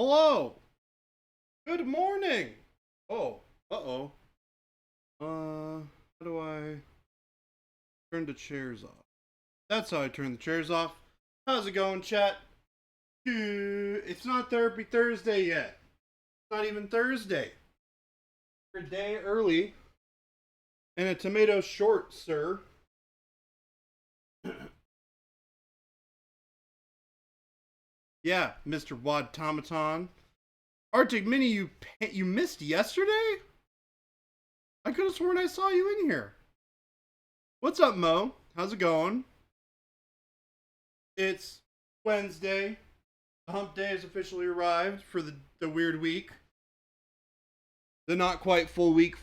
Hello. Good morning. Oh, uh-oh. How do I turn the chairs off? That's how I turn the chairs off. How's it going, chat? It's not Therapy Thursday yet. It's not even Thursday. We're a day early. And a tomato short, sir. Yeah, Mr. Wadtomaton. Arctic Mini, you missed yesterday? I could have sworn I saw you in here. What's up, Mo? How's it going? It's Wednesday. The hump day has officially arrived for the weird week. The not quite full week.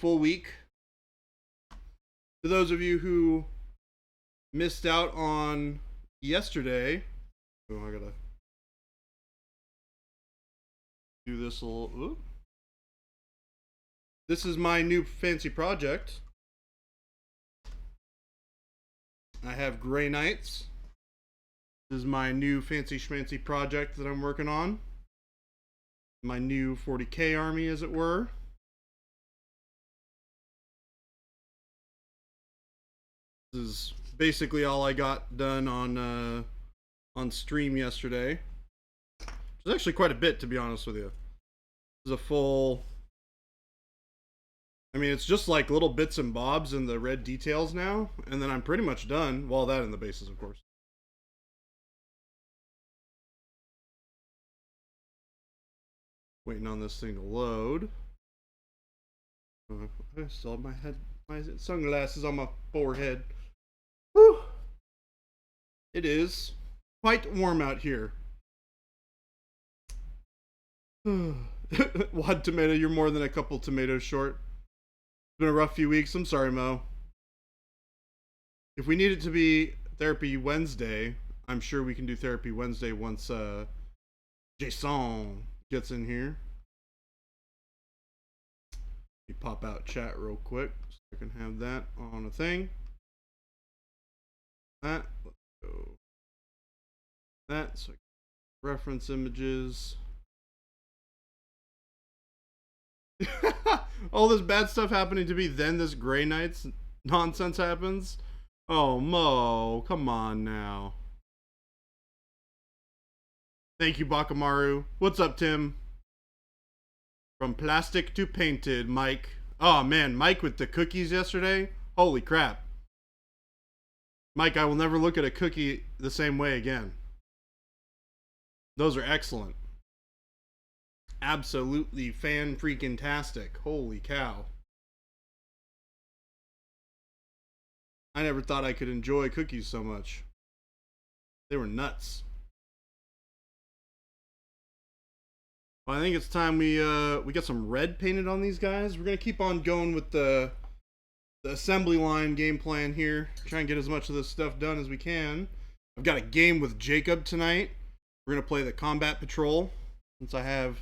To those of you who missed out on yesterday, I gotta do this a little. Ooh. This is my new fancy project. I have Gray Knights. This is my new fancy schmancy project that I'm working on. My new 40k army, as it were. This is basically all I got done on stream yesterday. It was actually quite a bit, to be honest with you. This is a full. I mean, it's just like little bits and bobs and the red details now, and then I'm pretty much done. Well, that and the bases, of course. Waiting on this thing to load. I still have my sunglasses on my forehead. Whew. It is quite warm out here. Wad Tomato, you're more than a couple tomatoes short. It's been a rough few weeks. I'm sorry, Mo. If we need it to be Therapy Wednesday, I'm sure we can do Therapy Wednesday once Jason gets in here. Let me pop out chat real quick so I can have that on a thing. Let's go. That, so I can reference images. All this bad stuff happening to me, then this Grey Knights nonsense happens. Oh, Mo, come on now. Thank you, Bakamaru. What's up, Tim? From plastic to painted, Mike. Oh, man, Mike with the cookies yesterday. Holy crap. Mike, I will never look at a cookie the same way again. Those are excellent. Absolutely fan-freaking-tastic. Holy cow. I never thought I could enjoy cookies so much. They were nuts. Well, I think it's time we get some red painted on these guys. We're gonna keep on going with the assembly line game plan here. Try and get as much of this stuff done as we can. I've got a game with Jacob tonight. We're gonna play the Combat Patrol. Since I have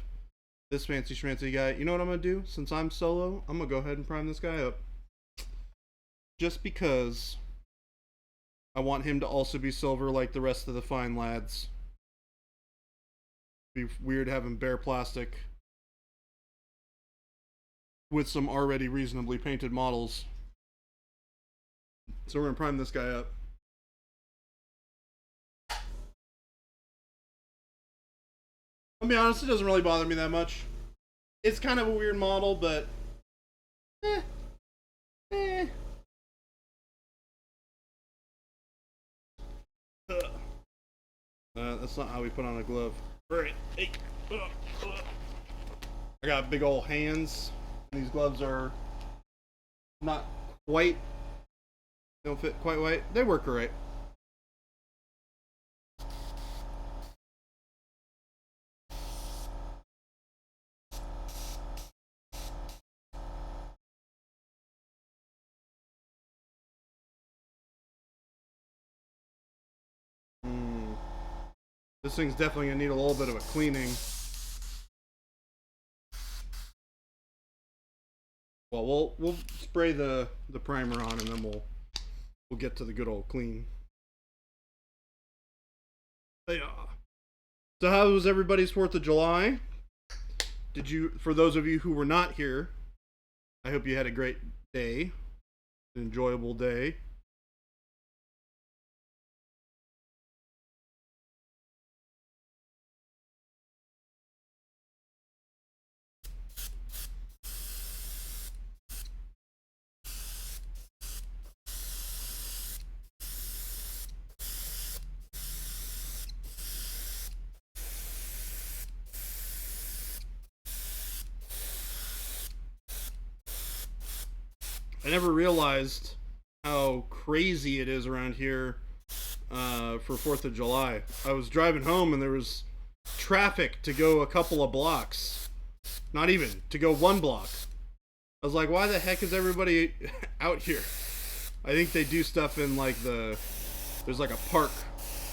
this fancy schmancy guy, you know what I'm gonna do? Since I'm solo, I'm gonna go ahead and prime this guy up. Just because I want him to also be silver like the rest of the fine lads. It'd be weird having bare plastic with some already reasonably painted models. So we're gonna prime this guy up. I'll be honest, it doesn't really bother me that much. It's kind of a weird model, but that's not how we put on a glove. Alright, hey. I got big old hands. These gloves are not quite, they don't fit quite right. They work alright. This thing's definitely gonna need a little bit of a cleaning. Well, we'll spray the primer on, and then we'll get to the good old clean. Yeah. So how was everybody's 4th of July? For those of you who were not here, I hope you had a great day, an enjoyable day. I never realized how crazy it is around here for 4th of July. I was driving home and there was traffic to go a couple of blocks. Not even, to go 1 block. I was like, why the heck is everybody out here? I think they do stuff in like there's like a park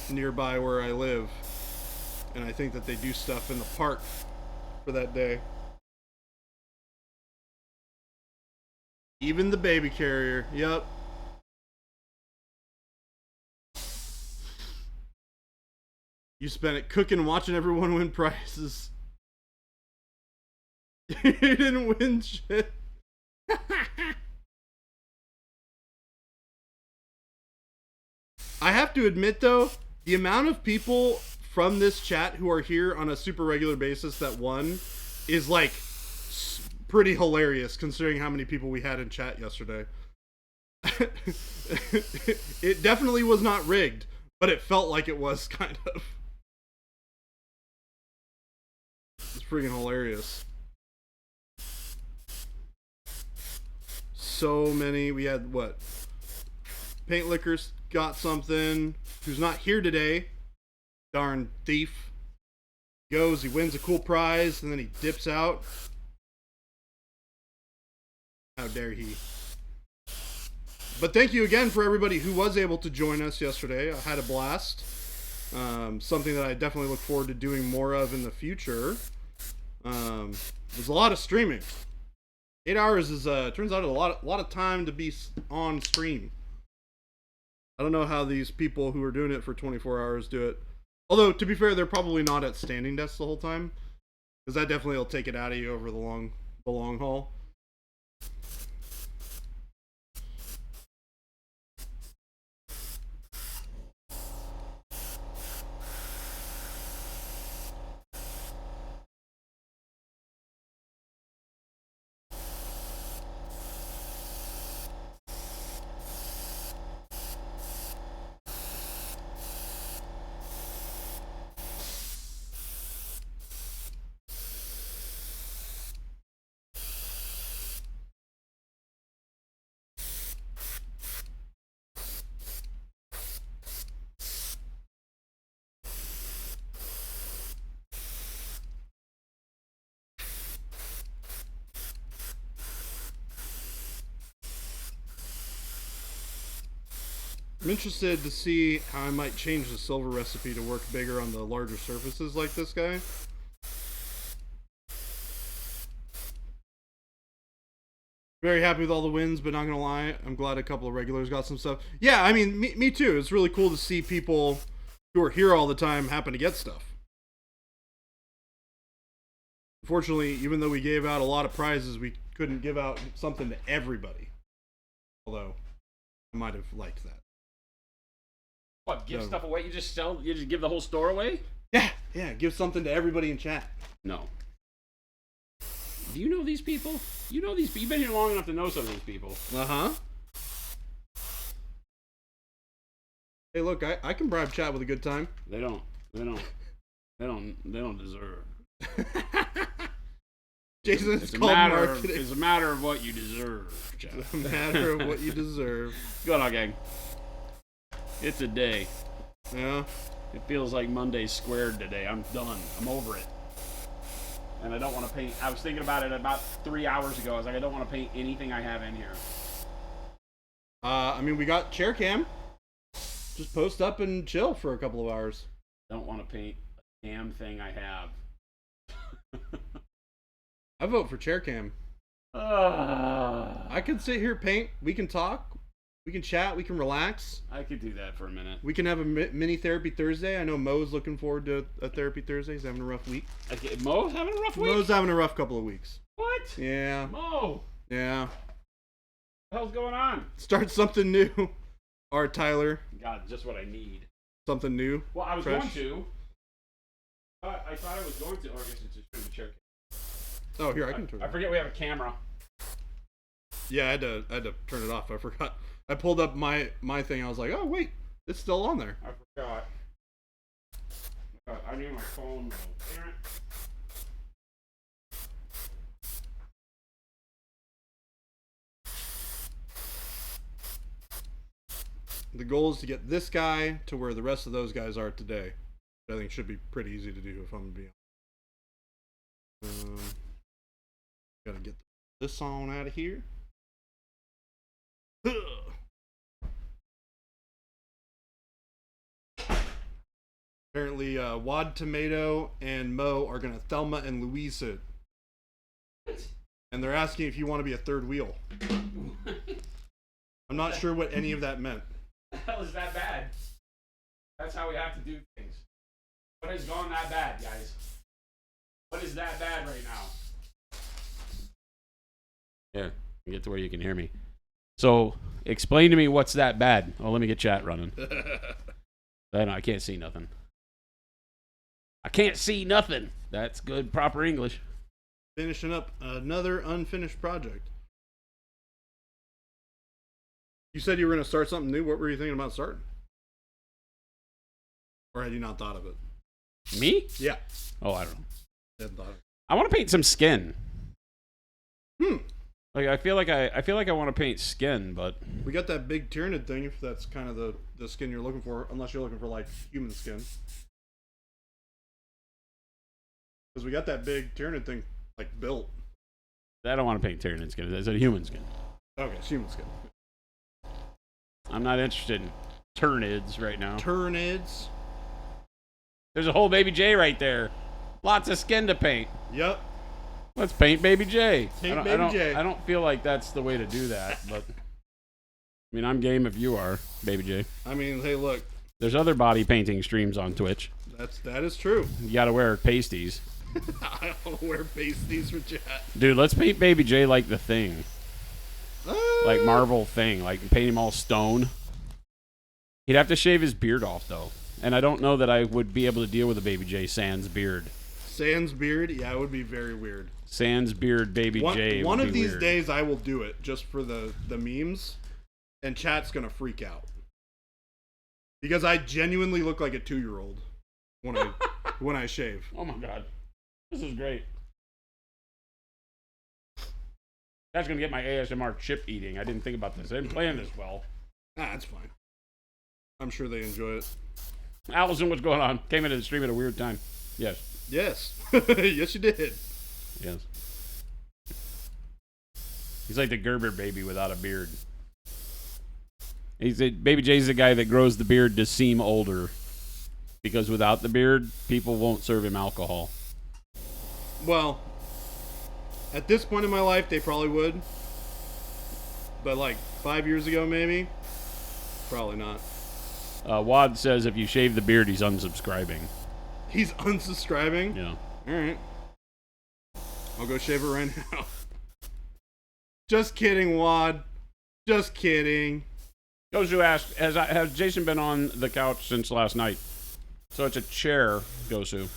nearby where I live. And I think that they do stuff in the park for that day. Even the baby carrier. Yep. You spent it cooking, watching everyone win prizes. You didn't win shit. I have to admit, though, the amount of people from this chat who are here on a super regular basis that won is like pretty hilarious considering how many people we had in chat yesterday. It definitely was not rigged, but it felt like it was kind of. It's freaking hilarious. So many. We had what? Paint Lickers got something. Who's not here today? Darn thief. Goes, he wins a cool prize, and then he dips out. How dare he? But thank you again for everybody who was able to join us yesterday. I had a blast. Something that I definitely look forward to doing more of in the future. There's a lot of streaming. 8 hours is turns out a lot of time to be on stream. I don't know how these people who are doing it for 24 hours do it. Although, to be fair, they're probably not at standing desks the whole time, because that definitely will take it out of you over the long haul. I'm interested to see how I might change the silver recipe to work bigger on the larger surfaces like this guy. Very happy with all the wins, but not gonna lie, I'm glad a couple of regulars got some stuff. Yeah, I mean, me too. It's really cool to see people who are here all the time happen to get stuff. Unfortunately, even though we gave out a lot of prizes, we couldn't give out something to everybody. Although, I might have liked that. What, give stuff away? You just give the whole store away? Yeah, give something to everybody in chat. No. Do you know these people? You know these people. You've been here long enough to know some of these people. Uh-huh. Hey, look, I can bribe chat with a good time. They don't deserve. Jason, it's called marketing. It's a matter of what you deserve, chat. It's a matter of what you deserve. What's going on, gang? It's a day. Yeah. It feels like Monday's squared today. I'm done. I'm over it. And I don't want to paint. I was thinking about it about 3 hours ago. I was like, I don't want to paint anything I have in here. I mean, we got chair cam. Just post up and chill for a couple of hours. Don't want to paint a damn thing I have. I vote for chair cam. I could sit here, paint. We can talk. We can chat. We can relax. I could do that for a minute. We can have a mini therapy Thursday. I know Mo's looking forward to a therapy Thursday. He's having a rough week. Okay, Mo's having a rough week? Mo's having a rough couple of weeks. What? Yeah. Mo. Yeah. What the hell's going on? Start something new. Art Tyler. God, just what I need. Something new. Well, I was fresh. going to. I thought I was going to. Oh, I guess it's just the chair. Oh, here, I can turn it I forget we have a camera. Yeah, I had to turn it off. I forgot. I pulled up my thing. I was like, oh, wait. It's still on there. I forgot. I need my phone, though. Damn it. The goal is to get this guy to where the rest of those guys are today. I think should be pretty easy to do if I'm going to be honest. Gotta get this on out of here. Apparently, Wad Tomato and Mo are going to Thelma and Louise it. And they're asking if you want to be a third wheel. I'm not sure what any of that meant. The hell is that bad? That's how we have to do things. What has gone that bad, guys? What is that bad right now? Here, get to where you can hear me. So, explain to me what's that bad. Oh, let me get chat running. I can't see nothing. I can't see nothing. That's good, proper English. Finishing up another unfinished project. You said you were going to start something new. What were you thinking about starting? Or had you not thought of it? Me? Yeah. Oh, I don't know. Hadn't thought of it. I want to paint some skin. Hmm. Like I feel like I want to paint skin, but we got that big Tyranid thing. If that's kind of the skin you're looking for, unless you're looking for like human skin, because we got that big Tyranid thing like built. I don't want to paint Tyranid skin. It's a human skin. Okay, it's human skin. I'm not interested in Tyranids right now. Tyranids. There's a whole Baby J right there. Lots of skin to paint. Yep. Let's paint Baby J. Paint Baby J. I don't feel like that's the way to do that, but I mean, I'm game if you are, Baby J. I mean, hey, look. There's other body painting streams on Twitch. That is true. You gotta wear pasties. I don't wear pasties for chat. Dude, let's paint Baby J like the Thing. Like Marvel Thing. Like paint him all stone. He'd have to shave his beard off, though. And I don't know that I would be able to deal with a Baby J sans beard. Sans beard? Yeah, it would be very weird. Sans beard Baby J. One of these weird. days I will do it just for the memes. And chat's going to freak out. Because I genuinely look like a 2-year-old when I shave. Oh my god. This is great. That's going to get my ASMR chip eating. I didn't think about this. I didn't plan this well. That's fine. I'm sure they enjoy it. Allison, what's going on? Came into the stream at a weird time. Yes. Yes. Yes, you did. Yes. He's like the Gerber baby without a beard. Baby J's the guy that grows the beard to seem older. Because without the beard, people won't serve him alcohol. Well, at this point in my life, they probably would. But like 5 years ago, maybe? Probably not. Wad says if you shave the beard, he's unsubscribing. He's unsubscribing? Yeah. Alright. I'll go shave it right now. Just kidding, Wad. Just kidding. Gozu asked, has Jason been on the couch since last night? So it's a chair, Gosu.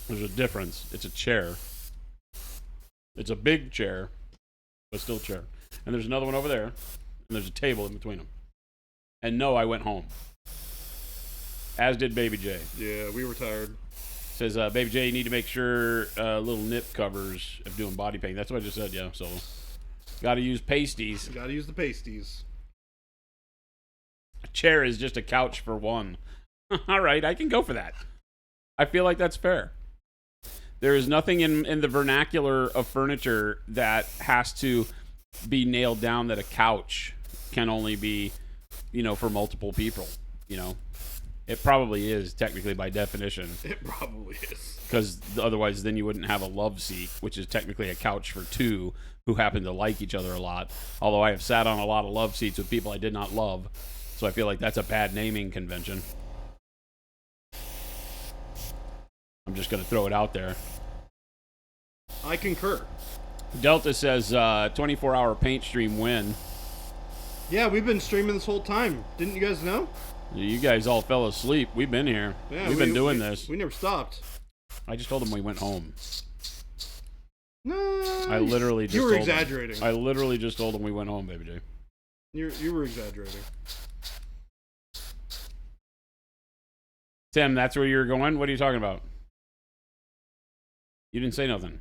There's a difference. It's a chair. It's a big chair, but still chair. And there's another one over there, and there's a table in between them. And no, I went home. As did Baby J. Yeah, we were tired. Says, Baby J, you need to make sure little nip covers if doing body paint. That's what I just said, yeah. So, got to use pasties. Got to use the pasties. A chair is just a couch for one. All right, I can go for that. I feel like that's fair. There is nothing in the vernacular of furniture that has to be nailed down that a couch can only be, for multiple people, It probably is, technically, by definition. It probably is. Because otherwise, then you wouldn't have a love seat, which is technically a couch for two who happen to like each other a lot. Although I have sat on a lot of love seats with people I did not love. So I feel like that's a bad naming convention. I'm just going to throw it out there. I concur. Delta says 24-hour paint stream win. Yeah, we've been streaming this whole time. Didn't you guys know? You guys all fell asleep. We've been here. Yeah, we've been doing this. We never stopped. I just told them we went home. No, I literally just you were told exaggerating. Them. I literally just told them we went home, baby J. You were exaggerating. Tim, that's where you were going? What are you talking about? You didn't say nothing.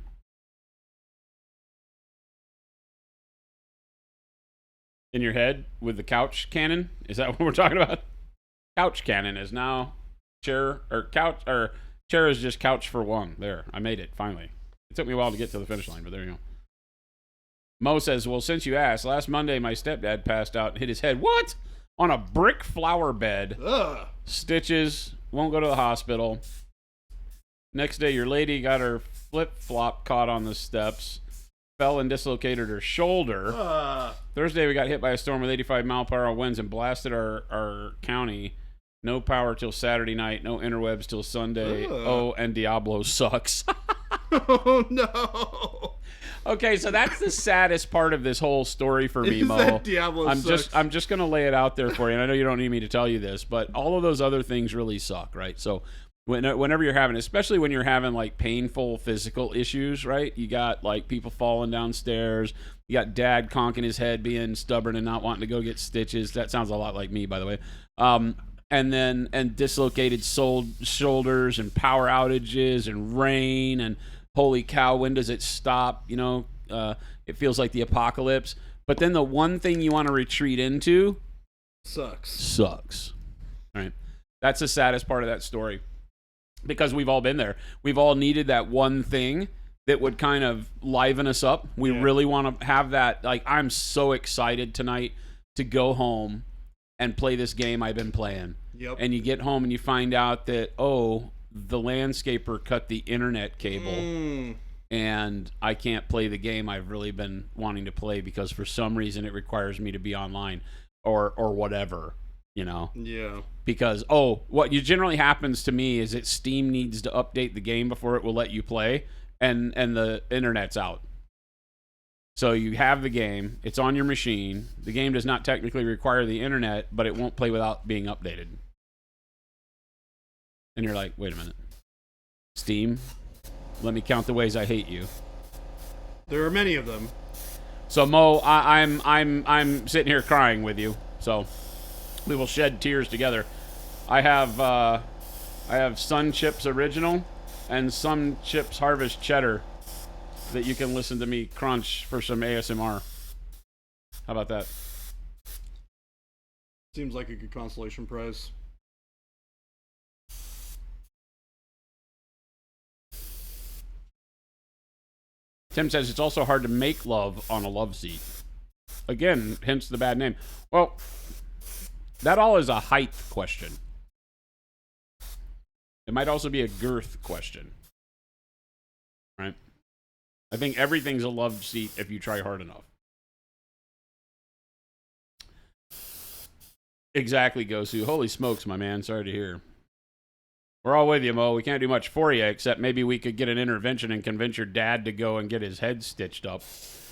In your head with the couch cannon? Is that what we're talking about? Couch cannon is now chair is just couch for one. There, I made it finally. It took me a while to get to the finish line, but there you go. Mo says, well, since you asked, last Monday my stepdad passed out and hit his head. What? On a brick flower bed. Ugh. Stitches. Won't go to the hospital. Next day, your lady got her flip-flop caught on the steps. Fell and dislocated her shoulder. Thursday, we got hit by a storm with 85-mile-per-hour winds and blasted our county. No power till Saturday night. No interwebs till Sunday. Oh, and Diablo sucks. Oh, no. Okay, so that's the saddest part of this whole story for me, Mo. Diablo sucks. I'm just going to lay it out there for you. And I know you don't need me to tell you this, but all of those other things really suck, right? So whenever you're having, especially when you're having like painful physical issues, right? You got like people falling downstairs. You got dad conking his head, being stubborn and not wanting to go get stitches. That sounds a lot like me, by the way. And dislocated shoulders and power outages and rain and holy cow, when does it stop? You know, it feels like the apocalypse. But then the one thing you want to retreat into sucks. All right. That's the saddest part of that story. Because we've all been there. We've all needed that one thing that would kind of liven us up. We really want to have that. Like, I'm so excited tonight to go home and play this game I've been playing. Yep. And you get home and you find out that, the landscaper cut the internet cable. And I can't play the game I've really been wanting to play because for some reason it requires me to be online or whatever. You know? Yeah. Because, what generally happens to me is that Steam needs to update the game before it will let you play, and the internet's out. So you have the game, it's on your machine, the game does not technically require the internet, but it won't play without being updated. And you're like, wait a minute. Steam, let me count the ways I hate you. There are many of them. So Mo, I'm sitting here crying with you, so we will shed tears together. I have Sun Chips Original and Sun Chips Harvest Cheddar that you can listen to me crunch for some ASMR. How about that? Seems like a good consolation prize. Tim says it's also hard to make love on a love seat. Again, hence the bad name. Well, that all is a height question. It might also be a girth question. Right? I think everything's a love seat if you try hard enough. Exactly, Gosu. Holy smokes, my man. Sorry to hear. We're all with you, Mo. We can't do much for you, except maybe we could get an intervention and convince your dad to go and get his head stitched up.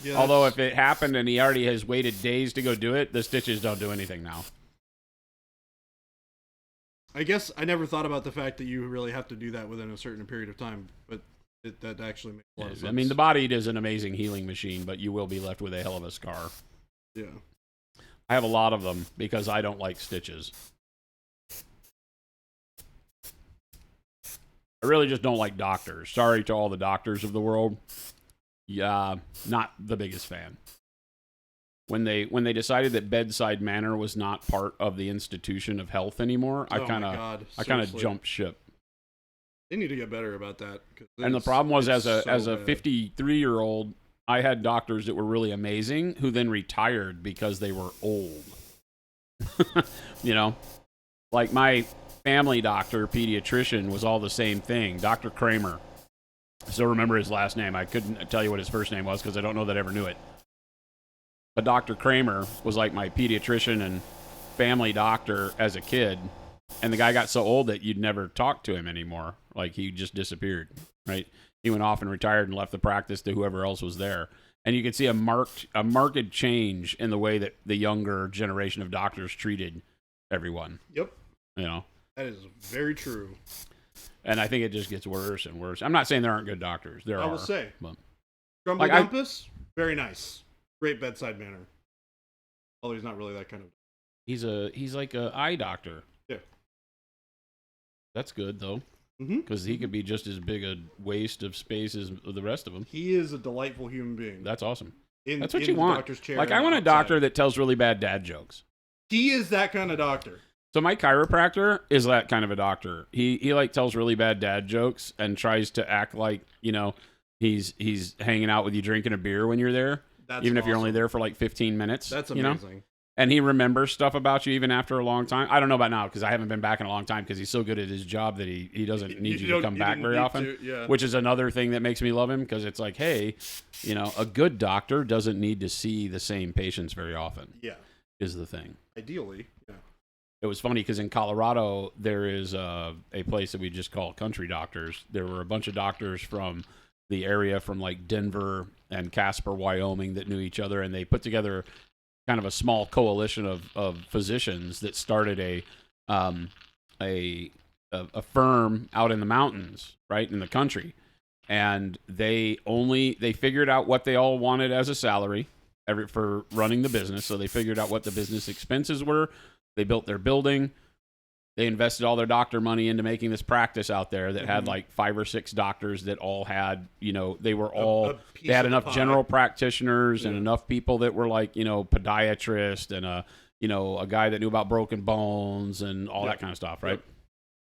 Yeah, although if it happened and he already has waited days to go do it, the stitches don't do anything now. I guess I never thought about the fact that you really have to do that within a certain period of time, but that actually makes a lot of sense. I mean, the body is an amazing healing machine, but you will be left with a hell of a scar. Yeah. I have a lot of them because I don't like stitches. I really just don't like doctors. Sorry to all the doctors of the world. Yeah, not the biggest fan. When they decided that bedside manner was not part of the institution of health anymore, I kind of jumped ship. They need to get better about that. And the problem was, as a 53-year-old, I had doctors that were really amazing who then retired because they were old. You know, like my family doctor, pediatrician was all the same thing. Dr. Kramer. I still remember his last name. I couldn't tell you what his first name was because I don't know that I ever knew it. But Dr. Kramer was like my pediatrician and family doctor as a kid. And the guy got so old that you'd never talk to him anymore. Like, he just disappeared, right? He went off and retired and left the practice to whoever else was there. And you could see a marked change in the way that the younger generation of doctors treated everyone. Yep. You know? That is very true. And I think it just gets worse and worse. I'm not saying there aren't good doctors. There are. I will say. But, Grumbly Gumpus, very nice. Great bedside manner. Although he's not really that kind of... He's like a eye doctor. Yeah. That's good, though. Because he could be just as big a waste of space as the rest of them. He is a delightful human being. That's awesome. That's what you want. Like, I want a doctor that tells really bad dad jokes. He is that kind of doctor. So my chiropractor is that kind of a doctor. He like tells really bad dad jokes and tries to act like, you know, he's hanging out with you drinking a beer when you're there. Even if you're only there for like 15 minutes. That's amazing. You know? And he remembers stuff about you even after a long time. I don't know about now because I haven't been back in a long time because he's so good at his job that he doesn't need you to come back very often. Which is another thing that makes me love him because it's like, hey, you know, a good doctor doesn't need to see the same patients very often. Yeah. Is the thing. Ideally, yeah. It was funny because in Colorado, there is a place that we just call country doctors. There were a bunch of doctors from the area from like Denver and Casper, Wyoming that knew each other, and they put together kind of a small coalition of physicians that started a firm out in the mountains, right, in the country. And they figured out what they all wanted as a salary for running the business. So they figured out what the business expenses were. They built their building. They invested all their doctor money into making this practice out there that had like 5 or 6 doctors that all had, you know, they had enough general practitioners and enough people that were like, you know, podiatrist and a guy that knew about broken bones and all that kind of stuff, right?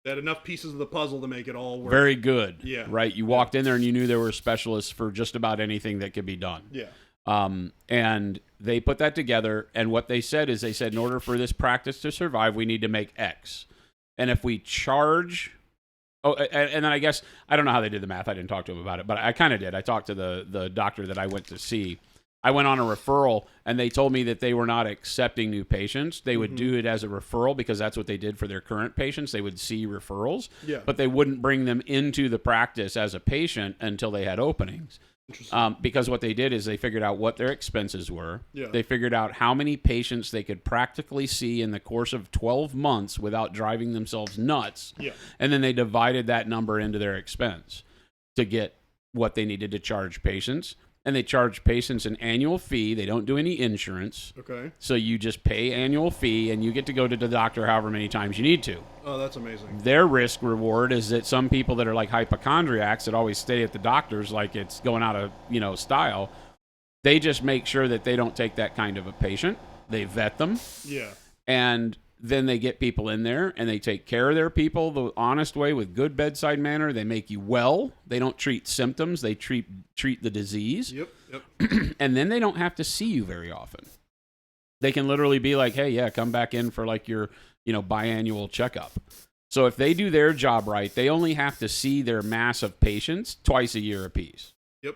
They had enough pieces of the puzzle to make it all work. Very good. Yeah. Right? You walked in there and you knew there were specialists for just about anything that could be done. Yeah. And they put that together, and what they said is in order for this practice to survive, we need to make X. And if we charge... Oh, and then I guess, I don't know how they did the math. I didn't talk to him about it, but I kind of did. I talked to the doctor that I went to see. I went on a referral, and they told me that they were not accepting new patients. They would do it as a referral because that's what they did for their current patients. They would see referrals, but they wouldn't bring them into the practice as a patient until they had openings. Because what they did is they figured out what their expenses were. Yeah. They figured out how many patients they could practically see in the course of 12 months without driving themselves nuts. Yeah. And then they divided that number into their expense to get what they needed to charge patients. And they charge patients an annual fee. They don't do any insurance. Okay. So you just pay annual fee, and you get to go to the doctor however many times you need to. Oh, that's amazing. Their risk reward is that some people that are like hypochondriacs that always stay at the doctor's like it's going out of, you know, style, they just make sure that they don't take that kind of a patient. They vet them. Yeah. And then they get people in there, and they take care of their people the honest way with good bedside manner. They make you well. They don't treat symptoms. They treat the disease. Yep. And then they don't have to see you very often. They can literally be like, hey, yeah, come back in for like your, you know, biannual checkup. So if they do their job right, they only have to see their mass of patients twice a year apiece. Yep.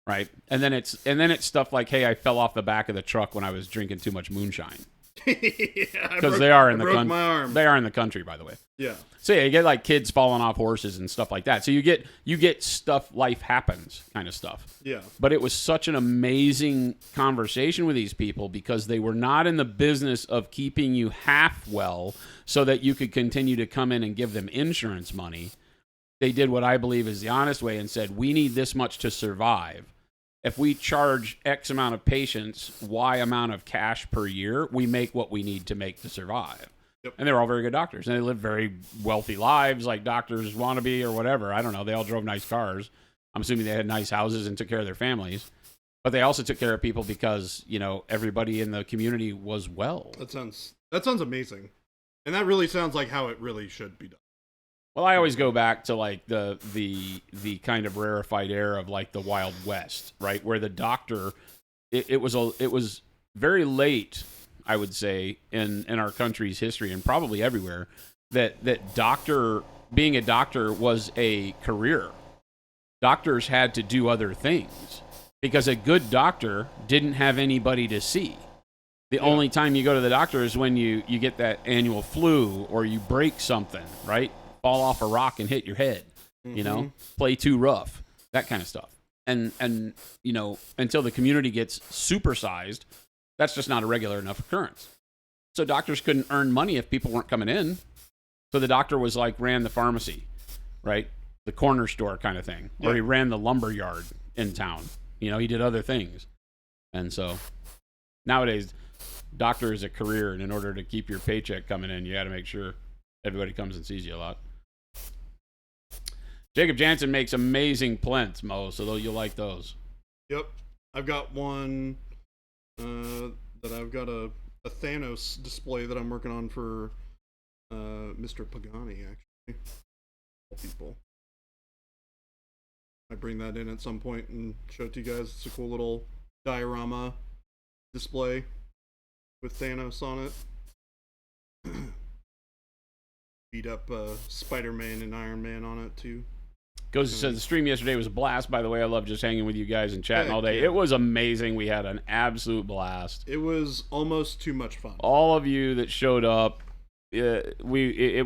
Right. And then it's stuff like, hey, I fell off the back of the truck when I was drinking too much moonshine. Because they are in the country. They are in the country, by the way. Yeah. So yeah, you get like kids falling off horses and stuff like that. So you get stuff, life happens kind of stuff. Yeah. But it was such an amazing conversation with these people because they were not in the business of keeping you half well so that you could continue to come in and give them insurance money. They did what I believe is the honest way and said, we need this much to survive. If we charge X amount of patients, Y amount of cash per year, we make what we need to make to survive. Yep. And they were all very good doctors. And they lived very wealthy lives like doctors want to be or whatever. I don't know. They all drove nice cars. I'm assuming they had nice houses and took care of their families. But they also took care of people because, you know, everybody in the community was well. That sounds amazing. And that really sounds like how it really should be done. Well, I always go back to like the kind of rarefied air of like the Wild West, right? Where the doctor, it was very late, I would say, in our country's history and probably everywhere, that being a doctor was a career. Doctors had to do other things because a good doctor didn't have anybody to see. The only time you go to the doctor is when you get that annual flu or you break something, right? Fall off a rock and hit your head, you know, play too rough, that kind of stuff. And you know, until the community gets supersized, that's just not a regular enough occurrence. So doctors couldn't earn money if people weren't coming in. So the doctor was like ran the pharmacy, right? The corner store kind of thing. Or he ran the lumber yard in town. You know, he did other things. And so nowadays, doctor is a career, and in order to keep your paycheck coming in, you got to make sure everybody comes and sees you a lot. Jacob Jansen makes amazing plinths, Mo, so you'll like those. Yep. I've got one that I've got a Thanos display that I'm working on for Mr. Pagani, actually. People. I bring that in at some point and show it to you guys. It's a cool little diorama display with Thanos on it. Beat up Spider-Man and Iron Man on it too. Goes says the stream yesterday was a blast. By the way, I love just hanging with you guys and chatting all day. Yeah. It was amazing. We had an absolute blast. It was almost too much fun. All of you that showed up, it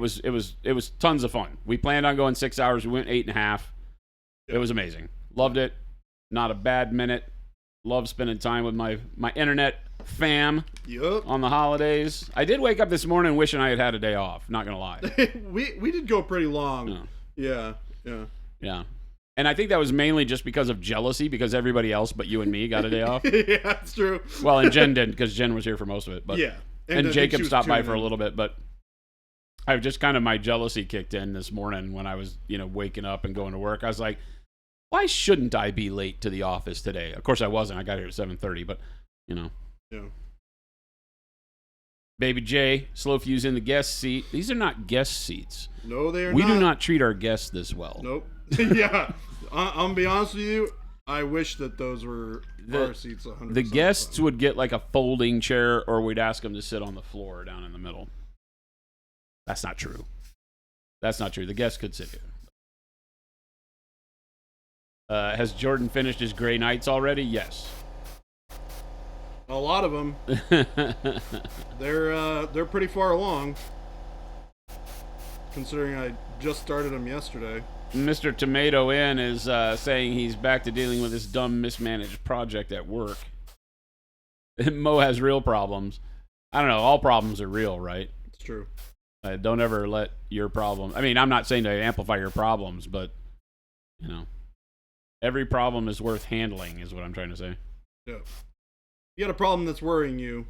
was tons of fun. We planned on going 6 hours. We went 8.5. Yep. It was amazing. Loved it. Not a bad minute. Love spending time with my internet fam on the holidays. I did wake up this morning wishing I had had a day off. Not gonna lie. we did go pretty long. Yeah. And I think that was mainly just because of jealousy, because everybody else but you and me got a day off. Yeah, that's true. Well, and Jen didn't, because Jen was here for most of it. But yeah, and Jacob stopped by for a little bit, but I just kind of my jealousy kicked in this morning when I was waking up and going to work. I was like, why shouldn't I be late to the office today? Of course I wasn't. I got here at 7:30, but Yeah. Baby J, slow fuse in the guest seat. These are not guest seats. No, they are We not. do not treat our guests this well. Nope. Yeah. I'm going to be honest with you. I wish that those were our seats 100%. The guests would get like a folding chair, or we'd ask them to sit on the floor down in the middle. That's not true. The guests could sit here. Has Jordan finished his Gray Knights already? Yes. A lot of them. They're pretty far along, considering I just started them yesterday. Mr. Tomato Inn is saying he's back to dealing with this dumb, mismanaged project at work. Mo has real problems. I don't know. All problems are real, right? It's true. Don't ever let your problem... I mean, I'm not saying to amplify your problems, but, every problem is worth handling, is what I'm trying to say. Yeah. You got a problem that's worrying you.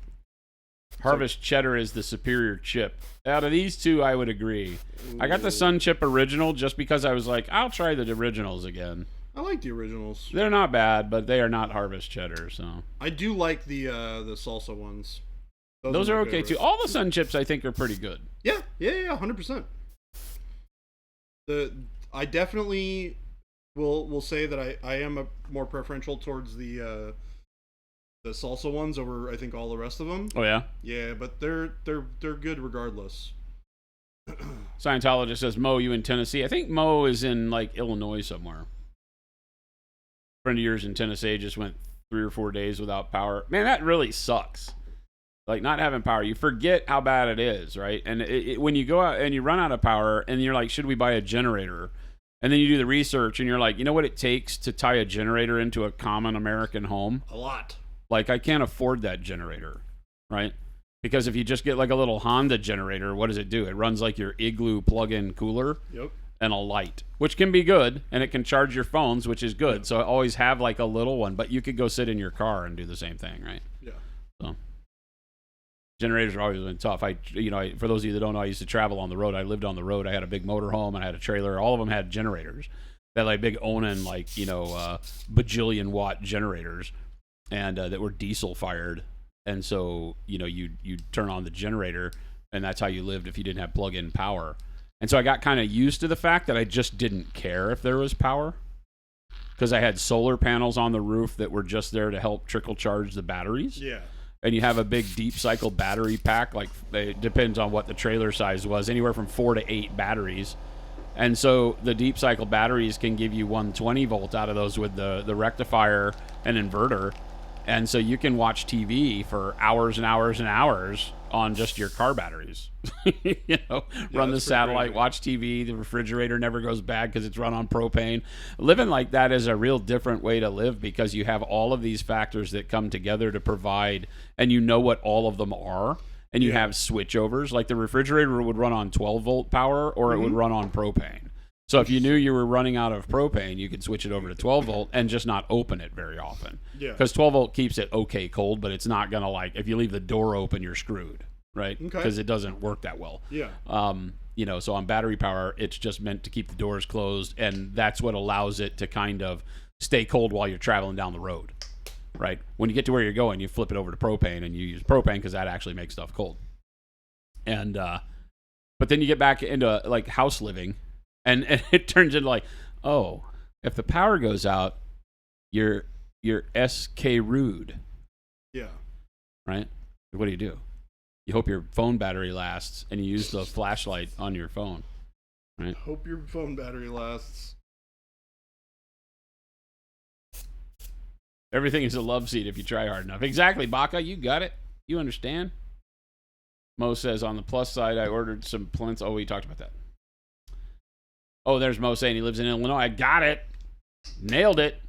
Harvest Cheddar is the superior chip. Out of these two, I would agree. Ooh. I got the Sun Chip Original just because I was like, I'll try the originals again. I like the originals. They're not bad, but they are not Harvest Cheddar, so. I do like the salsa ones. Those are okay too. All the Sun Chips I think are pretty good. Yeah, 100%. I definitely will say that I am more preferential towards the salsa ones over I think all the rest of them. Oh yeah. Yeah, but they're good regardless. Scientologist says, Mo, you in Tennessee? I think Mo is in like Illinois somewhere. Friend of yours in Tennessee just went 3 or 4 days without power. Man, that really sucks. Like not having power, you forget how bad it is, right? And when you go out and you run out of power, and you're like, should we buy a generator? And then you do the research, and you're like, you know what it takes to tie a generator into a common American home? A lot. Like, I can't afford that generator, right? Because if you just get like a little Honda generator, what does it do? It runs like your Igloo plug-in cooler and a light, which can be good, and it can charge your phones, which is good. Yep. So I always have like a little one, but you could go sit in your car and do the same thing, right? Yeah. So generators have always been tough. For those of you that don't know, I used to travel on the road. I lived on the road. I had a big motorhome and I had a trailer. All of them had generators. They had like big Onan, bajillion watt generators, and that were diesel fired. And so, you turn on the generator, and that's how you lived if you didn't have plug-in power. And so I got kind of used to the fact that I just didn't care if there was power, because I had solar panels on the roof that were just there to help trickle charge the batteries. Yeah. and you have a big deep cycle battery pack, like it depends on what the trailer size was, anywhere from 4 to 8 batteries. And so the deep cycle batteries can give you 120 volt out of those with the rectifier and inverter. And so you can watch TV for hours and hours and hours on just your car batteries. Run the satellite, watch TV. The refrigerator never goes bad because it's run on propane. Living like that is a real different way to live because you have all of these factors that come together to provide, and you know what all of them are. And you have switchovers. Like the refrigerator would run on 12 volt power or it would run on propane. So if you knew you were running out of propane, you could switch it over to 12 volt and just not open it very often. Yeah. Because 12 volt keeps it okay cold, but it's not going to, like, if you leave the door open, you're screwed, right? Because it doesn't work that well. Yeah. So on battery power, it's just meant to keep the doors closed, and that's what allows it to kind of stay cold while you're traveling down the road. Right. When you get to where you're going, you flip it over to propane and you use propane because that actually makes stuff cold. And but then you get back into like house living, and it turns into like, oh, if the power goes out, you're SK rude. Yeah. Right. What do? You hope your phone battery lasts, and you use the flashlight on your phone. Right. Hope your phone battery lasts. Everything is a love seat if you try hard enough. Exactly, Baca. You got it. You understand. Mo says, on the plus side, I ordered some plinths. Oh, we talked about that. Oh, there's Mo saying he lives in Illinois. I got it. Nailed it.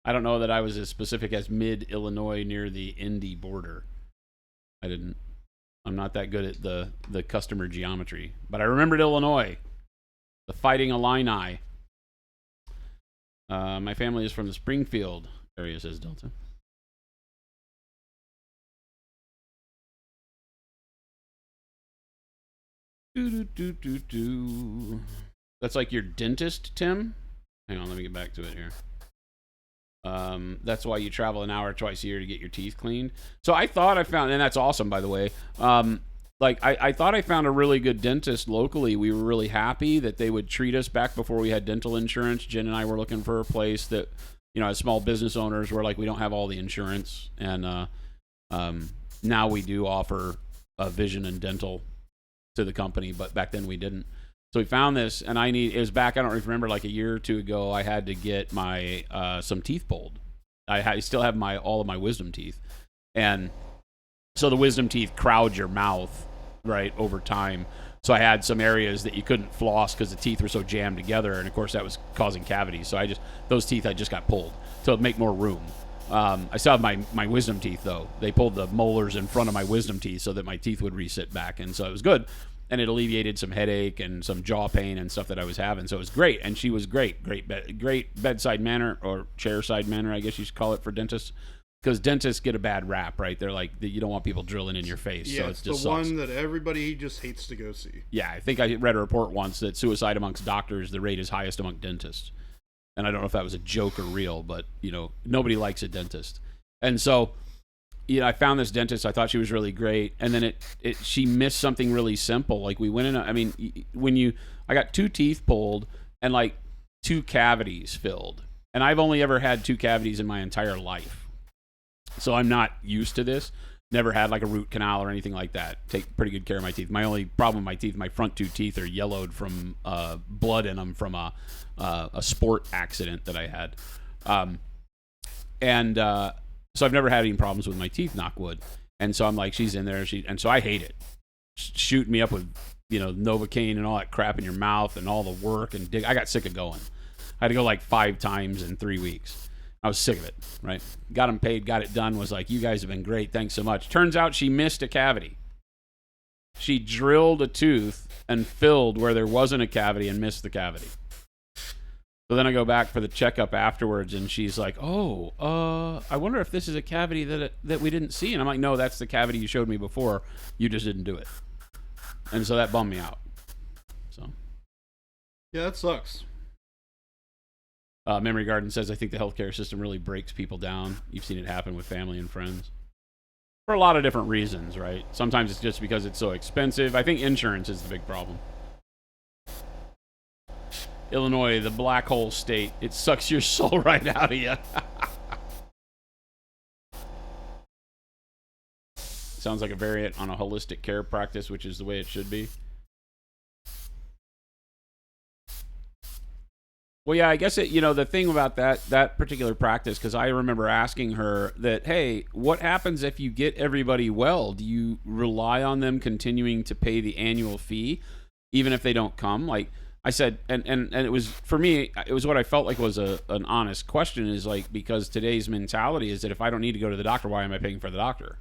I don't know that I was as specific as mid-Illinois near the Indy border. I'm not that good at the customer geometry. But I remembered Illinois. The Fighting Illini. My family is from the Springfield area, says Delta. That's like your dentist, Tim? Hang on, let me get back to it here. That's why you travel an hour twice a year to get your teeth cleaned. So I thought I found, and that's awesome, by the way. I thought I found a really good dentist locally. We were really happy that they would treat us back before we had dental insurance. Jen and I were looking for a place that, as small business owners, we're like, we don't have all the insurance. And now we do offer vision and dental to the company, but back then we didn't. So we found this, and it was back, I don't remember, like a year or two ago, I had to get my some teeth pulled. I still have all of my wisdom teeth. And so the wisdom teeth crowd your mouth, right, over time. So I had some areas that you couldn't floss because the teeth were so jammed together, and of course that was causing cavities. So those teeth I just got pulled to make more room. I still have my wisdom teeth, though. They pulled the molars in front of my wisdom teeth so that my teeth would resit back, and so it was good. And it alleviated some headache and some jaw pain and stuff that I was having. So it was great, and she was great bedside manner, or chairside manner, I guess you should call it for dentists. Because dentists get a bad rap, right? They're like, you don't want people drilling in your face. Yeah, so it's the one that everybody just hates to go see. Yeah, I think I read a report once that suicide amongst doctors, the rate is highest among dentists. And I don't know if that was a joke or real, but, nobody likes a dentist. And so, I found this dentist. I thought she was really great. And then she missed something really simple. Like we went in, I got 2 teeth pulled and like 2 cavities filled. And I've only ever had 2 cavities in my entire life. So I'm not used to this. Never had like a root canal or anything like that. Take pretty good care of my teeth. My only problem with my teeth, my front 2 teeth are yellowed from blood in them from a sport accident that I had. So I've never had any problems with my teeth, knock wood. And so I'm like, she's in there. And so I hate it. Shooting me up with, Novocaine and all that crap in your mouth and all the work and I got sick of going. I had to go like 5 times in 3 weeks. I was sick of it, right? Got them paid, got it done, was like, you guys have been great, thanks so much. Turns out she missed a cavity. She drilled a tooth and filled where there wasn't a cavity and missed the cavity. So then I go back for the checkup afterwards, and she's like, I wonder if this is a cavity that we didn't see. And I'm like, no, that's the cavity you showed me before. You just didn't do it. And so that bummed me out. So, yeah, that sucks. Memory Garden says, I think the healthcare system really breaks people down. You've seen it happen with family and friends. For a lot of different reasons, right? Sometimes it's just because it's so expensive. I think insurance is the big problem. Illinois, the black hole state. It sucks your soul right out of you. Sounds like a variant on a holistic care practice, which is the way it should be. Well, yeah, I guess the thing about that particular practice, because I remember asking her that, hey, what happens if you get everybody well? Do you rely on them continuing to pay the annual fee, even if they don't come? Like I said, and it was, for me, it was what I felt like was an honest question, is like, because today's mentality is that if I don't need to go to the doctor, why am I paying for the doctor,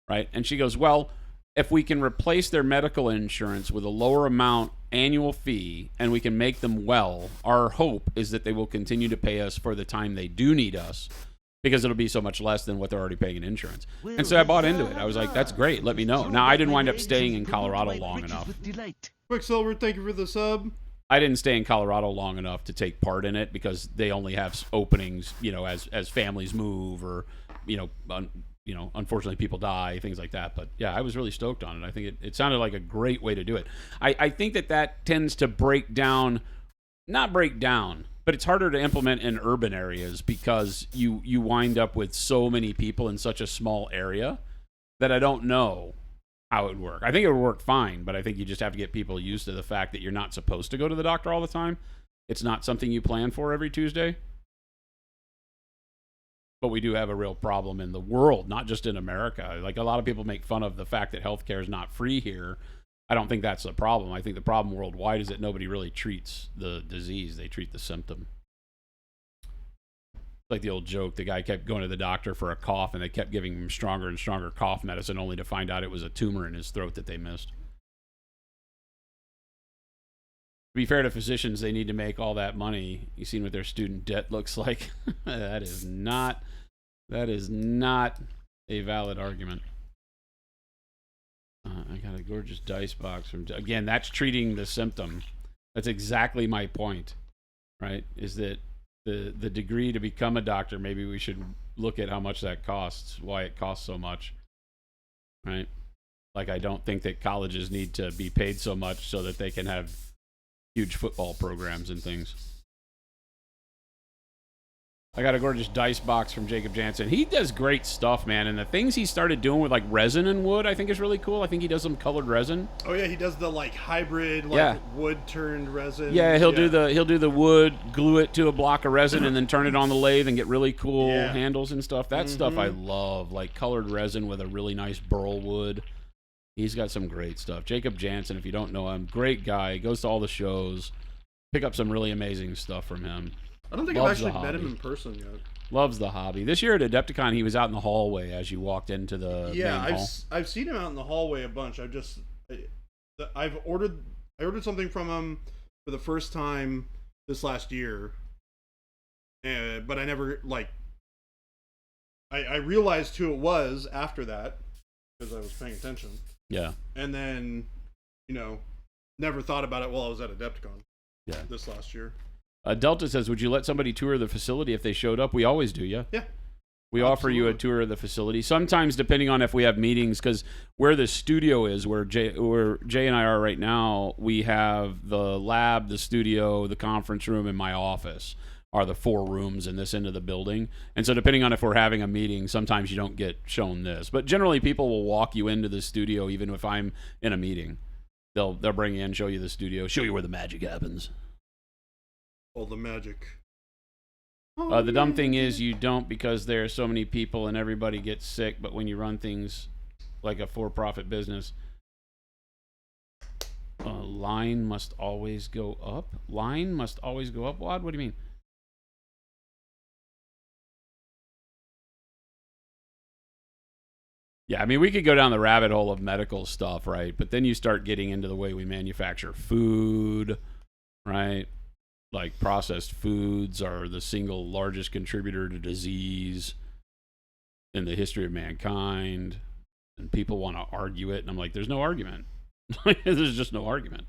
right? And she goes, well, if we can replace their medical insurance with a lower amount annual fee and we can make them well, our hope is that they will continue to pay us for the time they do need us, because it'll be so much less than what they're already paying in insurance. And so I bought into it. I was like, that's great. Let me know. Now, I didn't wind up staying in Colorado long enough. Quicksilver, thank you for the sub. I didn't stay in Colorado long enough to take part in it, because they only have openings, as families move, or, unfortunately people die, things like that. But yeah, I was really stoked on it. I think it sounded like a great way to do it. I think that tends to not break down, but it's harder to implement in urban areas, because you wind up with so many people in such a small area that I don't know how it would work. I think it would work fine, but I think you just have to get people used to the fact that you're not supposed to go to the doctor all the time. It's not something you plan for every Tuesday. But we do have a real problem in the world, not just in America. Like, a lot of people make fun of the fact that healthcare is not free here. I don't think that's the problem. I think the problem worldwide is that nobody really treats the disease. They treat the symptom. Like the old joke, the guy kept going to the doctor for a cough, and they kept giving him stronger and stronger cough medicine, only to find out it was a tumor in his throat that they missed. To be fair to physicians, they need to make all that money. You've seen what their student debt looks like. That is not a valid argument. I got a gorgeous dice box again, that's treating the symptom. That's exactly my point, right? Is that the degree to become a doctor, maybe we should look at how much that costs, why it costs so much, right? Like, I don't think that colleges need to be paid so much so that they can have huge football programs and things. I got a gorgeous dice box from Jacob Jansen. He does great stuff, man. And the things he started doing with, like, resin and wood, I think is really cool. I think he does some colored resin. Oh yeah, he does the hybrid, wood turned resin. Yeah, he'll do the wood, glue it to a block of resin, and then turn it on the lathe and get really cool handles and stuff. That stuff I love, like colored resin with a really nice burl wood. He's got some great stuff. Jacob Jansen, if you don't know him, great guy. Goes to all the shows. Pick up some really amazing stuff from him. I don't think I've actually met him in person yet. Loves the hobby. This year at Adepticon, he was out in the hallway as you walked into the main hall. I've seen him out in the hallway a bunch. I ordered something from him for the first time this last year, but I never I realized who it was after that, because I was paying attention. Yeah. And then, never thought about it while I was at Adepticon. Yeah. This last year. Delta says, would you let somebody tour the facility if they showed up? We always do, yeah. Yeah. We offer you a tour of the facility. Sometimes, depending on if we have meetings, because where the studio is, where Jay and I are right now, we have the lab, the studio, the conference room, and my office are the 4 rooms in this end of the building. And so depending on if we're having a meeting, sometimes you don't get shown this. But generally, people will walk you into the studio even if I'm in a meeting. They'll bring you in, show you the studio, show you where the magic happens. All the magic. The dumb thing is you don't, because there are so many people and everybody gets sick. But when you run things like a for-profit business, line must always go up. Line must always go up. What do you mean? Yeah, I mean, we could go down the rabbit hole of medical stuff, right? But then you start getting into the way we manufacture food, right? Like, processed foods are the single largest contributor to disease in the history of mankind. And people want to argue it. And I'm like, there's no argument. There's just no argument.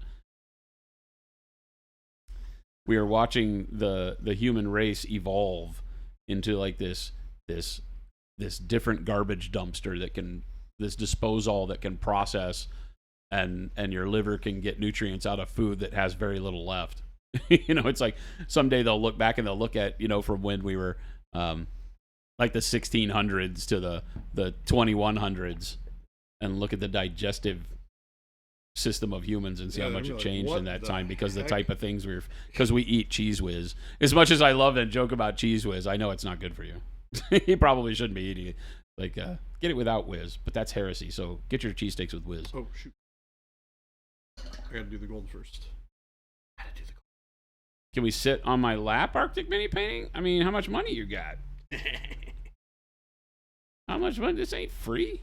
We are watching the human race evolve into like this different garbage dumpster this disposal that can process, and your liver can get nutrients out of food that has very little left. It's like someday they'll look back and they'll look at, from when we were like the 1600s to the 2100s, and look at the digestive system of humans and see how much it changed in that time because the type of things because we eat Cheese Whiz. As much as I love and joke about Cheese Whiz, I know it's not good for you. He probably shouldn't be eating it. Like, get it without Whiz, but that's heresy. So get your cheesesteaks with Whiz. Oh, shoot. I gotta do the gold first. Can we sit on my lap, Arctic Mini Painting? I mean, how much money you got? How much money? This ain't free.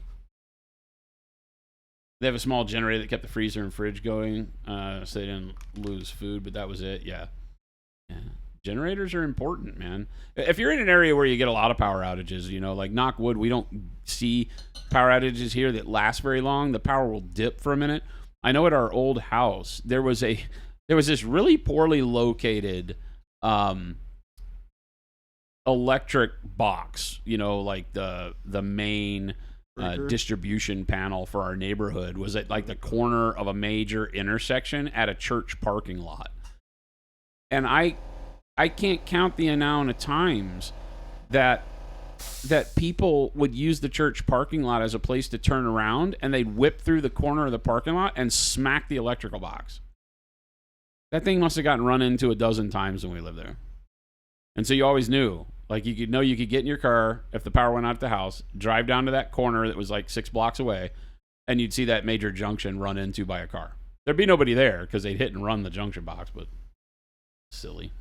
They have a small generator that kept the freezer and fridge going, so they didn't lose food, but that was it. Yeah. Generators are important, man. If you're in an area where you get a lot of power outages, like knock wood, we don't see power outages here that last very long. The power will dip for a minute. I know at our old house, there was this really poorly located electric box, like the main distribution panel for our neighborhood was at like the corner of a major intersection at a church parking lot. And I can't count the amount of times that people would use the church parking lot as a place to turn around, and they'd whip through the corner of the parking lot and smack the electrical box. That thing must have gotten run into a dozen times when we lived there. And so you always knew, like you could get in your car if the power went out at the house, drive down to that corner that was like 6 blocks away, and you'd see that major junction run into by a car. There'd be nobody there because they'd hit and run the junction box, but silly.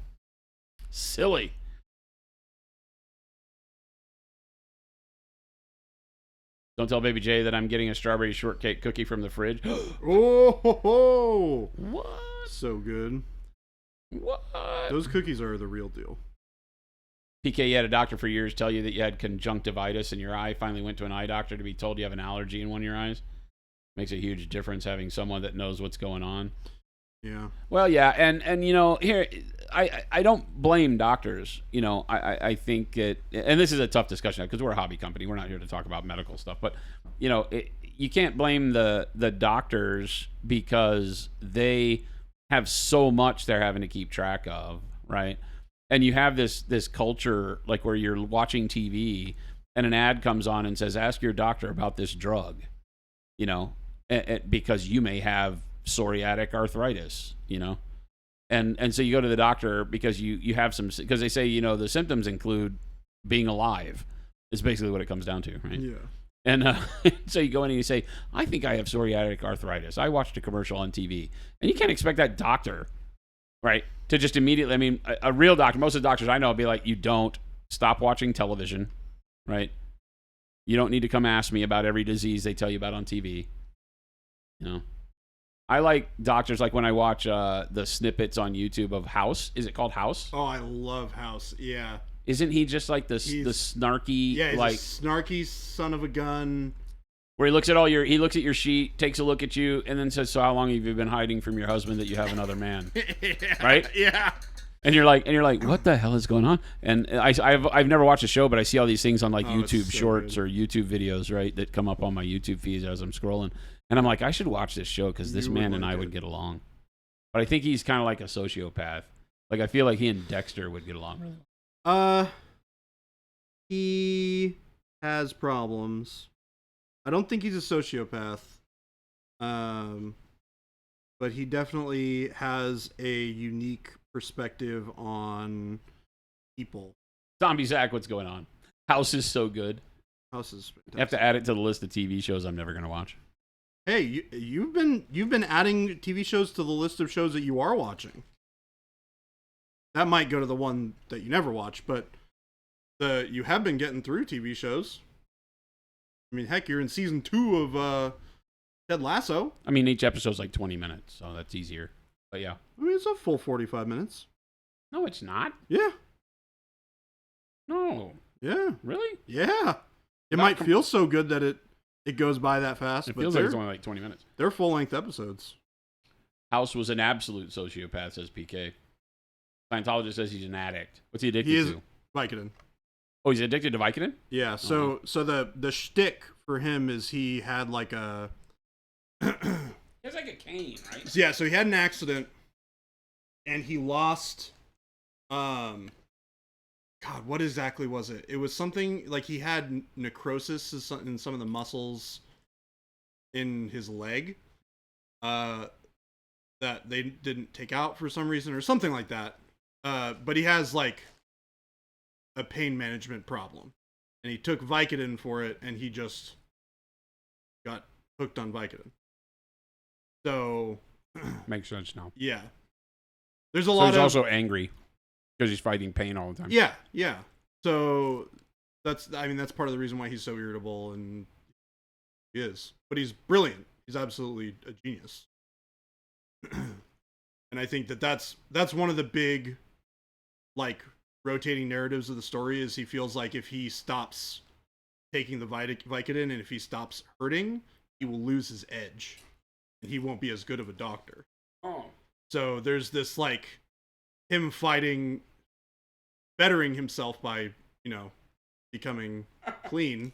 Don't tell Baby J that I'm getting a strawberry shortcake cookie from the fridge. Oh, ho, ho. What? So good. What? Those cookies are the real deal. PK, you had a doctor for years tell you that you had conjunctivitis in your eye. Finally went to an eye doctor to be told you have an allergy in one of your eyes. Makes a huge difference having someone that knows what's going on. Yeah. Well, yeah, and here I don't blame doctors. I think it, and this is a tough discussion because we're a hobby company. We're not here to talk about medical stuff, but you can't blame the doctors because they have so much they're having to keep track of, right? And you have this culture like where you're watching TV and an ad comes on and says, "Ask your doctor about this drug," because you may have psoriatic arthritis, and so you go to the doctor because you have some, because they say the symptoms include being alive is basically what it comes down to, right? Yeah. And so you go in and you say, "I think I have psoriatic arthritis. I watched a commercial on TV," and you can't expect that doctor, right, to just immediately. I mean, a real doctor, most of the doctors I know will be like, "You don't stop watching television, right? You don't need to come ask me about every disease they tell you about on TV." I like doctors, like when I watch the snippets on YouTube of House. Is it called House? Oh, I love House. Yeah. Isn't he just like the snarky, yeah, he's like a snarky son of a gun? Where he looks at your sheet, takes a look at you, and then says, "So how long have you been hiding from your husband that you have another man?" Yeah, right? Yeah. And you're like, what the hell is going on? And I've never watched the show, but I see all these things on like YouTube Shorts or YouTube videos, right, that come up on my YouTube feeds as I'm scrolling. And I'm like, I should watch this show because this man and I would get along. But I think he's kind of like a sociopath. Like I feel like he and Dexter would get along really well. He has problems. I don't think he's a sociopath. But he definitely has a unique perspective on people. Zombie Zach, what's going on? House is so good. House is fantastic. I have to add it to the list of TV shows I'm never going to watch. Hey, you've been adding TV shows to the list of shows that you are watching. That might go to the one that you never watch, but you have been getting through TV shows. I mean, heck, you're in season 2 of Ted Lasso. I mean, each episode's like 20 minutes, so that's easier. But yeah. I mean, it's a full 45 minutes. No, it's not. Yeah. No. Yeah. Really? Yeah. It might feel so good that it goes by that fast. It feels like it's only like 20 minutes. They're full-length episodes. House was an absolute sociopath, says PK. Scientologist says he's an addict. What's he addicted to? Vicodin. Oh, he's addicted to Vicodin? Yeah, so the shtick for him is he had like a... he has like a cane, right? Yeah, so he had an accident, and he lost... God, what exactly was it? It was something like he had necrosis in some of the muscles, in his leg that they didn't take out for some reason or something like that. But he has like a pain management problem, and he took Vicodin for it, and he just got hooked on Vicodin. So Makes sense now. yeah, there's a So lot he's of also angry because he's fighting pain all the time. yeah. So that's part of the reason why he's so irritable, and he is. But he's brilliant. He's absolutely a genius. And I think that's one of the big, like, rotating narratives of the story is he feels like if he stops taking the Vicodin and if he stops hurting, he will lose his edge, and he won't be as good of a doctor. Oh. So there's this, like, him fighting, bettering himself by, becoming clean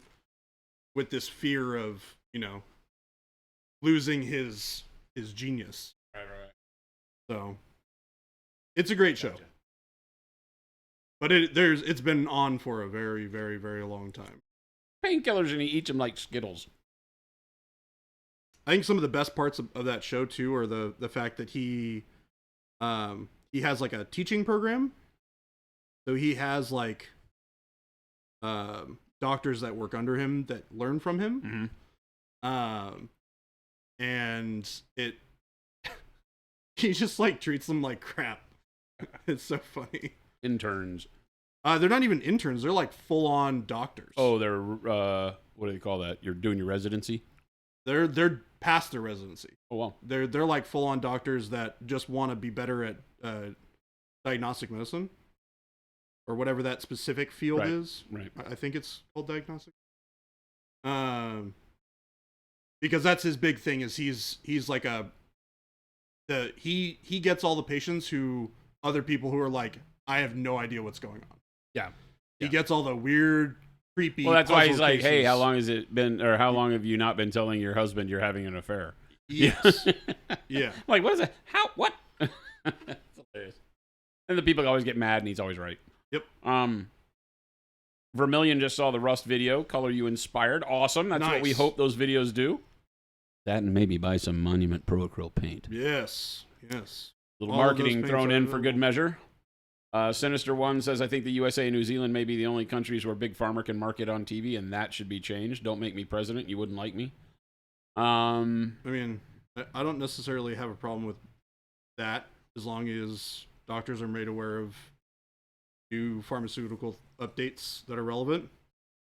with this fear of, losing his genius. Right. So it's a great show. Gotcha. But it's been on for a very, very, very long time. Painkillers, and he eats them like Skittles. I think some of the best parts of that show too are the fact that he has like a teaching program. So he has like doctors that work under him that learn from him. Mm-hmm. And he just like treats them like crap. It's so funny. Interns. They're not even interns. They're like full on doctors. Oh, they're what do they call that? You're doing your residency? They're past their residency. Oh wow. They're like full on doctors that just want to be better at diagnostic medicine or whatever that specific field is. Right. I think it's called diagnostic. Because that's his big thing is he's like he gets all the patients who other people who are like, I have no idea what's going on. Yeah. He gets all the weird, creepy. Well, that's why he's like, cases. hey, how long has it been, or how long have you not been telling your husband you're having an affair? Yes. Yeah. Like, what is it? How? What? That's hilarious. And the people always get mad, and he's always right. Yep. Vermilion just saw the Rust video. Color You Inspired. Awesome. That's what we hope those videos do. That and maybe buy some Monument Pro Acryl paint. Yes. Little marketing thrown in for good measure. Sinister One says, I think the USA and New Zealand may be the only countries where Big Pharma can market on TV, and that should be changed. Don't make me president. You wouldn't like me. I mean, I don't necessarily have a problem with that as long as doctors are made aware of new pharmaceutical updates that are relevant.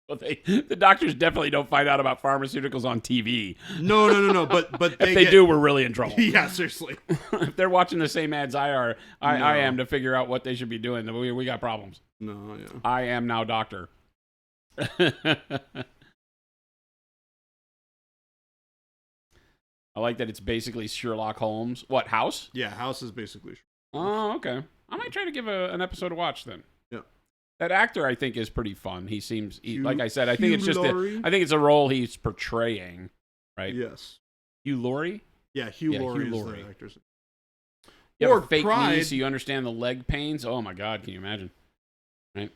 Well, the doctors definitely don't find out about pharmaceuticals on TV. No. But if they do, we're really in trouble. Yeah, seriously. If they're watching the same ads I am to figure out what they should be doing, then we got problems. No, yeah. I am now doctor. I like that it's basically Sherlock Holmes. What, House? Yeah, House is basically Oh, okay. I might try to give an episode to watch then. Yeah. That actor, I think, is pretty fun. He seems, like I said, I think it's just Laurie? I think it's a role he's portraying, right? Yes. Hugh Laurie? Yeah, Hugh Laurie is Laurie. the actor's. You or have a fake Pride. knee so you understand the leg pains? Oh my God, can you imagine? Right?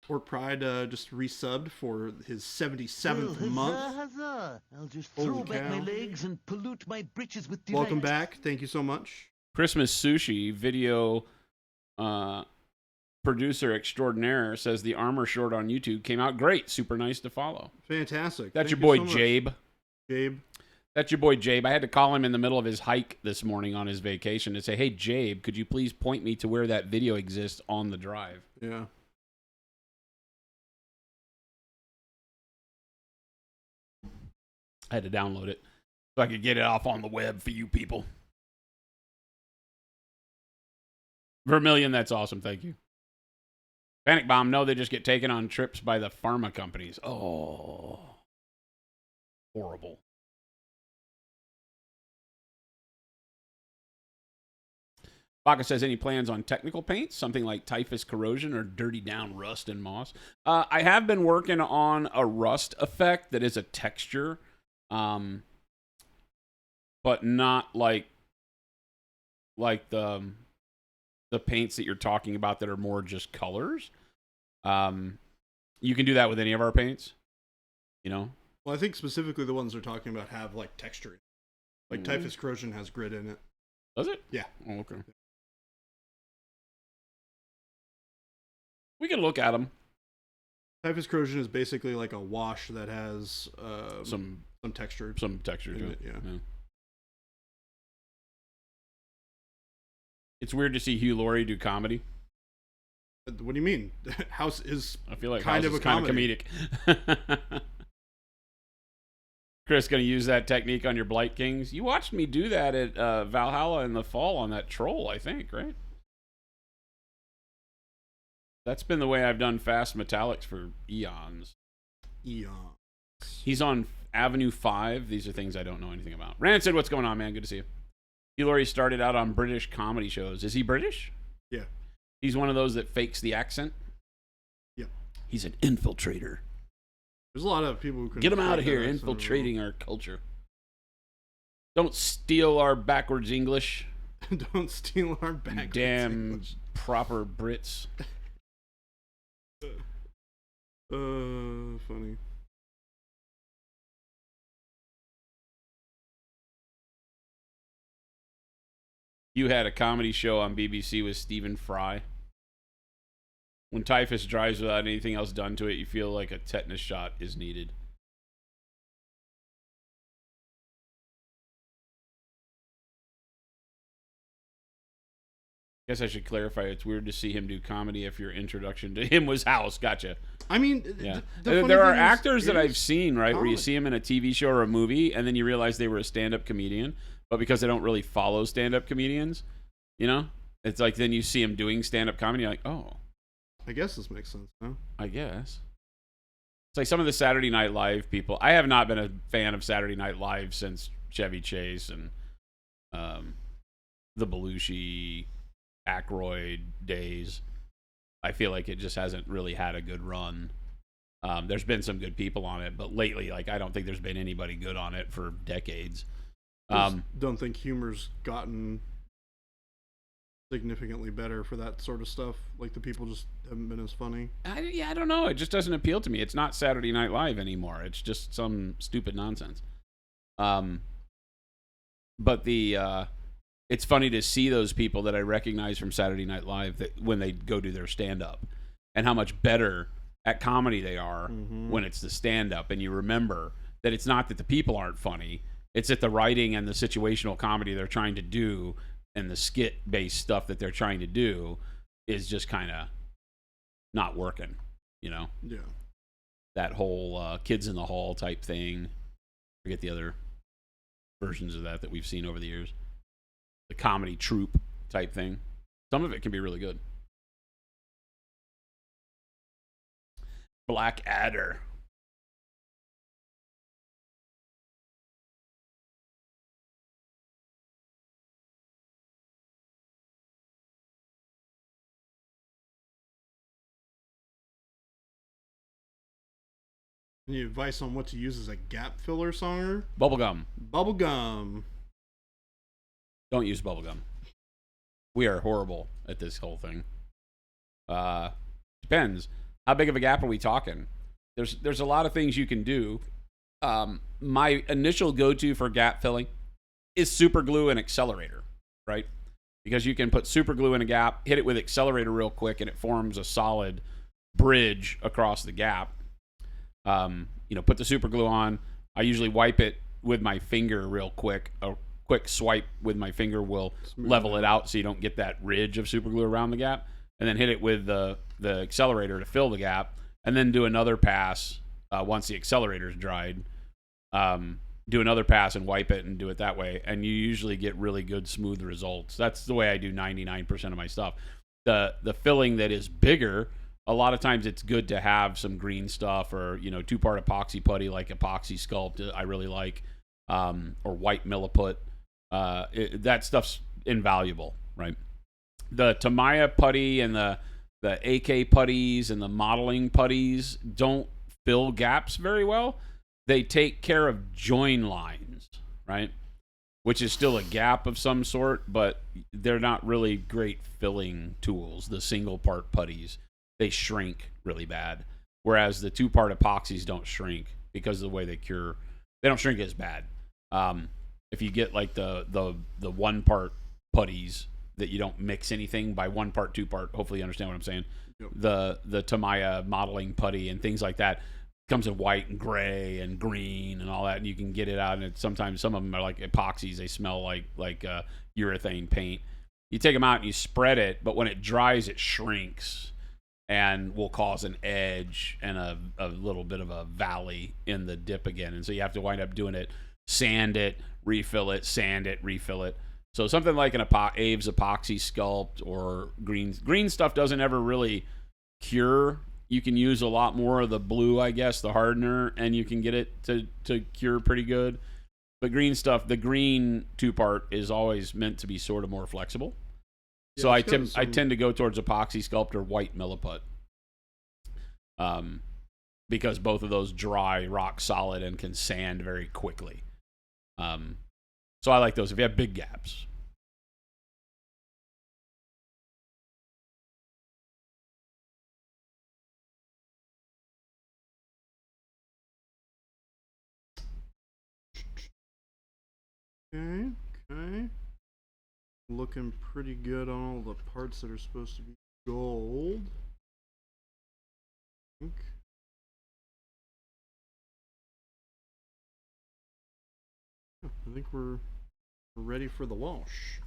Or Pride just resubbed for his 77th month. Huzzah. I'll just throw back my legs and pollute my britches with delight. Welcome back. Thank you so much. Christmas Sushi video producer extraordinaire says the armor short on YouTube came out great. Super nice to follow. Fantastic. That's Thank your boy, you so Jabe. much. Jabe. That's your boy, Jabe. I had to call him in the middle of his hike this morning on his vacation and say, hey, Jabe, could you please point me to where that video exists on the drive? Yeah. I had to download it so I could get it off on the web for you people. Vermilion, that's awesome. Thank you. Panic Bomb, no, they just get taken on trips by the pharma companies. Oh. Horrible. Baca says, any plans on technical paints? Something like typhus corrosion or dirty down rust and moss? I have been working on a rust effect that is a texture, but not like the paints that you're talking about that are more just colors. You can do that with any of our paints, Well, I think specifically the ones they're talking about have like texture. Like Typhus Corrosion has grit in it. Does it? Yeah. Oh, okay. We can look at them. Typhus Corrosion is basically like a wash that has Some texture. Some texture to it. Yeah. It's weird to see Hugh Laurie do comedy. What do you mean? House is I feel like kind House of is kind of comedic. Chris, gonna use that technique on your Blight Kings. You watched me do that at Valhalla in the fall on that troll, I think, right? That's been the way I've done fast metallics for eons. He's on Avenue 5. These are things I don't know anything about. Rancid, what's going on, man? Good to see you. Hugh Laurie started out on British comedy shows. Is he British? Yeah. He's one of those that fakes the accent? Yeah. He's an infiltrator. There's a lot of people who can get him out of here, infiltrating our culture. Don't steal our backwards English. Don't steal our backwards Damn English. Proper Brits. Funny. You had a comedy show on BBC with Stephen Fry. When typhus drives without anything else done to it, you feel like a tetanus shot is needed. Guess I should clarify. It's weird to see him do comedy if your introduction to him was House. Gotcha. I mean, yeah. The There are thing actors is that I've seen, right, where you comedy. see him in a TV show or a movie, and then you realize they were a stand-up comedian, but because they don't really follow stand-up comedians, you know, it's like then you see him doing stand-up comedy, you're like, oh, I guess this makes sense, no? I guess. It's like some of the Saturday Night Live people. I have not been a fan of Saturday Night Live since Chevy Chase and the Belushi, Acroyd days. I feel like it just hasn't really had a good run. There's been some good people on it, but lately, like, I don't think there's been anybody good on it for decades. Don't think humor's gotten significantly better for that sort of stuff. Like, the people just haven't been as funny. I don't know. It just doesn't appeal to me. It's not Saturday Night Live anymore. It's just some stupid nonsense. But it's funny to see those people that I recognize from Saturday Night Live that when they go do their stand-up and how much better at comedy they are when it's the stand-up. And you remember that it's not that the people aren't funny. It's that the writing and the situational comedy they're trying to do and the skit-based stuff that they're trying to do is just kind of not working, you know? Yeah. That whole Kids in the Hall type thing. Forget the other versions of that we've seen over the years. The comedy troupe type thing. Some of it can be really good. Black Adder. Any advice on what to use as a gap filler songer? Bubblegum. Bubblegum. Don't use bubblegum. We are horrible at this whole thing. Depends. How big of a gap are we talking? There's a lot of things you can do. My initial go-to for gap filling is super glue and accelerator, right? Because you can put super glue in a gap, hit it with accelerator real quick, and it forms a solid bridge across the gap. Put the super glue on. I usually wipe it with my finger real quick. A quick swipe with my finger will level it out so you don't get that ridge of super glue around the gap. And then hit it with the accelerator to fill the gap. And then do another pass once the accelerator's dried. Do another pass and wipe it and do it that way. And you usually get really good, smooth results. That's the way I do 99% of my stuff. The filling that is bigger, a lot of times it's good to have some green stuff or, two-part epoxy putty like Epoxy Sculpt I really like, or white milliput. That stuff's invaluable, right? The Tamiya putty and the AK putties and the modeling putties don't fill gaps very well. They take care of join lines, right? Which is still a gap of some sort, but they're not really great filling tools. The single-part putties, they shrink really bad. Whereas the two-part epoxies don't shrink because of the way they cure. They don't shrink as bad. If you get like the 1 part putties that you don't mix anything by 1 part, 2 part, hopefully you understand what I'm saying. Yep. The Tamiya modeling putty and things like that comes in white and gray and green and all that, and you can get it out. And sometimes some of them are like epoxies; they smell like urethane paint. You take them out and you spread it, but when it dries, it shrinks and will cause an edge and a little bit of a valley in the dip again. And so you have to wind up doing it, sand it, refill it, sand it, refill it. So something like an Aves epoxy sculpt or green stuff doesn't ever really cure. You can use a lot more of the blue, I guess, the hardener, and you can get it to cure pretty good. But green stuff, the green 2-part is always meant to be sort of more flexible. Yeah, so I tend to go towards epoxy sculpt or white milliput. Because both of those dry rock solid and can sand very quickly. So I like those if you have big gaps. Okay. Looking pretty good on all the parts that are supposed to be gold. I think we're ready for the wash.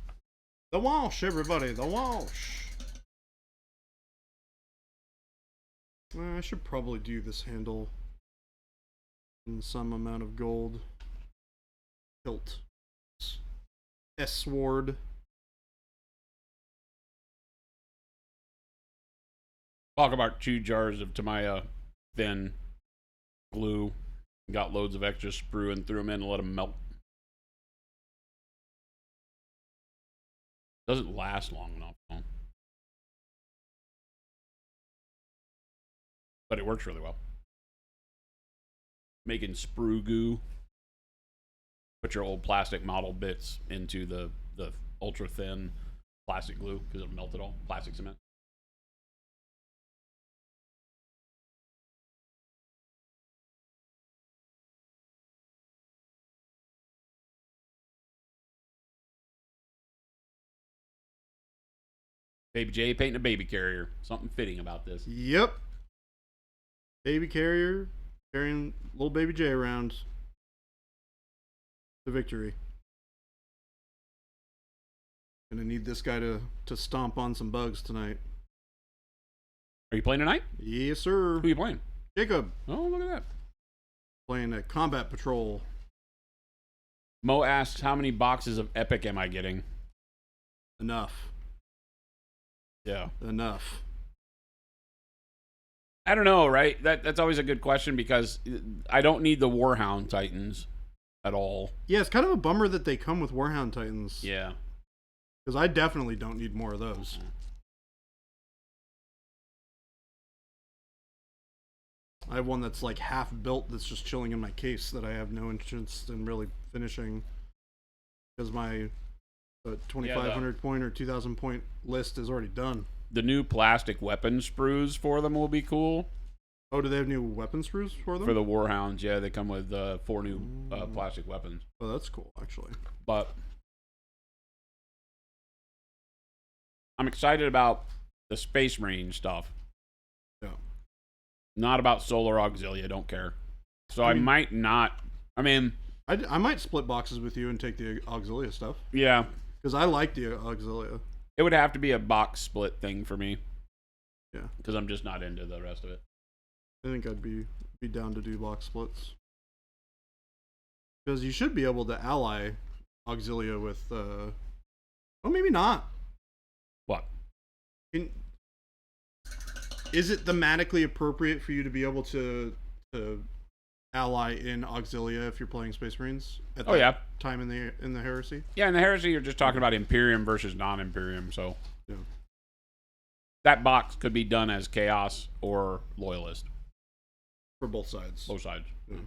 The wash, everybody, the wash. I should probably do this handle in some amount of gold. Hilt. S-sword. Talk about 2 jars of Tamiya thin glue. Got loads of extra sprue and threw them in and let them melt. Doesn't last long enough, though. But it works really well. Making sprue goo. Put your old plastic model bits into the ultra thin plastic glue because it'll melt it all. Plastic cement. Baby J painting a baby carrier. Something fitting about this. Yep. Baby carrier carrying little baby J around to victory. Gonna need this guy to stomp on some bugs tonight. Are you playing tonight? Yes, sir. Who are you playing? Jacob. Oh, look at that. Playing a combat patrol. Mo asks, how many boxes of Epic am I getting? Enough. Yeah. Enough. I don't know, right? That's always a good question because I don't need the Warhound Titans at all. Yeah, it's kind of a bummer that they come with Warhound Titans. Yeah. Because I definitely don't need more of those. I have one that's like half built that's just chilling in my case that I have no interest in really finishing. Because my 2,500 point or 2,000 point list is already done. The new plastic weapon sprues for them will be cool. Oh, do they have new weapon sprues for them? For the Warhounds, yeah, they come with 4 new plastic weapons. Oh, that's cool, actually. But I'm excited about the Space Marine stuff. Yeah. Not about Solar Auxilia, don't care. So I might not. I mean, I might split boxes with you and take the Auxilia stuff. Yeah. Because I like the Auxilia. It would have to be a box split thing for me. Yeah. Because I'm just not into the rest of it. I think I'd be down to do box splits. Because you should be able to ally Auxilia with... oh, maybe not. What? Is it thematically appropriate for you to be able to ally in Auxilia if you're playing Space Marines at that time in the Heresy? Yeah, in the Heresy you're just talking about Imperium versus non-Imperium, so yeah. That box could be done as Chaos or Loyalist. For both sides. Both sides. Yeah.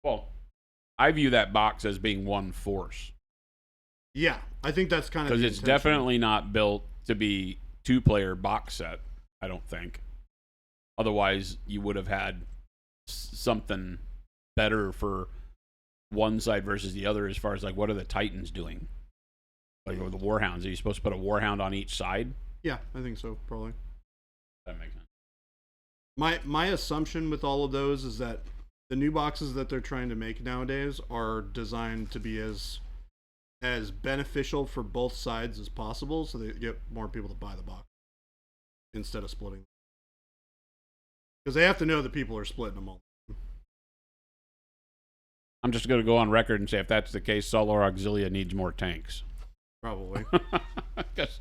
Well, I view that box as being one force. Yeah, I think that's kind of because it's definitely not built to be 2-player box set. I don't think. Otherwise, you would have had something better for one side versus the other as far as like what are the Titans doing? Like with the Warhounds, are you supposed to put a Warhound on each side? Yeah, I think so, probably. That makes sense. My assumption with all of those is that the new boxes that they're trying to make nowadays are designed to be as beneficial for both sides as possible, so they get more people to buy the box instead of splitting. Because they have to know that people are splitting them all. I'm just going to go on record and say if that's the case, Solar Auxilia needs more tanks. Probably. Because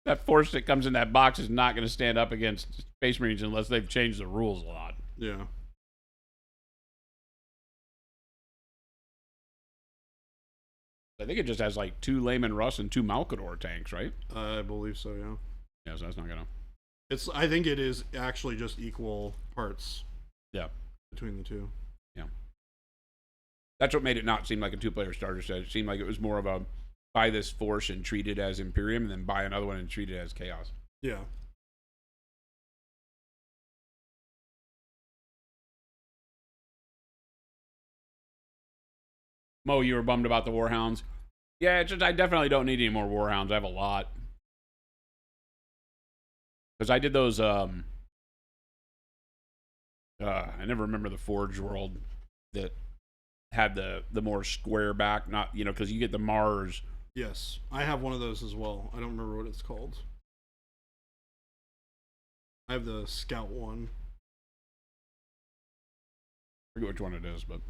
that force that comes in that box is not going to stand up against Space Marines unless they've changed the rules a lot. Yeah. I think it just has like 2 Layman Russ and 2 Malkador tanks, right? I believe so, yeah. Yeah, so that's not going to... I think it is actually just equal parts. Yeah. Between the two. Yeah. That's what made it not seem like a 2-player starter set. It seemed like it was more of a buy this force and treat it as Imperium, and then buy another one and treat it as Chaos. Yeah. Mo, you were bummed about the Warhounds. Yeah, it's just I definitely don't need any more Warhounds. I have a lot. Because I did those, I never remember the Forge World that had the more square back, not, you know, because you get the Mars. Yes, I have one of those as well. I don't remember what it's called. I have the Scout one. I forget which one it is, but...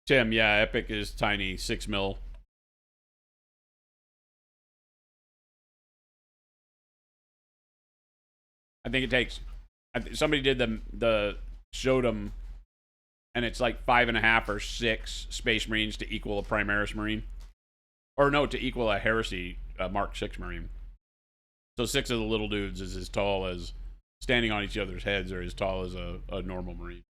Tim, yeah, Epic is tiny, 6 mil. I think it takes... somebody did the showed them, and it's like 5.5 or 6 Space Marines to equal a Primaris Marine. Or no, to equal a Heresy Mark 6 Marine. So 6 of the little dudes is as tall as... standing on each other's heads are as tall as a normal Marine.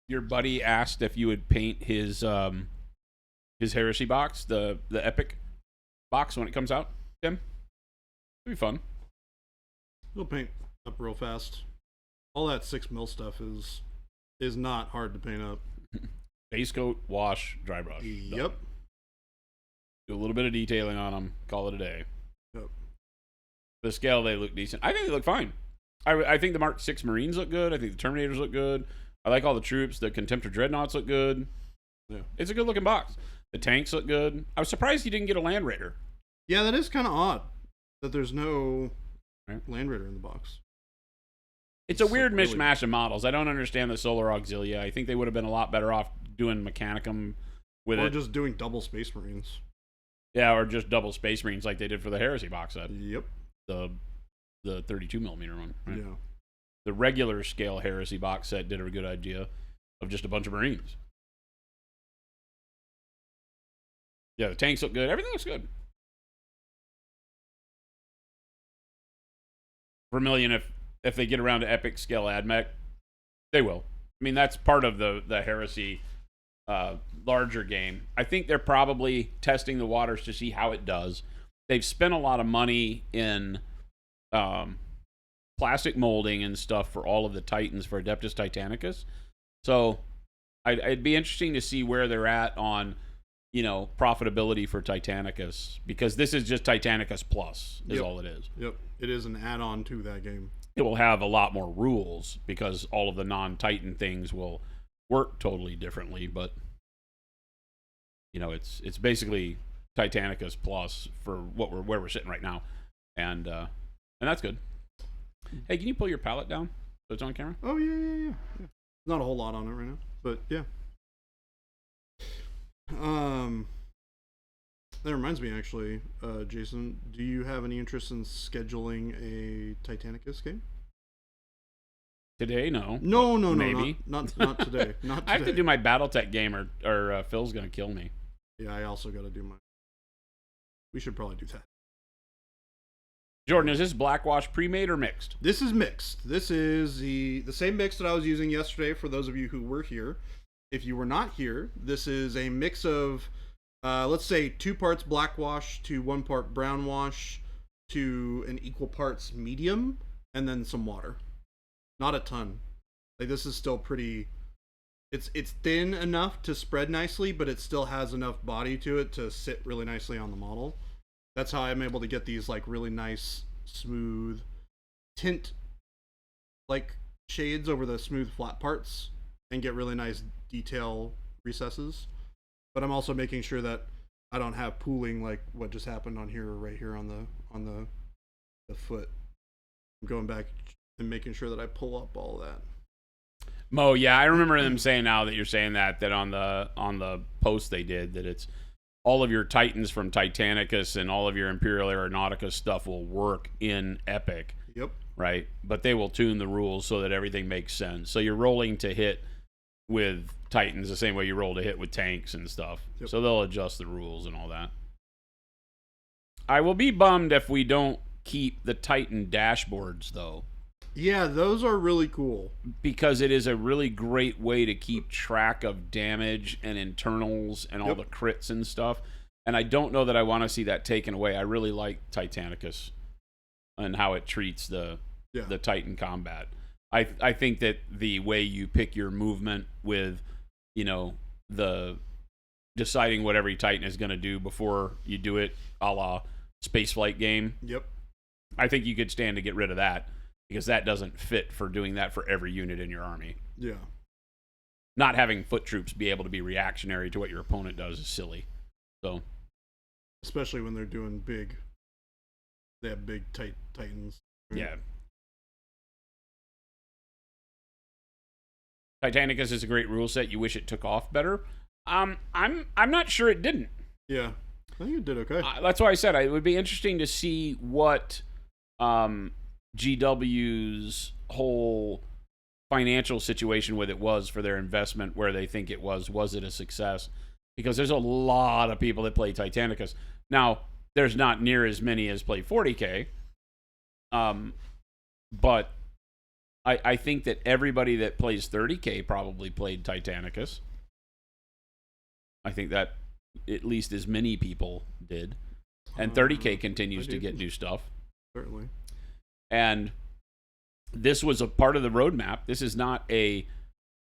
Your buddy asked if you would paint his Heresy box, the Epic box when it comes out, Tim. It'll be fun. It'll paint up real fast. All that 6 mil stuff is not hard to paint up. Base coat, wash, dry brush. Yep. Done. Do a little bit of detailing on them. Call it a day. Yep. The scale, they look decent. I think they look fine. I think the Mark 6 Marines look good. I think the Terminators look good. I like all the troops. The Contemptor Dreadnoughts look good. Yeah. It's a good looking box. The tanks look good. I was surprised you didn't get a Land Raider. Yeah, that is kind of odd that there's no Land Raider in the box. It's a weird mishmash of models. I don't understand the Solar Auxilia. I think they would have been a lot better off doing Mechanicum with it. Or just doing double Space Marines. Yeah, or just double Space Marines like they did for the Heresy box set. Yep. The 32mm one. Right? Yeah. The regular scale Heresy box set did a good idea of just a bunch of Marines. Yeah, the tanks look good. Everything looks good. Vermilion, if they get around to Epic scale AdMech, they will. I mean, that's part of the Heresy larger game. I think they're probably testing the waters to see how it does. They've spent a lot of money in plastic molding and stuff for all of the Titans for Adeptus Titanicus. So it'd be interesting to see where they're at on, you know, profitability for Titanicus, because this is just Titanicus Plus is all it is. Yep. It is an add-on to that game. It will have a lot more rules because all of the non-Titan things will work totally differently, but you know, it's basically Titanicus Plus for where we're sitting right now. And that's good. Hey, can you pull your palette down so it's on camera? Oh, yeah. Not a whole lot on it right now, but yeah. That reminds me, actually, Jason, do you have any interest in scheduling a Titanicus game? Today, no. No, Maybe. not today. Not today. I have to do my BattleTech game, or Phil's gonna kill me. Yeah, I also got to do mine. We should probably do that. Jordan, is this blackwash pre-made or mixed? This is mixed. This is the same mix that I was using yesterday for those of you who were here. If you were not here, this is a mix of, let's say, 2 parts black wash to 1 part brown wash to an equal parts medium, and then some water. Not a ton. Like, this is still pretty... It's thin enough to spread nicely, but it still has enough body to it to sit really nicely on the model. That's how I'm able to get these like really nice, smooth tint like shades over the smooth flat parts and get really nice detail recesses. But I'm also making sure that I don't have pooling like what just happened on here or right here on the foot. I'm going back and making sure that I pull up all that. Mo, yeah, I remember them saying, now that you're saying that on the post they did, that it's all of your Titans from Titanicus and all of your Imperial Aeronautica stuff will work in Epic. Yep. Right? But they will tune the rules so that everything makes sense. So you're rolling to hit with Titans the same way you roll to hit with tanks and stuff. Yep. So they'll adjust the rules and all that. I will be bummed if we don't keep the Titan dashboards, though. Yeah, those are really cool. Because it is a really great way to keep track of damage and internals and all the crits and stuff. And I don't know that I want to see that taken away. I really like Titanicus and how it treats the Titan combat. I think that the way you pick your movement with, the deciding what every Titan is going to do before you do it, a la spaceflight game. Yep. I think you could stand to get rid of that. Because that doesn't fit for doing that for every unit in your army. Yeah. Not having foot troops be able to be reactionary to what your opponent does is silly. So, especially when they're doing big. They have big Titans. Right? Yeah. Titanicus is a great rule set. You wish it took off better. I'm not sure it didn't. Yeah. I think it did okay. That's why I said it would be interesting to see what GW's whole financial situation with it was for their investment, where they think it was it a success? Because there's a lot of people that play Titanicus. Now, there's not near as many as play 40K. But I think that everybody that plays 30K probably played Titanicus. I think that at least as many people did. And 30K continues to get new stuff. Certainly. And this was a part of the roadmap. This is not a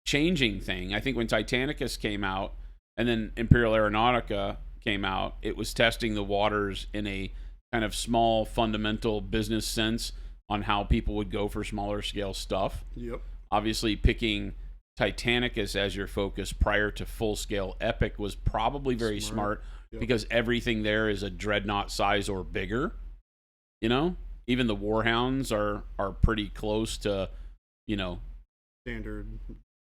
changing thing. I think when Titanicus came out and then Imperial Aeronautica came out, it was testing the waters in a kind of small, fundamental business sense on how people would go for smaller scale stuff. Yep. Obviously, picking Titanicus as your focus prior to full scale Epic was probably very smart yep. because everything there is a dreadnought size or bigger. Even the Warhounds are pretty close to, standard,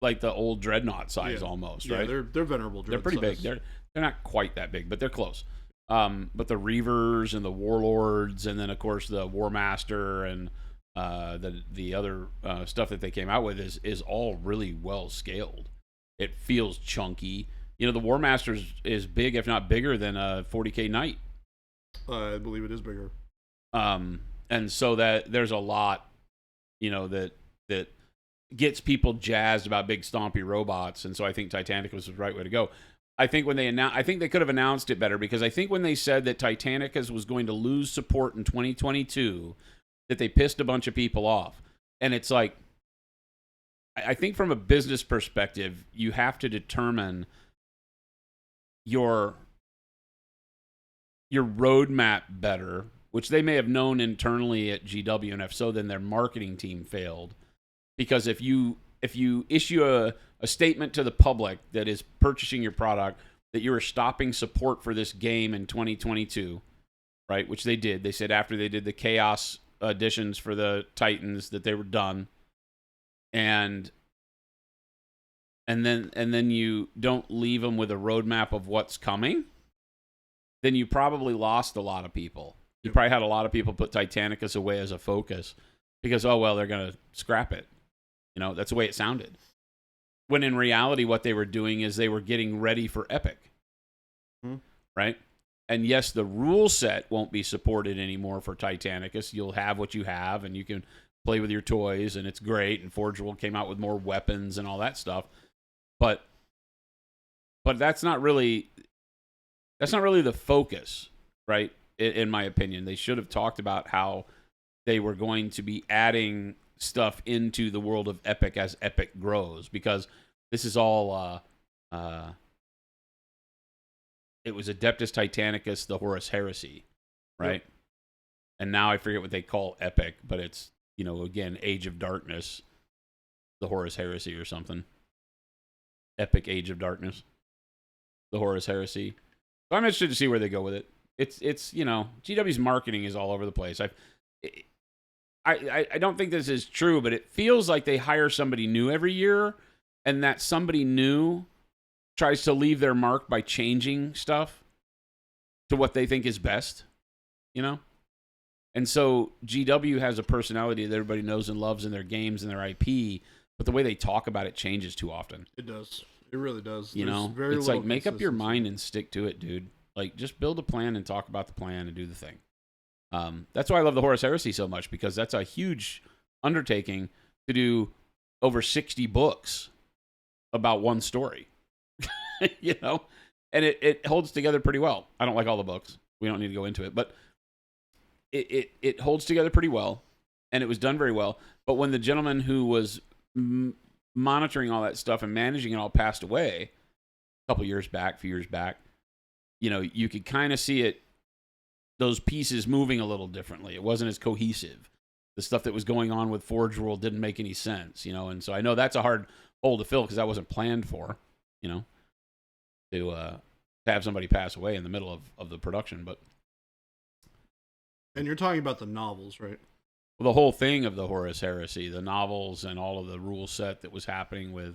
like the old dreadnought size almost, right? Yeah, they're venerable. They're pretty big. They're not quite that big, but they're close. But the Reavers and the Warlords, and then of course the War Master and the other stuff that they came out with is all really well scaled. It feels chunky. The War Master is big, if not bigger than a 40K Knight. I believe it is bigger. And so that there's a lot, that gets people jazzed about big stompy robots. And so I think Titanicus was the right way to go. I think I think they could have announced it better, because I think when they said that Titanicus was going to lose support in 2022, that they pissed a bunch of people off. And it's like, I think from a business perspective, you have to determine your roadmap better, which they may have known internally at GW, and if so, then their marketing team failed. Because if you issue a statement to the public that is purchasing your product that you are stopping support for this game in 2022, right, which they did. They said after they did the Chaos editions for the Titans that they were done, and then you don't leave them with a roadmap of what's coming, then you probably lost a lot of people. You probably had a lot of people put Titanicus away as a focus because, they're going to scrap it. You know, that's the way it sounded. When in reality, what they were doing is they were getting ready for Epic. Right? And yes, the rule set won't be supported anymore for Titanicus. You'll have what you have, and you can play with your toys, and it's great. And Forge World came out with more weapons and all that stuff. But that's not really the focus, right? In my opinion, they should have talked about how they were going to be adding stuff into the world of Epic as Epic grows, because this is all it was Adeptus Titanicus, the Horus Heresy, right? Yep. And now I forget what they call Epic, but it's, you know, again, Age of Darkness, the Horus Heresy or something. Epic Age of Darkness, the Horus Heresy. So I'm interested to see where they go with it. It's you know, GW's marketing is all over the place. I don't think this is true, but it feels like they hire somebody new every year, and that somebody new tries to leave their mark by changing stuff to what they think is best, you know? And so GW has a personality that everybody knows and loves in their games and their IP, but the way they talk about it changes too often. It does. It really does. You know, it's like, make up your mind and stick to it, dude. Like, just build a plan and talk about the plan and do the thing. That's why I love the Horus Heresy so much, because that's a huge undertaking to do over 60 books about one story. You know, and it holds together pretty well. I don't like all the books. We don't need to go into it, but it holds together pretty well, and it was done very well. But when the gentleman who was monitoring all that stuff and managing it all passed away a few years back, you know, you could kind of see it, those pieces moving a little differently. It wasn't as cohesive. The stuff that was going on with Forge World didn't make any sense, you know, and so I know that's a hard hole to fill because that wasn't planned for, you know, to have somebody pass away in the middle of the production. But and you're talking about the novels, right? Well, the whole thing of the Horus Heresy, the novels and all of the rule set that was happening with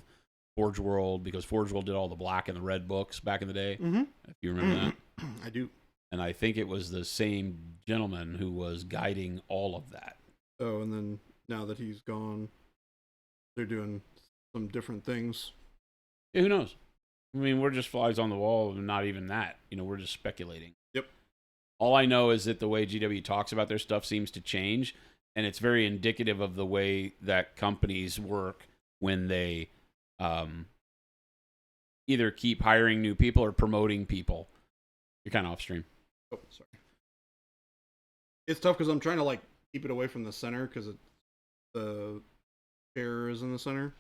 Forge World, because Forge World did all the black and the red books back in the day. Mm-hmm. If you remember that. I do. And I think it was the same gentleman who was guiding all of that. Oh, and then now that he's gone, they're doing some different things. Yeah, who knows? I mean, we're just flies on the wall, and not even that. You know, we're just speculating. Yep. All I know is that the way GW talks about their stuff seems to change, and it's very indicative of the way that companies work when they either keep hiring new people or promoting people. You're kind of off stream. Oh, sorry. It's tough because I'm trying to like keep it away from the center because the chair is in the center.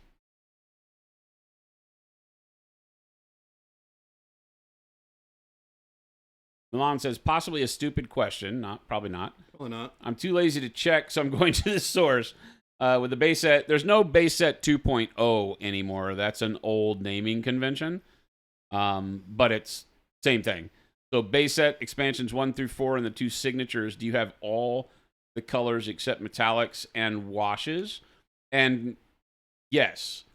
Milan says, possibly a stupid question. Probably not. Probably not. I'm too lazy to check, so I'm going to the source. With the base set, there's no base set 2.0 anymore. That's an old naming convention. But it's same thing. So base set, expansions 1 through 4, and the 2 signatures. Do you have all the colors except metallics and washes? And yes,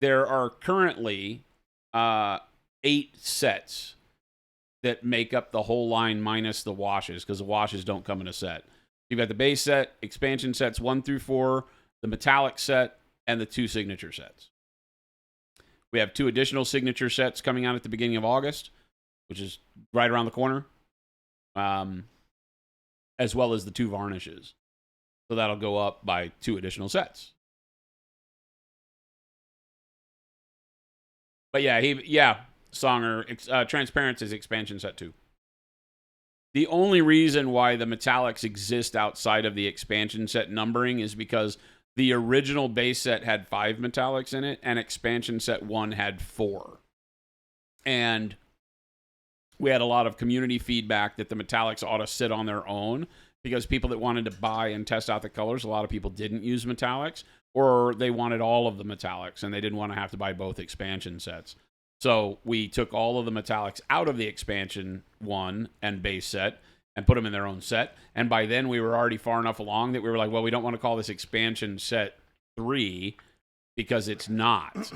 there are currently 8 sets that make up the whole line minus the washes, because the washes don't come in a set. You've got the base set, expansion sets 1 through 4, the metallic set, and the 2 signature sets. We have 2 additional signature sets coming out at the beginning of August, which is right around the corner, as well as the 2 varnishes. So that'll go up by 2 additional sets. But yeah, Songer, Transparent is expansion set 2. The only reason why the metallics exist outside of the expansion set numbering is because the original base set had 5 metallics in it, and expansion set 1 had 4. And we had a lot of community feedback that the metallics ought to sit on their own, because people that wanted to buy and test out the colors, a lot of people didn't use metallics, or they wanted all of the metallics, and they didn't want to have to buy both expansion sets. So we took all of the metallics out of the expansion 1 and base set and put them in their own set. And by then we were already far enough along that we were like, well, we don't want to call this expansion set 3 because it's not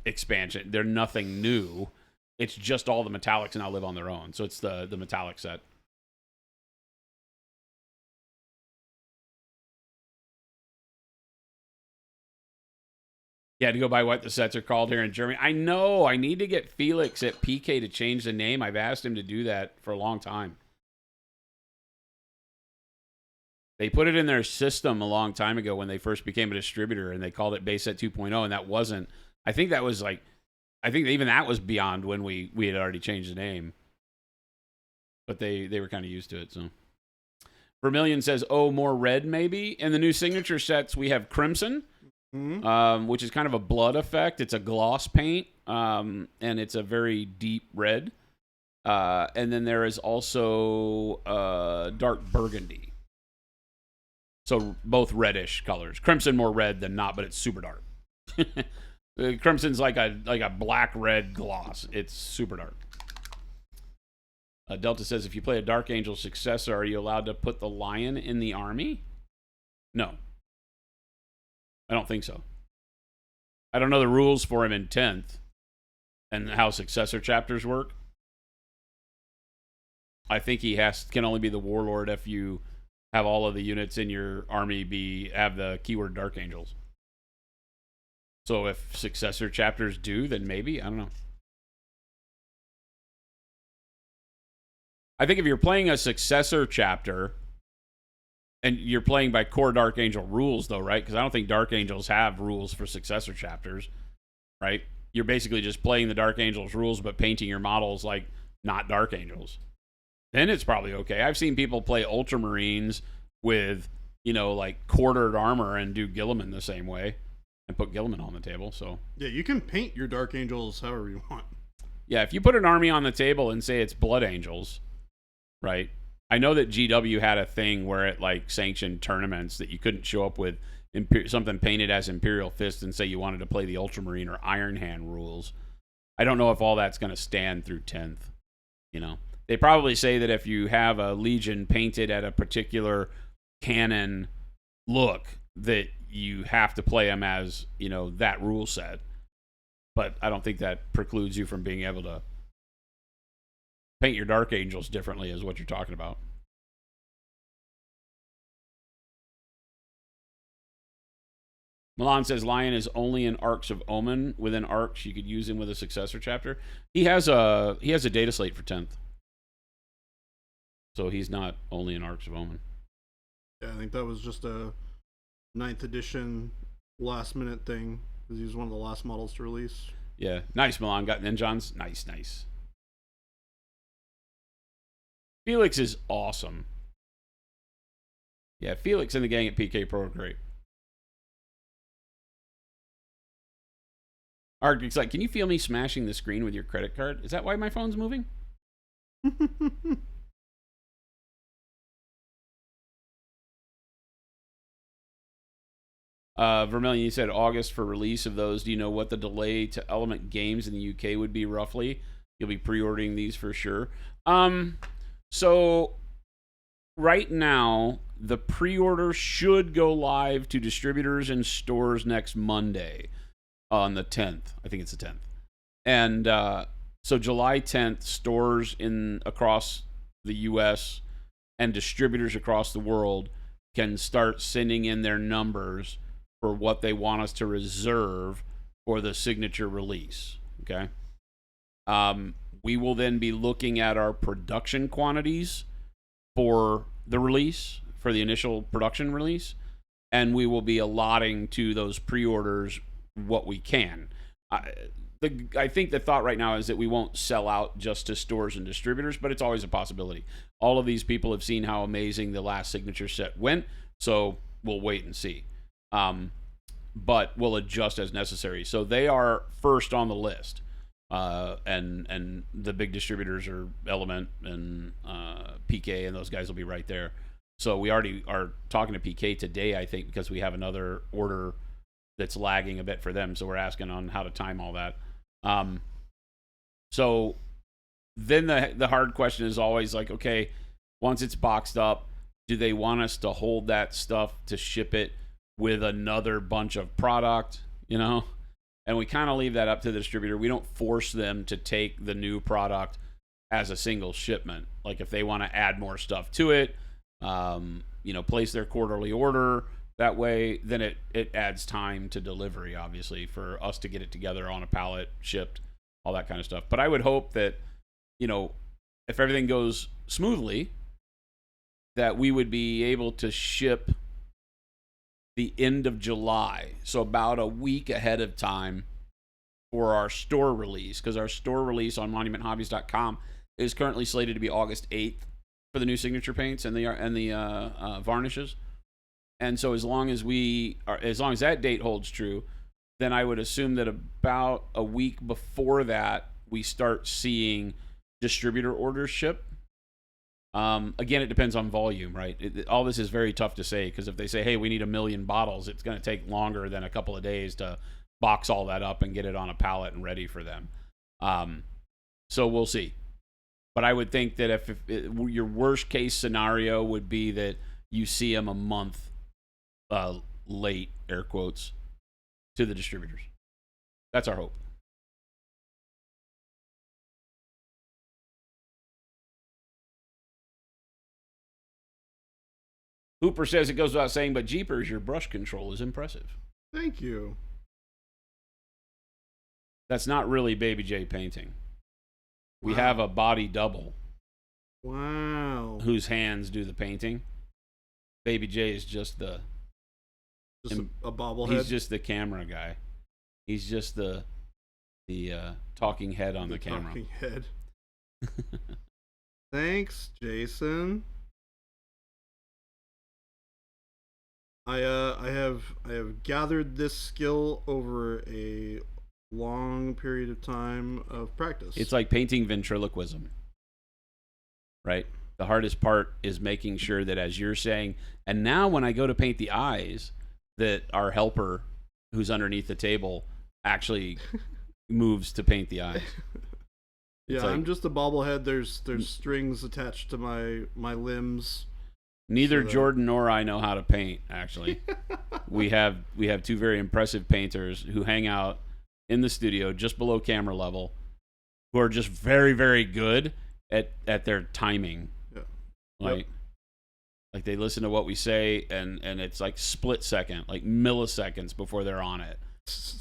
expansion. They're nothing new. It's just all the metallics now live on their own. So it's the metallic set. Yeah, to go by what the sets are called here in Germany. I know. I need to get Felix at PK to change the name. I've asked him to do that for a long time. They put it in their system a long time ago when they first became a distributor, and they called it Base Set 2.0, and that wasn't. I think that was like, I think even that was beyond when we had already changed the name. But they were kind of used to it, so. Vermilion says, oh, more red maybe. In the new signature sets, we have Crimson. Which is kind of a blood effect. It's a gloss paint, and it's a very deep red. And then there is also dark burgundy. So both reddish colors. Crimson more red than not, but it's super dark. Crimson's like a black-red gloss. It's super dark. Delta says, if you play a Dark Angel successor, are you allowed to put the lion in the army? No. I don't think so. I don't know the rules for him in 10th and how successor chapters work. I think he can only be the warlord if you have all of the units in your army have the keyword Dark Angels. So if successor chapters do, then maybe. I don't know. I think if you're playing a successor chapter, and you're playing by core Dark Angel rules, though, right? Because I don't think Dark Angels have rules for successor chapters, right? You're basically just playing the Dark Angels rules, but painting your models like not Dark Angels. Then it's probably okay. I've seen people play Ultramarines with, like quartered armor and do Gilliman the same way and put Gilliman on the table, so. Yeah, you can paint your Dark Angels however you want. Yeah, if you put an army on the table and say it's Blood Angels, right? I know that GW had a thing where it like sanctioned tournaments that you couldn't show up with something painted as Imperial Fist and say you wanted to play the Ultramarine or Iron Hand rules. I don't know if all that's going to stand through 10th. They probably say that if you have a Legion painted at a particular canon look, that you have to play them as, that rule set. But I don't think that precludes you from being able to paint your Dark Angels differently is what you're talking about. Milan says Lion is only in Arcs of Omen. Within Arcs, you could use him with a successor chapter. He has a data slate for 10th. So he's not only in Arcs of Omen. Yeah, I think that was just a 9th edition last minute thing, because he was one of the last models to release. Yeah. Nice, Milan. Got Ninjons. Nice. Felix is awesome. Yeah, Felix and the gang at PK Pro are great. Arctic's like, can you feel me smashing the screen with your credit card? Is that why my phone's moving? Vermilion, you said August for release of those. Do you know what the delay to Element Games in the UK would be roughly? You'll be pre-ordering these for sure. So right now, the pre-order should go live to distributors and stores next Monday on the 10th. I think it's the 10th. And so July 10th, stores across the U.S. and distributors across the world can start sending in their numbers for what they want us to reserve for the signature release. Okay. We will then be looking at our production quantities for the release, for the initial production release, and we will be allotting to those pre-orders what we can. I think the thought right now is that we won't sell out just to stores and distributors, but it's always a possibility. All of these people have seen how amazing the last signature set went, so we'll wait and see. But we'll adjust as necessary. So they are first on the list. And the big distributors are Element and PK, and those guys will be right there. So we already are talking to PK today, I think, because we have another order that's lagging a bit for them. So we're asking on how to time all that. So then the hard question is always like, okay, once it's boxed up, do they want us to hold that stuff to ship it with another bunch of product, And we kind of leave that up to the distributor. We don't force them to take the new product as a single shipment. Like if they want to add more stuff to it, place their quarterly order, That way, then it adds time to delivery, obviously, for us to get it together on a pallet, shipped, all that kind of stuff. But I would hope that, if everything goes smoothly, that we would be able to ship the end of July. So about a week ahead of time for our store release, because our store release on monumenthobbies.com is currently slated to be August 8th for the new signature paints and the varnishes. And so as long as that date holds true, then I would assume that about a week before that we start seeing distributor orders ship. Again, it depends on volume, right? All this is very tough to say, because if they say, hey, we need 1 million bottles, it's going to take longer than a couple of days to box all that up and get it on a pallet and ready for them. So we'll see. But I would think that if your worst case scenario would be that you see them a month late, air quotes, to the distributors. That's our hope. Hooper says it goes without saying, but jeepers, your brush control is impressive. Thank you. That's not really Baby J painting. We have a body double. Wow. Whose hands do the painting. Baby J is just a bobblehead. He's just the camera guy. He's just the talking head on the camera. Talking head. Thanks, Jason. I have gathered this skill over a long period of time of practice. It's like painting ventriloquism, right? The hardest part is making sure that, as you're saying, and now when I go to paint the eyes, that our helper who's underneath the table actually moves to paint the eyes. Yeah, I'm just a bobblehead. There's strings attached to my limbs. Neither Jordan nor I know how to paint, actually. we have two very impressive painters who hang out in the studio just below camera level, who are just very, very good at their timing. Yeah. Like they listen to what we say, and it's like split second, like milliseconds before they're on it.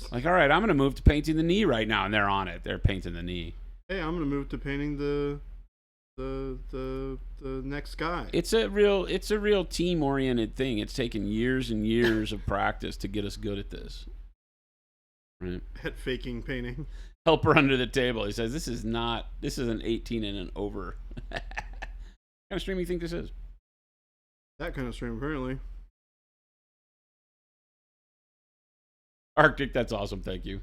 Like, all right, I'm going to move to painting the knee right now, and they're on it. They're painting the knee. Hey, I'm going to move to painting the next guy. It's a real team oriented thing. It's taken years and years of practice to get us good at this. Right. At faking painting. Helper under the table. He says this is an 18 and an over. What kind of stream do you think this is? That kind of stream, apparently. Arctic, that's awesome. Thank you.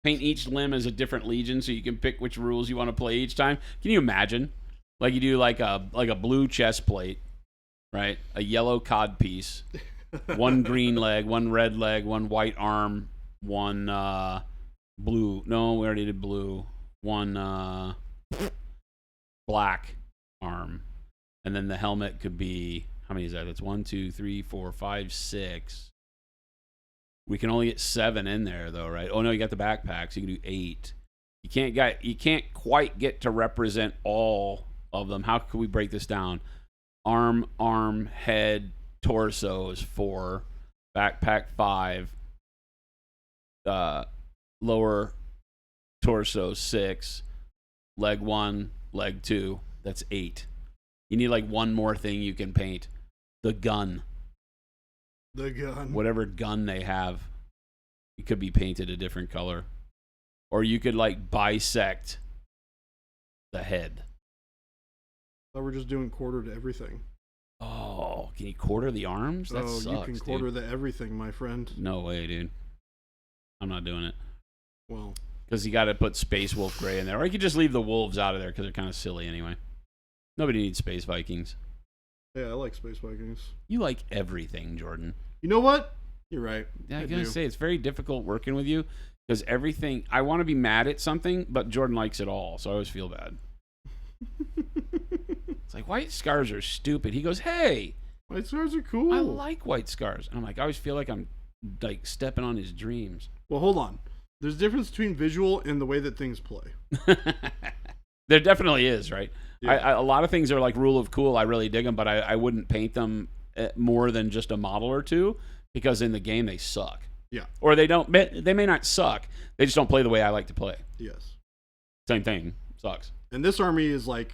Paint each limb as a different legion so you can pick which rules you want to play each time. Can you imagine? Like you do like a blue chest plate, right? A yellow cod piece, one green leg, one red leg, one white arm, one blue. No, we already did blue. One black arm. And then the helmet could be, how many is that? That's 1, 2, 3, 4, 5, 6. We can only get 7 in there, though, right? Oh no, you got the backpack, so you can do 8. You can't quite get to represent all of them. How could we break this down? Arm, head, torso is 4. Backpack 5. Lower torso 6. Leg 1, leg 2. That's 8. You need like one more thing you can paint. The gun. The gun. Whatever gun they have, it could be painted a different color. Or you could like bisect the head. I thought we're just doing quarter to everything. Oh, can you quarter the arms? That sucks, you can quarter dude. the everything, my friend. No way, dude. I'm not doing it. Well, because you got to put Space Wolf Gray in there. Or you could just leave the wolves out of there because they're kind of silly anyway. Nobody needs Space Vikings. Yeah, I like Space Vikings. You like everything, Jordan. You know what? You're right. Yeah, I'm going to say, it's very difficult working with you because everything, I want to be mad at something, but Jordan likes it all, so I always feel bad. It's like, white scars are stupid. He goes, hey. White scars are cool. I like white scars. And I'm like, I always feel like I'm like stepping on his dreams. Well, hold on. There's a difference between visual and the way that things play. There definitely is, right? Yeah. A lot of things are like rule of cool. I really dig them, but I wouldn't paint them more than just a model or two, because in the game they suck. Yeah. Or they don't. They may not suck. They just don't play the way I like to play. Yes. Same thing. Sucks. And this army is like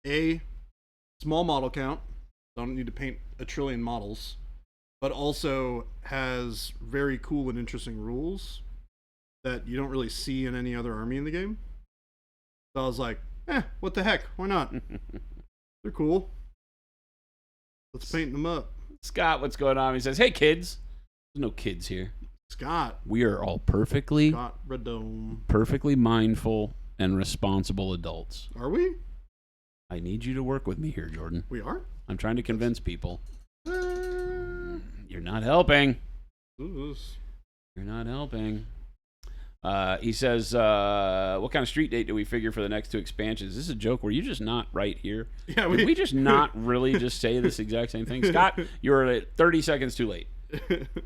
a small model count. Don't need to paint a trillion models, but also has very cool and interesting rules that you don't really see in any other army in the game. So I was like, what the heck? Why not? They're cool. Let's paint them up. Scott, what's going on? He says, hey, kids. There's no kids here. Scott. We are all perfectly mindful and responsible adults. Are we? I need you to work with me here, Jordan. We are? I'm trying to convince people. You're not helping. You're not helping. He says, what kind of street date do we figure for the next 2 expansions? This is a joke. Were you just not right here? Yeah, Did we just not really just say this exact same thing? Scott, you're 30 seconds too late.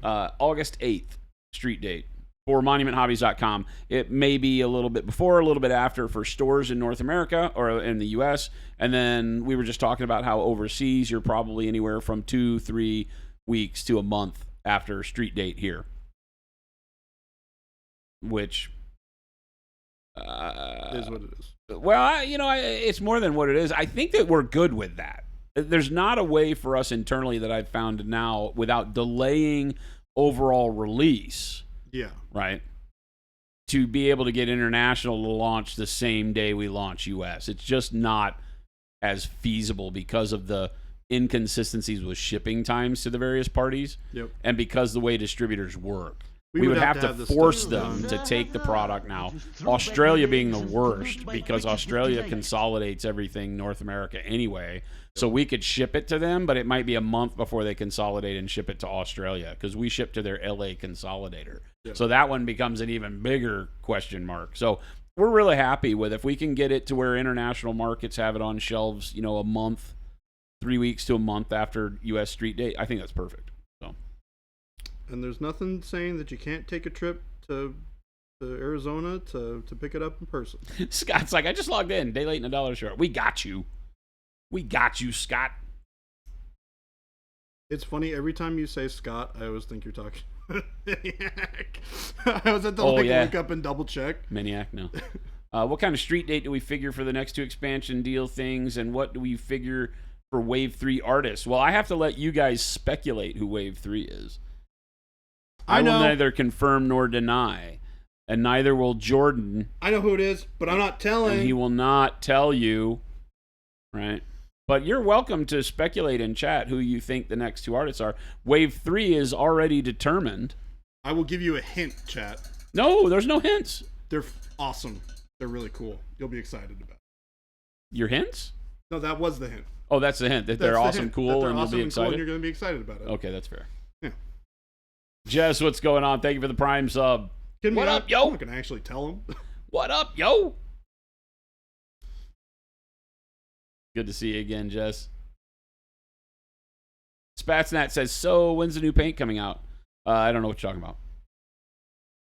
August 8th, street date for monumenthobbies.com. It may be a little bit before, a little bit after for stores in North America or in the U.S. And then we were just talking about how overseas you're probably anywhere from 2-3 weeks to a month after street date here. Which is what it is. Well, it's more than what it is. I think that we're good with that. There's not a way for us internally that I've found now without delaying overall release. Yeah. Right. To be able to get international to launch the same day we launch US. It's just not as feasible because of the inconsistencies with shipping times to the various parties. Yep. And because the way distributors work. We would have to force them to take the product now. Australia being the worst because Australia consolidates everything North America anyway. So we could ship it to them, but it might be a month before they consolidate and ship it to Australia because we ship to their LA consolidator. Yep. So that one becomes an even bigger question mark. So we're really happy with if we can get it to where international markets have it on shelves, a month, 3 weeks to a month after US street date. I think that's perfect. So. And there's nothing saying that you can't take a trip to Arizona to pick it up in person. Scott's like, I just logged in. Day late and $1 short. We got you. We got you, Scott. It's funny. Every time you say Scott, I always think you're talking Maniac. I was at the look up and double check. Maniac, no. What kind of street date do we figure for the next 2 expansion deal things, and what do we figure for Wave 3 artists? Well, I have to let you guys speculate who Wave 3 is. I will neither confirm nor deny, and neither will Jordan. I know who it is, but I'm not telling. And he will not tell you, right? But you're welcome to speculate in chat who you think the next 2 artists are. Wave 3 is already determined. I will give you a hint, chat. No, there's no hints. They're awesome. They're really cool. You'll be excited about it. Your hints? No, that was the hint. Oh, that's the hint. That they're awesome, cool, and you'll be excited? And you're going to be excited about it. Okay, that's fair. Yeah. Jess, what's going on? Thank you for the Prime sub. What up, yo? I'm not going to actually tell him. What up, yo? Good to see you again, Jess. Spatsnat says, so when's the new paint coming out? I don't know what you're talking about.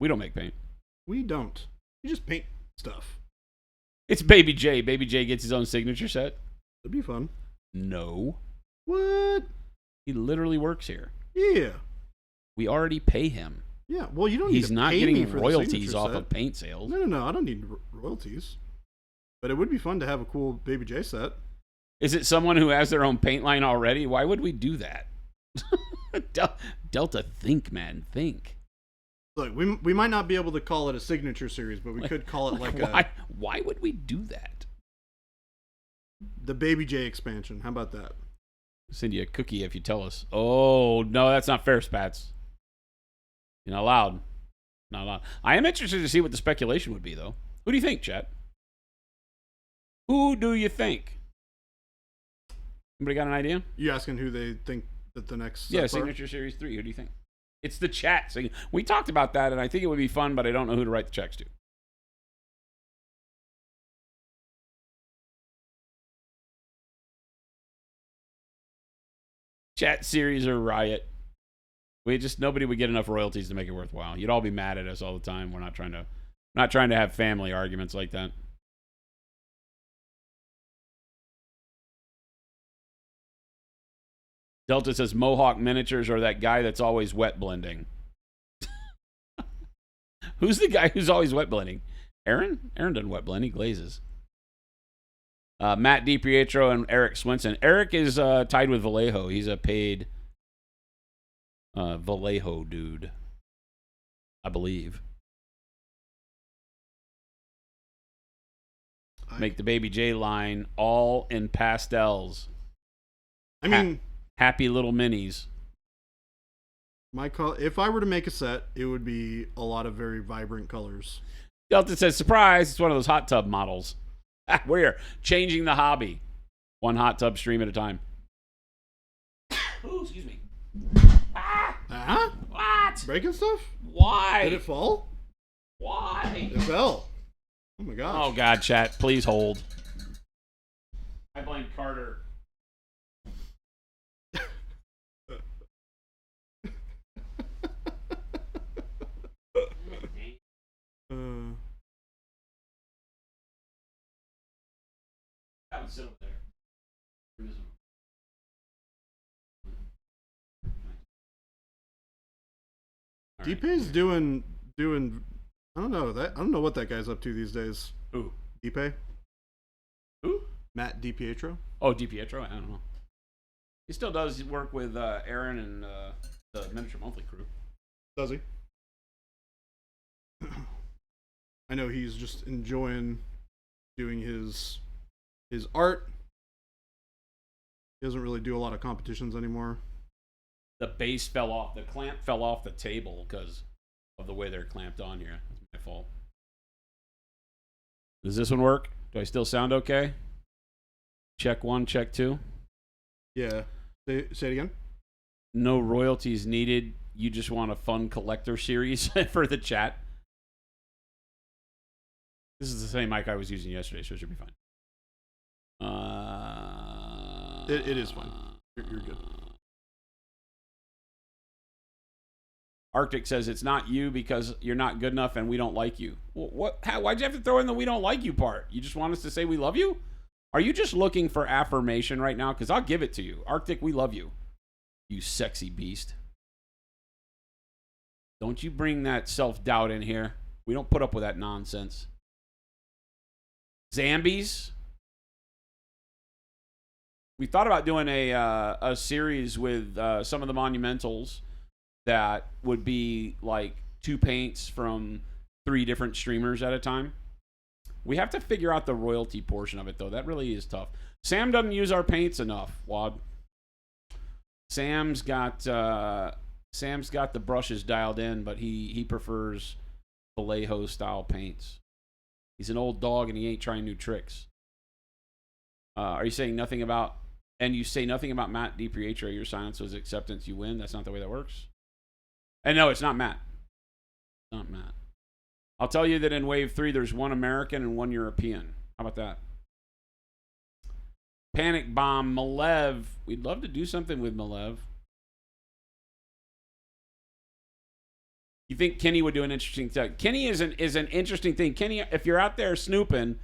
We don't make paint. We don't. You just paint stuff. It's Baby J. Baby J gets his own signature set. That'd be fun. No. What? He literally works here. Yeah. We already pay him. Yeah, well, you don't need to pay me for He's not getting royalties off of paint sales. No, I don't need royalties. But it would be fun to have a cool Baby J set. Is it someone who has their own paint line already? Why would we do that? Delta, think, man, think. Look, we might not be able to call it a signature series, but we could call it Why would we do that? The Baby J expansion. How about that? Send you a cookie if you tell us. Oh, no, that's not fair, Spats. You're not allowed. Not allowed. I am interested to see what the speculation would be, though. Who do you think, chat? Who do you think? Anybody got an idea? You asking who they think that the next Signature Series 3. Who do you think? It's the chat. We talked about that, and I think it would be fun, but I don't know who to write the checks to. Chat series or riot. Nobody would get enough royalties to make it worthwhile. You'd all be mad at us all the time. We're not trying to have family arguments like that. Delta says Mohawk Miniatures or that guy that's always wet blending. Who's the guy who's always wet blending? Aaron? Aaron doesn't wet blend. He glazes. Matt DiPietro and Eric Swinson. Eric is tied with Vallejo. He's a paid Vallejo dude, I believe. Make the Baby J line all in pastels. I mean, happy little minis. If I were to make a set, it would be a lot of very vibrant colors. Delta says, surprise, it's one of those hot tub models. We're changing the hobby. One hot tub stream at a time. Ooh, excuse me. Ah? What? Breaking stuff? Why? Did it fall? Why? It fell. Oh my gosh. Oh God, chat, please hold. I blame Carter. That would sit over there. Deepay's doing I don't know what that guy's up to these days. Who? Deepay? Who? Matt DiPietro? Oh, DiPietro? I don't know. He still does work with Aaron and the Miniature Monthly crew. Does he? I know he's just enjoying doing his art. He doesn't really do a lot of competitions anymore. The base fell off. The clamp fell off the table because of the way they're clamped on here. That's my fault. Does this one work? Do I still sound okay? Check 1, check 2. Yeah. Say it again. No royalties needed. You just want a fun collector series for the chat. This is the same mic I was using yesterday, so it should be fine. It is fine. You're good. Arctic says it's not you because you're not good enough and we don't like you. What? Why'd you have to throw in the we don't like you part? You just want us to say we love you? Are you just looking for affirmation right now? Because I'll give it to you. Arctic, we love you. You sexy beast. Don't you bring that self-doubt in here. We don't put up with that nonsense. Zambies. We thought about doing a series with some of the monumentals that would be like 2 paints from 3 different streamers at a time. We have to figure out the royalty portion of it, though. That really is tough. Sam doesn't use our paints enough, Wad. Sam's got the brushes dialed in, but he prefers Vallejo style paints. He's an old dog and he ain't trying new tricks. Are you saying nothing about? And you say nothing about Matt DiPietro. Your silence was acceptance. You win. That's not the way that works. And no, it's not Matt. It's not Matt. I'll tell you that in Wave 3, there's 1 American and 1 European. How about that? Panic Bomb, Malev. We'd love to do something with Malev. You think Kenny would do an interesting thing? Kenny is an interesting thing. Kenny, if you're out there snooping,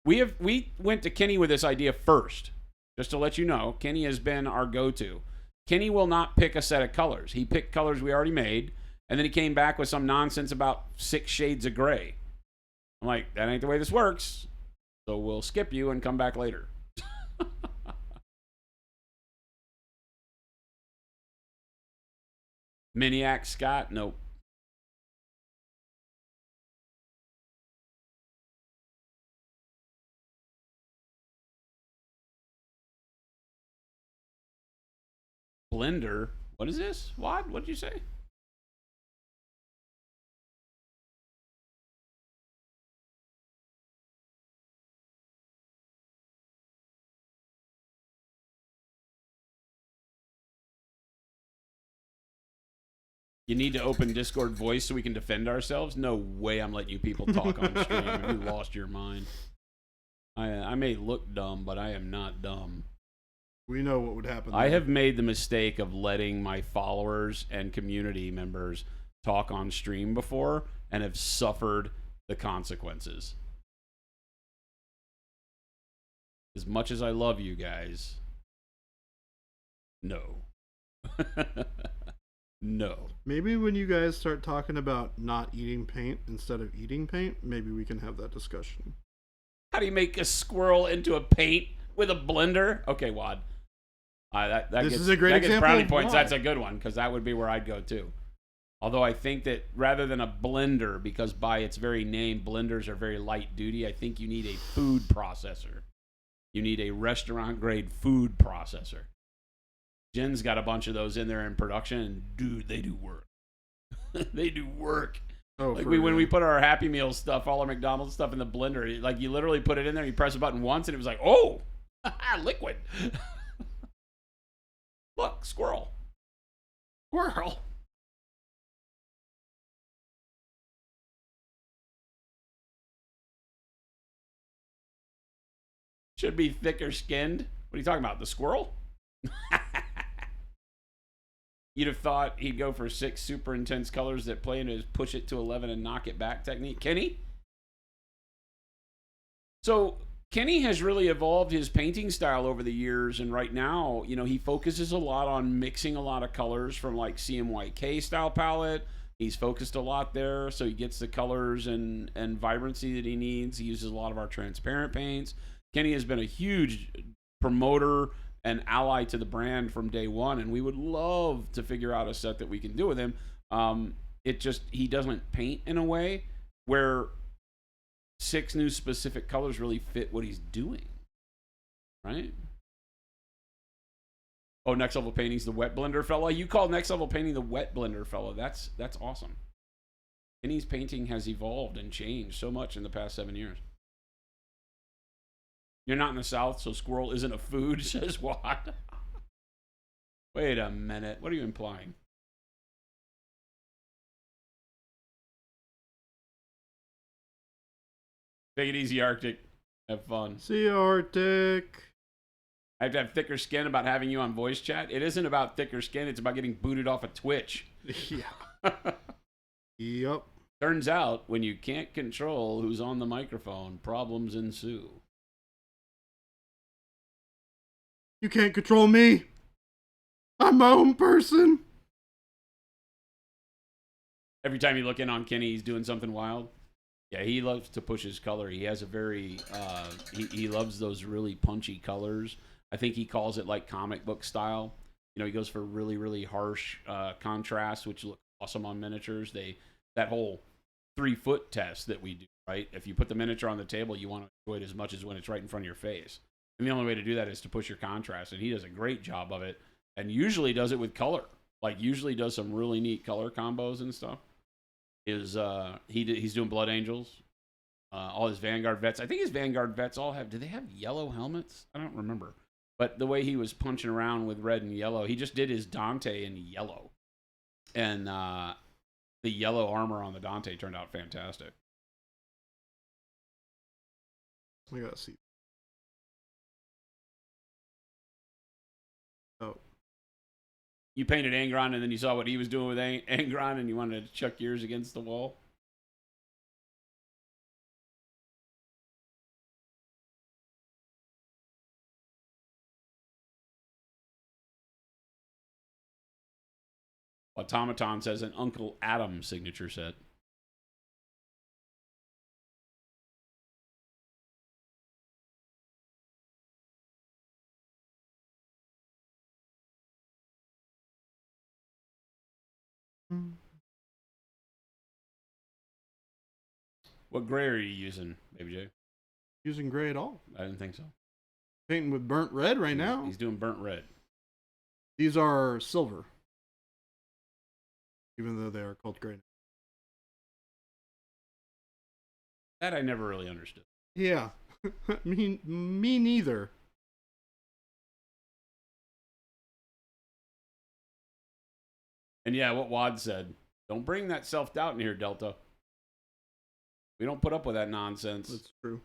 we went to Kenny with this idea first. Just to let you know, Kenny has been our go-to. Kenny will not pick a set of colors. He picked colors we already made, and then he came back with some nonsense about 6 shades of gray. I'm like, that ain't the way this works. So we'll skip you and come back later. Miniac Scott? Nope. Blender? What is this? What did you say? You need to open Discord voice so we can defend ourselves? No way I'm letting you people talk on stream. You lost your mind. I may look dumb, but I am not dumb. We know what would happen. I have made the mistake of letting my followers and community members talk on stream before and have suffered the consequences. As much as I love you guys, no. No. Maybe when you guys start talking about not eating paint instead of eating paint, maybe we can have that discussion. How do you make a squirrel into a paint with a blender? Okay, Wad. This is a great example brownie of points. why. That's a good one because that would be where I'd go too. Although I think that rather than a blender, because by its very name, blenders are very light duty, I think you need a food processor. You need a restaurant grade food processor. Jen's got a bunch of those in there in production, and dude, they do work. They do work. Oh, like for when real. we put our Happy Meal stuff, all our McDonald's stuff in the blender, like you literally put it in there, you press a button once, and it was like, oh, liquid. Look, squirrel. Squirrel. Should be thicker skinned. What are you talking about? The squirrel? You'd have thought he'd go for 6 super intense colors that play into his push it to 11 and knock it back technique. Kenny? So Kenny has really evolved his painting style over the years, and right now, you know, he focuses a lot on mixing a lot of colors from like CMYK style palette. He's focused a lot there, so he gets the colors and vibrancy that he needs. He uses a lot of our transparent paints. Kenny has been a huge promoter and ally to the brand from day one, and we would love to figure out a set that we can do with him. He doesn't paint in a way where 6 new specific colors really fit what he's doing, right? Oh, Next Level Painting's the wet blender fella. You call Next Level Painting the wet blender fella. That's awesome. Kenny's painting has evolved and changed so much in the past 7 years. You're not in the South, so squirrel isn't a food, says what? Wait a minute. What are you implying? Take it easy, Arctic. Have fun. See you, Arctic. I have to have thicker skin about having you on voice chat. It isn't about thicker skin. It's about getting booted off of Twitch. Yeah. Yep. Turns out, when you can't control who's on the microphone, problems ensue. You can't control me. I'm my own person. Every time you look in on Kenny, he's doing something wild. Yeah, he loves to push his color. He has a very, he loves those really punchy colors. I think he calls it like comic book style. You know, he goes for really, really harsh contrast, which look awesome on miniatures. That whole 3-foot test that we do, right? If you put the miniature on the table, you want to enjoy it as much as when it's right in front of your face. And the only way to do that is to push your contrast, and he does a great job of it, and usually does it with color. Like, usually does some really neat color combos and stuff. He's doing Blood Angels. All his Vanguard vets. I think his Vanguard vets all have... Do they have yellow helmets? I don't remember. But the way he was punching around with red and yellow, he just did his Dante in yellow. And the yellow armor on the Dante turned out fantastic. I gotta see. Oh. You painted Angron, and then you saw what he was doing with Angron, and you wanted to chuck yours against the wall? Automaton says an Uncle Adam signature set. What gray are you using, Baby J? Using gray at all? I didn't think so. Painting with burnt red right now. He's doing burnt red. These are silver, even though they are called gray. That I never really understood. Yeah, me neither. And yeah, what Wad said. Don't bring that self-doubt in here, Delta. We don't put up with that nonsense. That's true.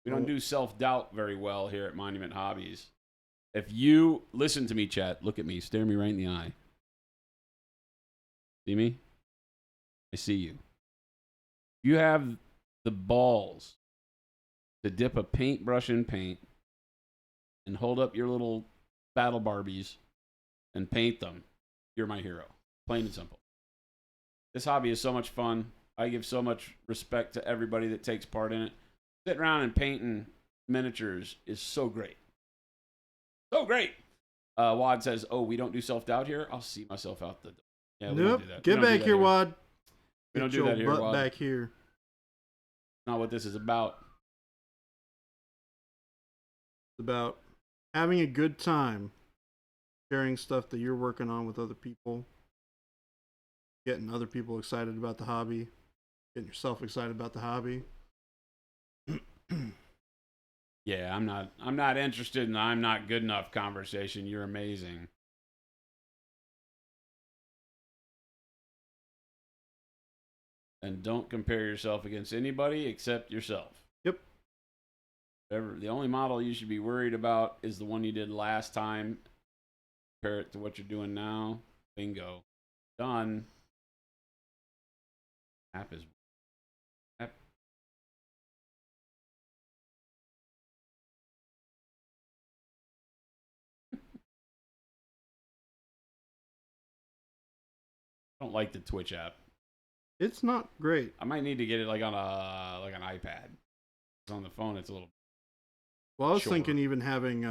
We don't do self-doubt very well here at Monument Hobbies. If you listen to me, chat, look at me, stare me right in the eye. See me? I see you. You have the balls to dip a paintbrush in paint and hold up your little battle Barbies and paint them, you're my hero. Plain and simple. This hobby is so much fun. I give so much respect to everybody that takes part in it. Sitting around and painting miniatures is so great. So great. Wad says, "Oh, we don't do self-doubt here. I'll see myself out the door." Yeah, we nope. don't do that. Get back here, Wad. We don't do that here, Wad. Back here. Not what this is about. It's about having a good time, sharing stuff that you're working on with other people, getting other people excited about the hobby, getting yourself excited about the hobby. Yeah, I'm not interested in the "I'm not good enough" conversation. You're amazing. And don't compare yourself against anybody except yourself. Yep. The only model you should be worried about is the one you did last time. Compare it to what you're doing now. Bingo. Done. App is... App. I don't like the Twitch app. It's not great. I might need to get it like on an iPad. It's on the phone. It's a little. Well, I was thinking even having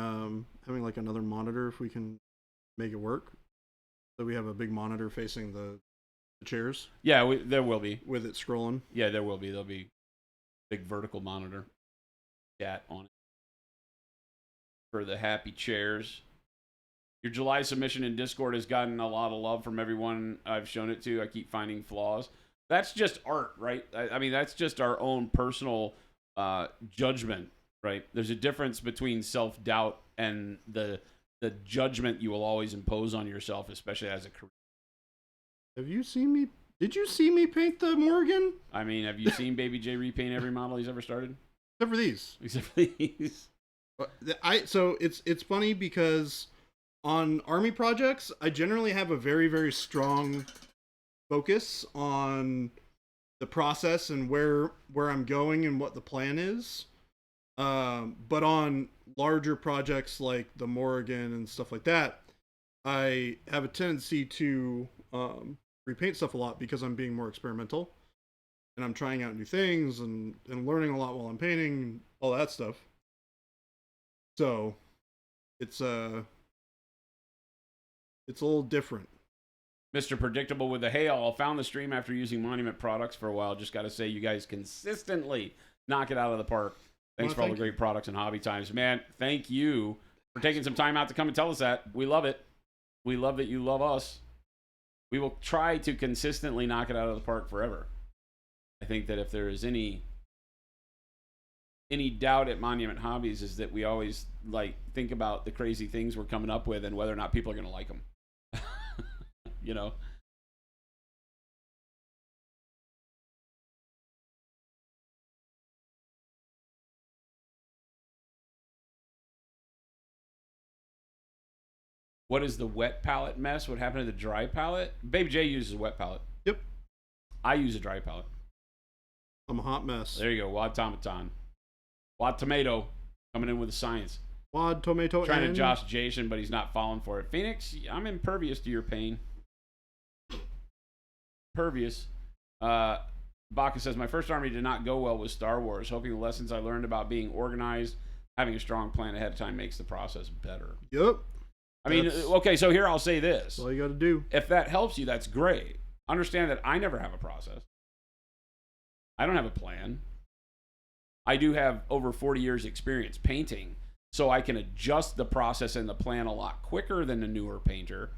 like another monitor if we can make it work. So we have a big monitor facing the chairs. Yeah, there will be with it scrolling. Yeah, there will be. There'll be big vertical monitor. Chat on it for the happy chairs. Your July submission in Discord has gotten a lot of love from everyone I've shown it to. I keep finding flaws. That's just art, right? I mean, that's just our own personal judgment, right? There's a difference between self-doubt and the judgment you will always impose on yourself, especially as a career. Have you seen me? Did you see me paint the Morgan? I mean, have you seen Baby J repaint every model he's ever started? Except for these. Except for these. So it's funny because on army projects, I generally have a very, very strong focus on the process and where I'm going and what the plan is. But on larger projects like the Morrigan and stuff like that, I have a tendency to repaint stuff a lot because I'm being more experimental and I'm trying out new things and learning a lot while I'm painting, all that stuff. So it's a little different. Mr. Predictable with the "Hey all, found the stream after using Monument products for a while. Just got to say, you guys consistently knock it out of the park. Thanks for all the great products and hobby times." Man, thank you for taking some time out to come and tell us that. We love it. We love that you love us. We will try to consistently knock it out of the park forever. I think that if there is any doubt at Monument Hobbies is that we always think about the crazy things we're coming up with and whether or not people are going to like them. You know? What is the wet palette mess? What happened to the dry palette? Baby J uses a wet palette. Yep. I use a dry palette. I'm a hot mess. There you go. Wad Tomaton. Wad Tomato coming in with the science. Wad Tomato. Trying to josh Jason, but he's not falling for it. Phoenix, I'm impervious to your pain. Pervious. Baca says, "My first army did not go well with Star Wars. Hoping the lessons I learned about being organized, having a strong plan ahead of time makes the process better." Yep. I mean, okay, so here I'll say this. That's all you got to do. If that helps you, that's great. Understand that I never have a process. I don't have a plan. I do have over 40 years experience painting, so I can adjust the process and the plan a lot quicker than a newer painter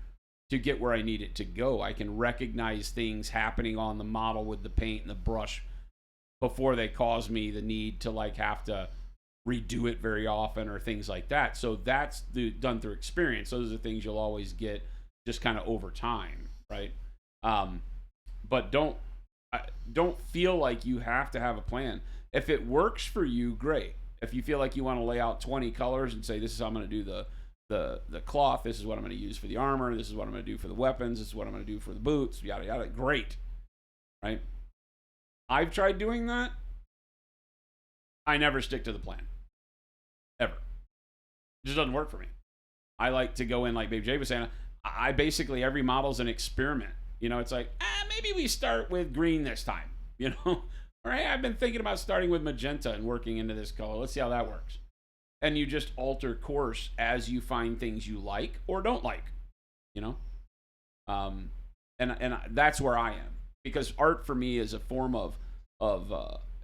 to get where I need it to go. I can recognize things happening on the model with the paint and the brush before they cause me the need to have to redo it very often or things like that. So that's done through experience. Those are the things you'll always get just kind of over time, right? But don't feel like you have to have a plan. If it works for you, great. If you feel like you want to lay out 20 colors and say, this is how I'm going to do the cloth, this is what I'm going to use for the armor, this is what I'm going to do for the weapons, this is what I'm going to do for the boots, yada yada, great, right? I've tried doing that. I never stick to the plan, ever. It just doesn't work for me. I like to go in, like Baby J was saying, I basically, every model's an experiment. You know, it's like, maybe we start with green this time, you know? Or, hey, I've been thinking about starting with magenta and working into this color. Let's see how that works. And you just alter course as you find things you like or don't like, you know? And that's where I am. Because art for me is a form of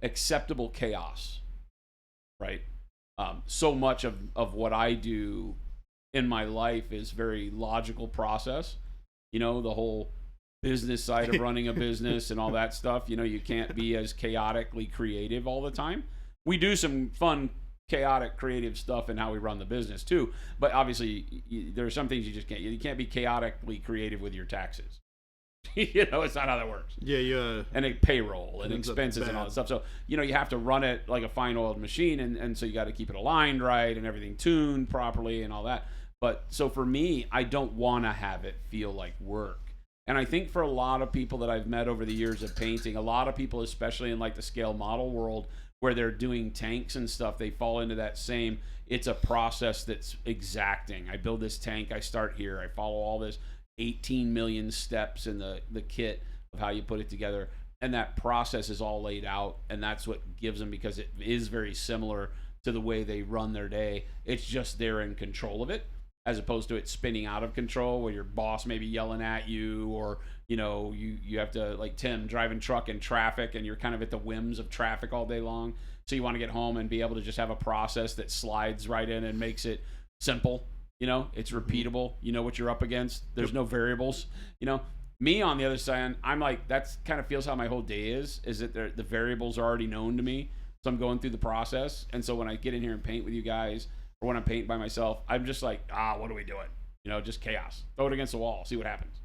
acceptable chaos, right? So much of what I do in my life is very logical process. You know, the whole business side of running a business and all that stuff. You know, you can't be as chaotically creative all the time. We do some fun, chaotic, creative stuff in how we run the business too. But obviously, there are some things you just can't. You can't be chaotically creative with your taxes. You know, it's not how that works. Yeah. And payroll and expenses and all that stuff. So, you know, you have to run it like a fine oiled machine. And so you got to keep it aligned right and everything tuned properly and all that. But so for me, I don't want to have it feel like work. And I think for a lot of people that I've met over the years of painting, a lot of people, especially in like the scale model world, where they're doing tanks and stuff, they fall into that same, it's a process that's exacting. I build this tank, I start here, I follow all this 18 million steps in the kit of how you put it together. And that process is all laid out, and that's what gives them, because it is very similar to the way they run their day. It's just they're in control of it, as opposed to it spinning out of control where your boss may be yelling at you, or, you know, you have to, like Tim, driving truck in traffic and you're kind of at the whims of traffic all day long. So you want to get home and be able to just have a process that slides right in and makes it simple. You know, it's repeatable. You know what you're up against. There's no variables. You know, me on the other side, I'm like, that's kind of feels how my whole day is that the variables are already known to me. So I'm going through the process. And so when I get in here and paint with you guys, or when I'm painting by myself, I'm just like, what are we doing? You know, just chaos. Throw it against the wall, see what happens.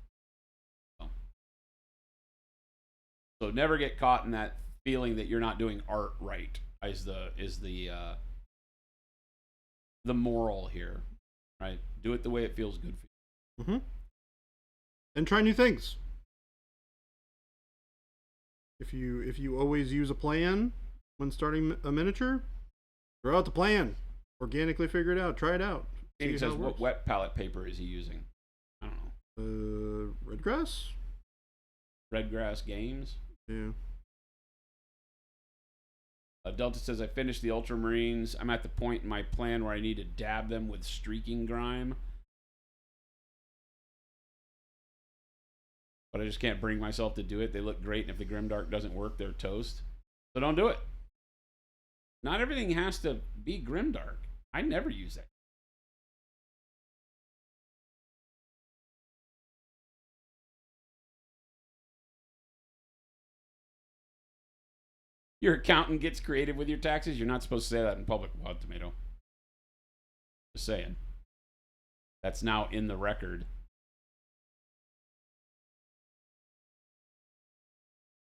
So never get caught in that feeling that you're not doing art right. Is the moral here, right? Do it the way it feels good for you. And try new things. If you always use a plan when starting a miniature, throw out the plan. Organically figure it out. Try it out. He says, what wet palette paper is he using? I don't know. Redgrass? Redgrass Games? Yeah. Delta says, I finished the Ultramarines. I'm at the point in my plan where I need to dab them with streaking grime. But I just can't bring myself to do it. They look great, and if the Grimdark doesn't work, they're toast. So don't do it. Not everything has to be Grimdark. I never use that. Your accountant gets creative with your taxes. You're not supposed to say that in public. Wild Tomato. Just saying. That's now in the record.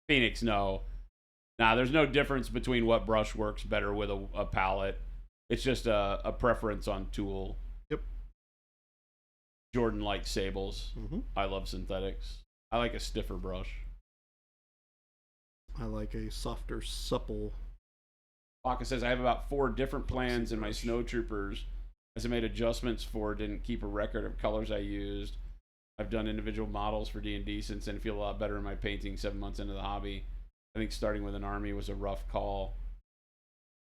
Phoenix, no. Nah, there's no difference between what brush works better with a palette. It's just a preference on tool. Yep. Jordan likes sables. I love synthetics. I like a stiffer brush. I like a softer, supple. Baka says, I have about 4 different plans in my Snow Troopers. As I made adjustments for, didn't keep a record of colors I used. I've done individual models for D&D since then. Feel a lot better in my painting 7 months into the hobby. I think starting with an army was a rough call.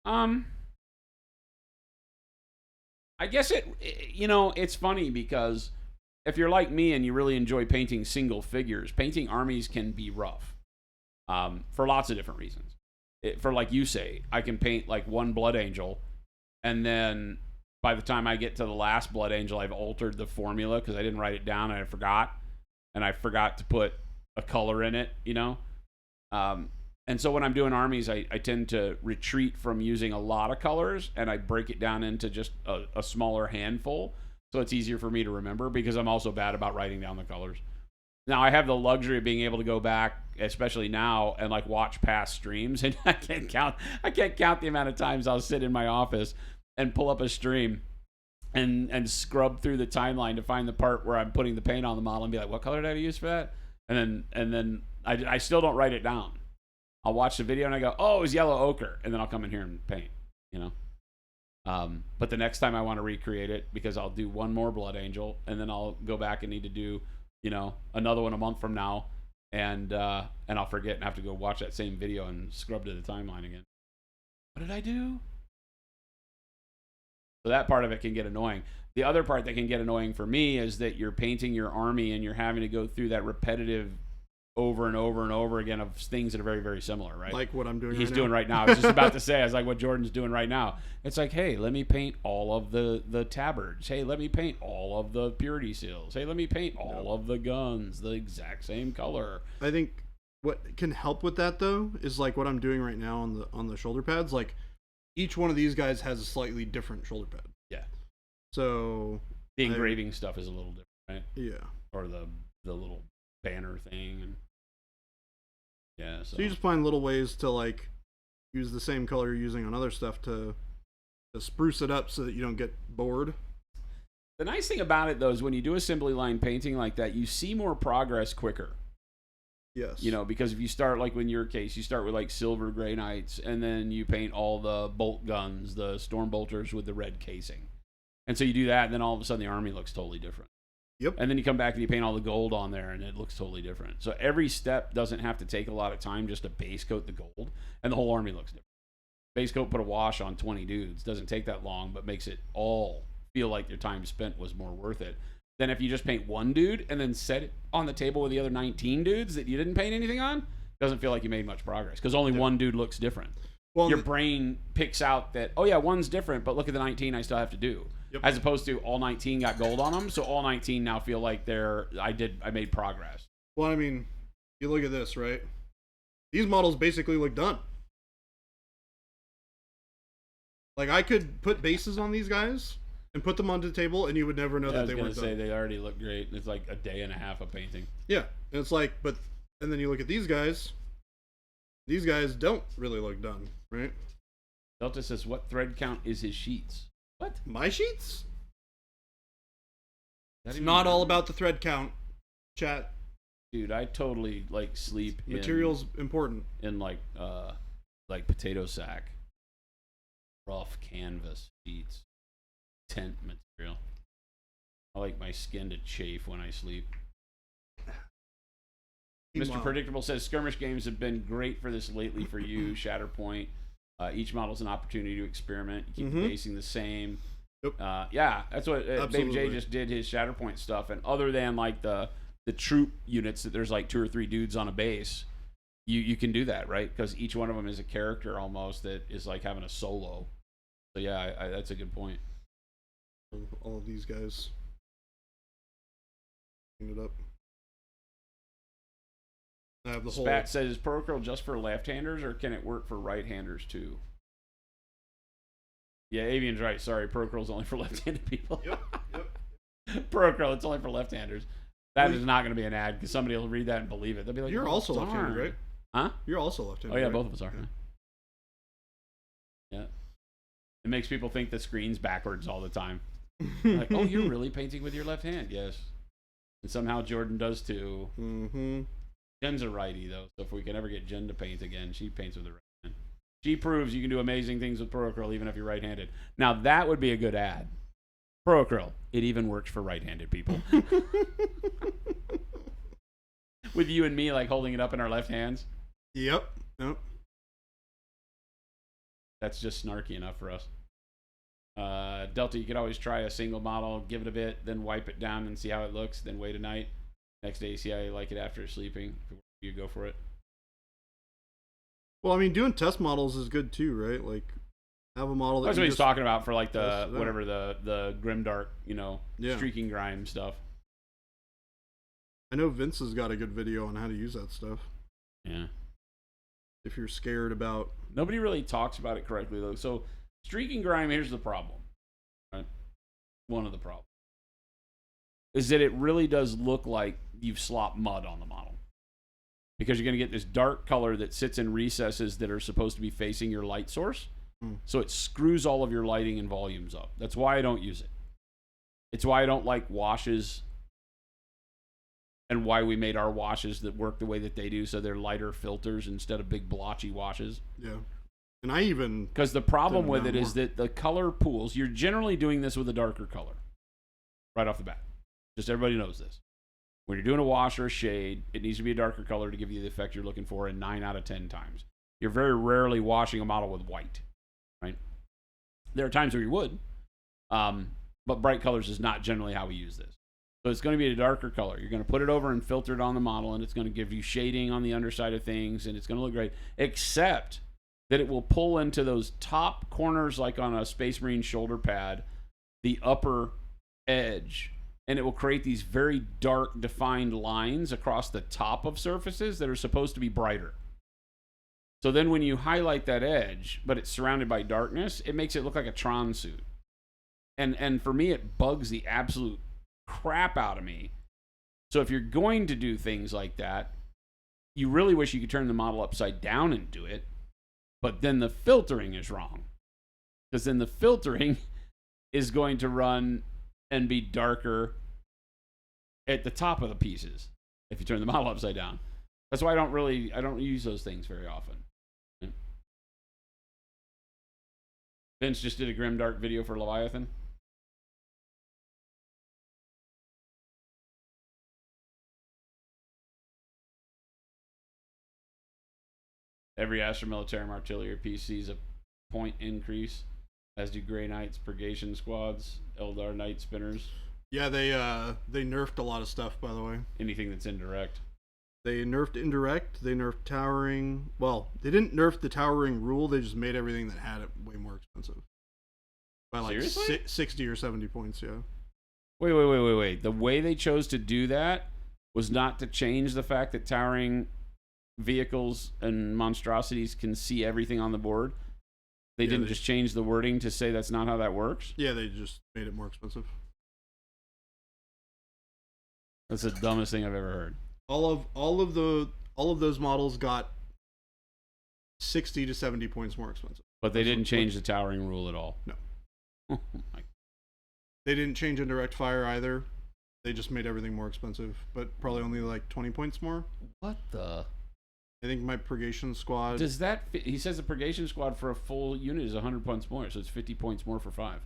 I guess it's funny because if you're like me and you really enjoy painting single figures, painting armies can be rough for lots of different reasons. For like you say, I can paint like one Blood Angel, and then by the time I get to the last Blood Angel, I've altered the formula because I didn't write it down and I forgot to put a color in it, you know? And so when I'm doing armies, I tend to retreat from using a lot of colors, and I break it down into just a smaller handful, so it's easier for me to remember, because I'm also bad about writing down the colors. Now, I have the luxury of being able to go back, especially now, and like watch past streams, and I can't count the amount of times I'll sit in my office and pull up a stream and scrub through the timeline to find the part where I'm putting the paint on the model and be like, what color did I use for that? And then I still don't write it down. I'll watch the video and I go, oh, it was yellow ochre, and then I'll come in here and paint, you know? But the next time I want to recreate it, because I'll do one more Blood Angel, and then I'll go back and need to do, another one a month from now, and I'll forget and have to go watch that same video and scrub to the timeline again. What did I do? So that part of it can get annoying. The other part that can get annoying for me is that you're painting your army and you're having to go through that repetitive over and over and over again of things that are very, very similar, right? Like what I'm doing He's right doing now. right now. I was just about to say, I was like, what Jordan's doing right now. It's like, hey, let me paint all of the tabards. Hey, let me paint all of the purity seals. Hey, let me paint all of the guns the exact same color. I think what can help with that, though, is like what I'm doing right now on the shoulder pads. Like, each one of these guys has a slightly different shoulder pad. Yeah. So the engraving stuff is a little different, right? Yeah. Or the little banner thing. And yeah. So you just find little ways to like use the same color you're using on other stuff to spruce it up so that you don't get bored. The nice thing about it, though, is when you do assembly line painting like that, you see more progress quicker. Yes. Because if you start, like in your case, you start with like silver Grey Knights, and then you paint all the bolt guns, the storm bolters with the red casing. And so you do that, and then all of a sudden the army looks totally different. Yep. And then you come back and you paint all the gold on there, and it looks totally different. So every step doesn't have to take a lot of time just to base coat the gold, and the whole army looks different. Base coat, put a wash on 20 dudes. Doesn't take that long, but makes it all feel like your time spent was more worth it than if you just paint one dude and then set it on the table with the other 19 dudes that you didn't paint anything on. Doesn't feel like you made much progress because only one dude looks different. Well, your brain picks out that, oh yeah, one's different, but look at the 19 I still have to do. Yep. As opposed to all 19 got gold on them, so all 19 now feel like I made progress. Well, I mean, you look at this, right? These models basically look done. Like, I could put bases on these guys and put them onto the table, and you would never know that they weren't done. I was going to say, they already look great. It's like a day and a half of painting. Yeah, and it's like, and then you look at these guys don't really look done, right? Delta says, what thread count is his sheets? What? My sheets? It's not all about the thread count, chat. Dude, I totally, like, sleep Material's important. In, like potato sack. Rough canvas sheets. Tent material. I like my skin to chafe when I sleep. Mr. Predictable says skirmish games have been great for this lately for you. Shatterpoint. Each model is an opportunity to experiment. You keep the basing the same. Yep. Yeah, that's what Babe J just did his Shatterpoint stuff. And other than like the troop units that there's like 2 or 3 dudes on a base, you can do that, right? Because each one of them is a character almost that is like having a solo. So yeah, that's a good point. All of these guys. Clean it up. I have the whole. Spat says, is Acryl just for left-handers or can it work for right-handers too? Yeah, Avian's right. Sorry, Acryl's only for left-handed people. Yep. Acryl, it's only for left-handers. That is not going to be an ad because somebody will read that and believe it. They'll be like, "You're also left-handed, right?" Huh? You're also left-handed. Oh yeah, right? both of us are. Yeah. It makes people think the screen's backwards all the time. Like, oh, you're really painting with your left hand? Yes. And somehow Jordan does too. Mm-hmm. Jen's a righty though, so if we can ever get Jen to paint again, she paints with the right hand. She proves you can do amazing things with Acryl even if you're right-handed. Now that would be a good ad. Acryl, it even works for right-handed people. With you and me like holding it up in our left hands. Yep. That's just snarky enough for us. Delta, you could always try a single model, give it a bit, then wipe it down and see how it looks, then wait a night. Next day, see how you like it after sleeping. You go for it. Well, I mean, doing test models is good too, right? Like, have a model that that's what he's talking about for like the test, whatever the grimdark, streaking grime stuff. I know Vince has got a good video on how to use that stuff. Yeah. If you're scared about... Nobody really talks about it correctly, though. So, streaking grime, here's the problem. Right? One of the problems. Is that it really does look like you've slopped mud on the model. Because you're going to get this dark color that sits in recesses that are supposed to be facing your light source. So it screws all of your lighting and volumes up. That's why I don't use it. It's why I don't like washes. And why we made our washes that work the way that they do, so they're lighter filters instead of big blotchy washes. Yeah. And I even... Because the problem with it is that the color pools, you're generally doing this with a darker color. Right off the bat. Just everybody knows this. When you're doing a wash or a shade, it needs to be a darker color to give you the effect you're looking for in 9 out of 10 times. You're very rarely washing a model with white, right? There are times where you would, but bright colors is not generally how we use this. So it's going to be a darker color. You're going to put it over and filter it on the model, and it's going to give you shading on the underside of things, and it's going to look great, except that it will pull into those top corners, like on a Space Marine shoulder pad, the upper edge, and it will create these very dark, defined lines across the top of surfaces that are supposed to be brighter. So then when you highlight that edge, but it's surrounded by darkness, it makes it look like a Tron suit. And for me, it bugs the absolute crap out of me. So if you're going to do things like that, you really wish you could turn the model upside down and do it, but then the filtering is wrong. Because then the filtering is going to run and be darker at the top of the pieces if you turn the model upside down. That's why I don't use those things very often. Vince just did a grimdark video for Leviathan. Every Astra Militarum artillery piece sees a point increase, as do Grey Knights, Purgation Squads, Eldar Night Spinners. Yeah, they nerfed a lot of stuff, by the way. Anything that's indirect. They nerfed indirect, they nerfed towering. Well, they didn't nerf the towering rule, they just made everything that had it way more expensive. By like 60 or 70 points, yeah. Wait. The way they chose to do that was not to change the fact that towering vehicles and monstrosities can see everything on the board. They didn't just change the wording to say that's not how that works? Yeah, they just made it more expensive. That's the dumbest thing I've ever heard. All of those models got 60 to 70 points more expensive. But they didn't change the towering rule at all. No. Oh my. They didn't change indirect fire either. They just made everything more expensive, but probably only like 20 points more. What the? I think my Purgation Squad... Does that... He says the Purgation Squad for a full unit is 100 points more, so it's 50 points more for 5.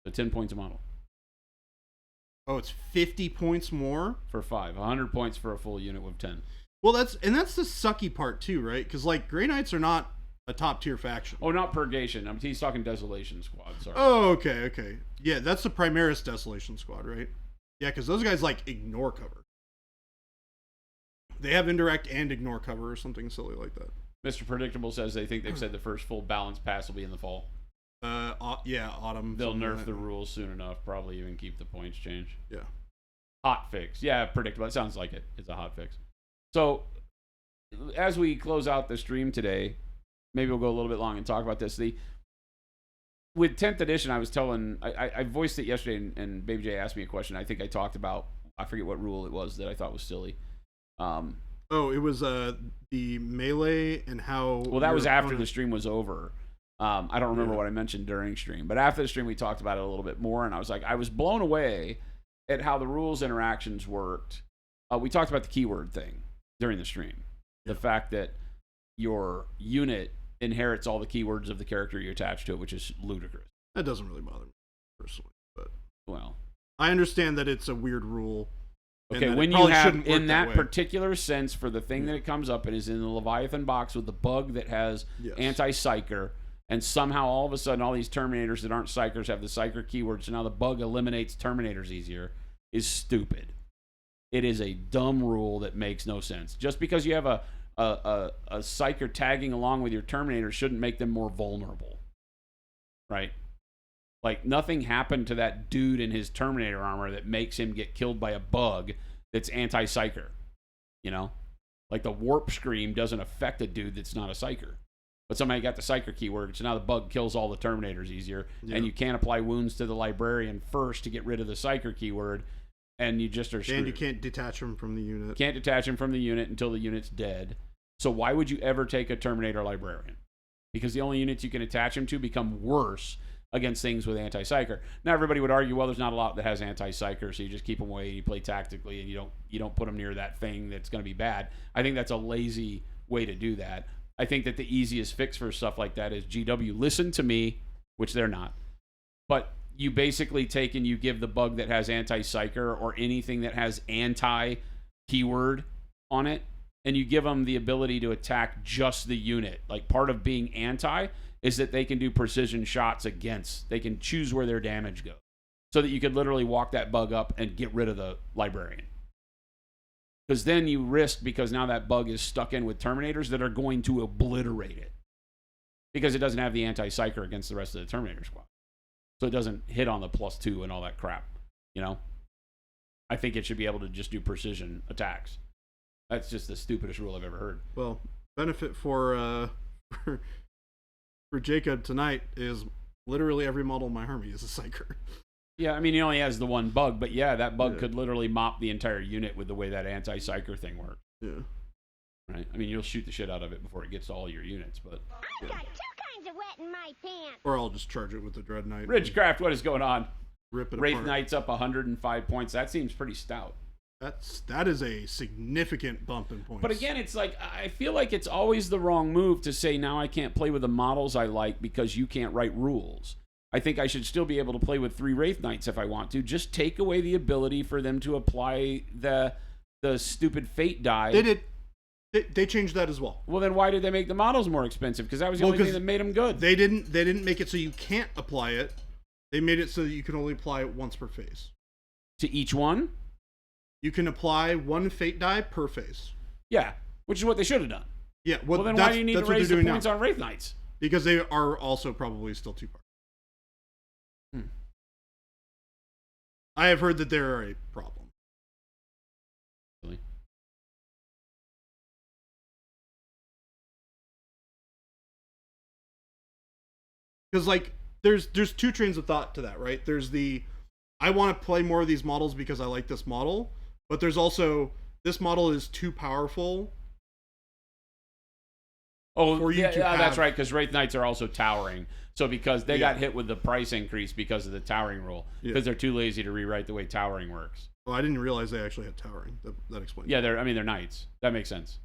So 10 points a model. Oh, it's 50 points more? For 5. 100 points for a full unit with 10. Well, that's the sucky part too, right? Because like Grey Knights are not a top tier faction. Oh, not Purgation. He's talking Desolation Squad. Sorry. Oh, okay. Yeah, that's the Primaris Desolation Squad, right? Yeah, because those guys like ignore cover. They have indirect and ignore cover or something silly like that. Mr. Predictable says they think they've said the first full balance pass will be in the fall. Yeah, autumn. They'll nerf the rules soon enough. Probably even keep the points change. Yeah. Hot fix. Yeah, predictable. It sounds like it. It's a hot fix. So, as we close out the stream today, maybe we'll go a little bit long and talk about this. With 10th edition, I was telling... I voiced it yesterday, and Baby J asked me a question. I think I talked about... I forget what rule it was that I thought was silly. It was the melee and how... Well, that was after the stream was over. I don't remember what I mentioned during stream, but after the stream we talked about it a little bit more, and I was like, I was blown away at how the rules interactions worked. We talked about the keyword thing during the stream. The fact that your unit inherits all the keywords of the character you attach to it, which is ludicrous. That doesn't really bother me personally, but... Well... I understand that it's a weird rule. Okay, when you have, in that particular sense, for the thing that it comes up, it is in the Leviathan box with the bug that has anti-psyker, and somehow all of a sudden all these Terminators that aren't psychers have the psyker keyword, so now the bug eliminates Terminators easier, is stupid. It is a dumb rule that makes no sense. Just because you have a psyker tagging along with your Terminator shouldn't make them more vulnerable. Right? Like, nothing happened to that dude in his Terminator armor that makes him get killed by a bug that's anti-psyker. You know? Like, the warp scream doesn't affect a dude that's not a psyker. But somebody got the psyker keyword, so now the bug kills all the Terminators easier, and you can't apply wounds to the librarian first to get rid of the psyker keyword, and you just are screwed. And you can't detach him from the unit. Can't detach him from the unit until the unit's dead. So why would you ever take a Terminator librarian? Because the only units you can attach him to become worse against things with anti-psyker. Now everybody would argue, well, there's not a lot that has anti-psyker, so you just keep them away, you play tactically, and you don't put them near that thing that's going to be bad. I think that's a lazy way to do that. I think that the easiest fix for stuff like that is GW, listen to me, which they're not. But you basically take and you give the bug that has anti-psyker or anything that has anti-keyword on it, and you give them the ability to attack just the unit. Like, part of being anti is that they can do precision shots against. They can choose where their damage goes. So that you could literally walk that bug up and get rid of the librarian. Because then you risk, because now that bug is stuck in with Terminators that are going to obliterate it. Because it doesn't have the anti-psyker against the rest of the Terminator squad. So it doesn't hit on the +2 and all that crap. You know? I think it should be able to just do precision attacks. That's just the stupidest rule I've ever heard. Well, benefit for Jacob tonight is literally every model in my Hermie is a psyker. Yeah, I mean, he only has the one bug, but yeah, that bug could literally mop the entire unit with the way that anti-psyker thing works. Yeah. Right? I mean, you'll shoot the shit out of it before it gets to all your units, but... I've got 2 kinds of wet in my pants. Or I'll just charge it with the Dread Knight. Ridgecraft, what is going on? Rip it Wraith apart. Knight's up 105 points. That seems pretty stout. That is a significant bump in points. But again, it's like, I feel like it's always the wrong move to say, now I can't play with the models I like because you can't write rules. I think I should still be able to play with 3 Wraith Knights if I want to. Just take away the ability for them to apply the stupid fate die. They did. They changed that as well. Well, then why did they make the models more expensive? Because that was the only thing that made them good. They didn't make it so you can't apply it. They made it so that you can only apply it once per phase. To each one? You can apply 1 fate die per phase. Yeah, which is what they should have done. Yeah. Well, then why do you need to raise the points on Wraith Knights? Because they are also probably still too far. I have heard that they are a problem. Really? Because, like, there's 2 trains of thought to that, right? There's the, I want to play more of these models because I like this model. But there's also, this model is too powerful. Oh, yeah, that's right, because Wraith Knights are also towering. So because they got hit with the price increase because of the towering rule. Because they're too lazy to rewrite the way towering works. Oh, I didn't realize they actually had towering. That explains it. Yeah, they're knights. That makes sense.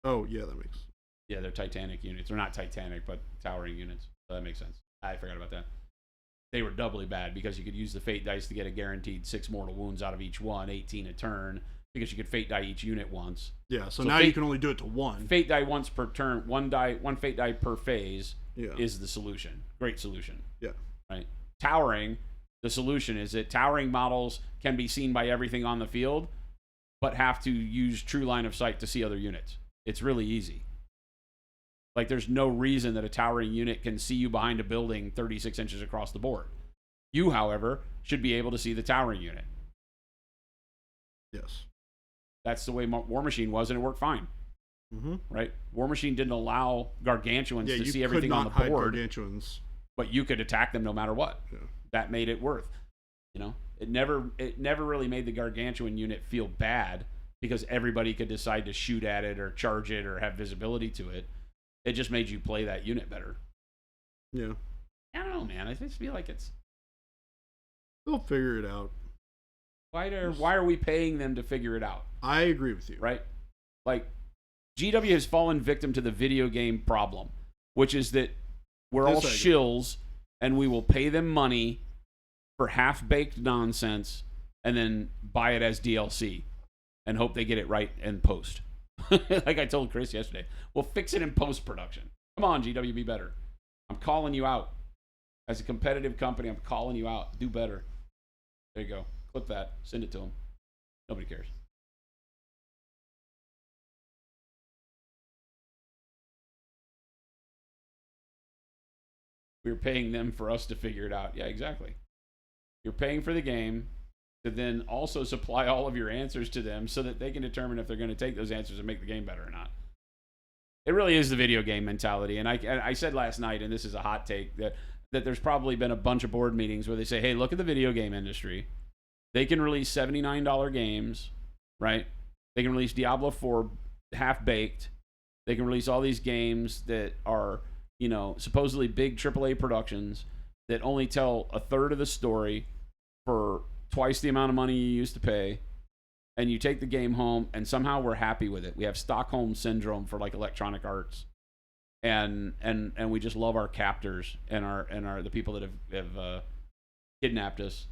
Oh, yeah, that makes sense. Yeah, they're Titanic units. They're not Titanic, but towering units. So that makes sense. I forgot about that. They were doubly bad because you could use the fate dice to get a guaranteed 6 mortal wounds out of each one, 18 a turn, because you could fate die each unit once. Yeah, so now you can only do it to 1. Fate die once per turn, one fate die per phase is the solution. Great solution. Yeah. Right. Towering, the solution is that towering models can be seen by everything on the field, but have to use true line of sight to see other units. It's really easy. Like, there's no reason that a towering unit can see you behind a building 36 inches across the board. You, however, should be able to see the towering unit. Yes. That's the way War Machine was, and it worked fine. Mm-hmm. Right? War Machine didn't allow Gargantuans to see everything on the board. Gargantuans. But you could attack them no matter what. Yeah. That made it worth. You know? It never really made the Gargantuan unit feel bad because everybody could decide to shoot at it or charge it or have visibility to it. It just made you play that unit better. Yeah. I don't know, man. I just feel like it's... They'll figure it out. Why are we paying them to figure it out? I agree with you. Right? Like, GW has fallen victim to the video game problem, which is that we're all shills and we will pay them money for half-baked nonsense and then buy it as DLC and hope they get it right in post. Like I told Chris yesterday, we'll fix it in post-production. Come on, GW, be better. I'm calling you out. As a competitive company, I'm calling you out. Do better. There you go. Clip that. Send it to them. Nobody cares. We're paying them for us to figure it out. Yeah, exactly. You're paying for the game to then also supply all of your answers to them so that they can determine if they're going to take those answers and make the game better or not. It really is the video game mentality. And I said last night, and this is a hot take, that there's probably been a bunch of board meetings where they say, hey, look at the video game industry. They can release $79 games, right? They can release Diablo 4 half-baked. They can release all these games that are, you know, supposedly big AAA productions that only tell a third of the story for twice the amount of money you used to pay, and you take the game home, and somehow we're happy with it. We have Stockholm Syndrome for, like, Electronic Arts. and we just love our captors and our the people that have kidnapped us.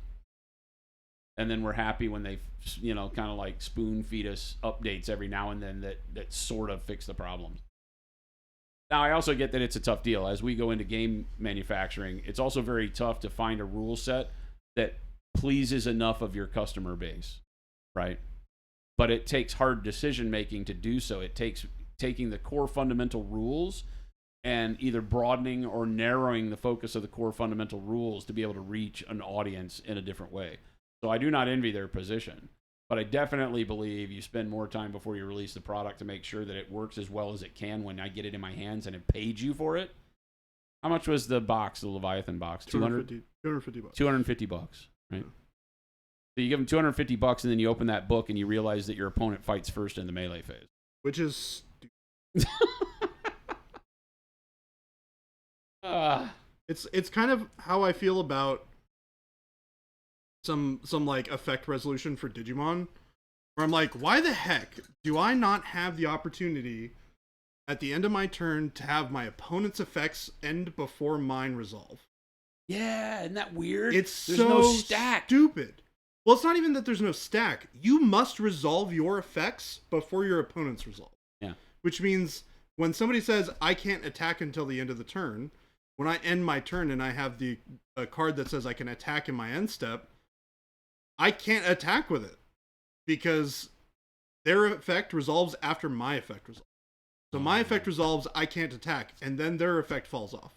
And then we're happy when they, kind of like spoon feed us updates every now and then that sort of fix the problems. Now, I also get that it's a tough deal. As we go into game manufacturing, it's also very tough to find a rule set that pleases enough of your customer base, right? But it takes hard decision making to do so. It takes taking the core fundamental rules and either broadening or narrowing the focus of the core fundamental rules to be able to reach an audience in a different way. So I do not envy their position, but I definitely believe you spend more time before you release the product to make sure that it works as well as it can when I get it in my hands and have paid you for it. How much was the box, the Leviathan box? 250 bucks. 250 bucks, right? So you give them 250 bucks and then you open that book and you realize that your opponent fights first in the melee phase. Which is it's kind of how I feel about some like effect resolution for Digimon, where I'm like, why the heck do I not have the opportunity at the end of my turn to have my opponent's effects end before mine resolve? Yeah, isn't that weird? There's so no stack. Stupid. Well, it's not even that there's no stack. You must resolve your effects before your opponent's resolve. Yeah. Which means when somebody says, I can't attack until the end of the turn, when I end my turn and I have a card that says I can attack in my end step, I can't attack with it because their effect resolves after my effect resolves. So my effect resolves, I can't attack, and then their effect falls off.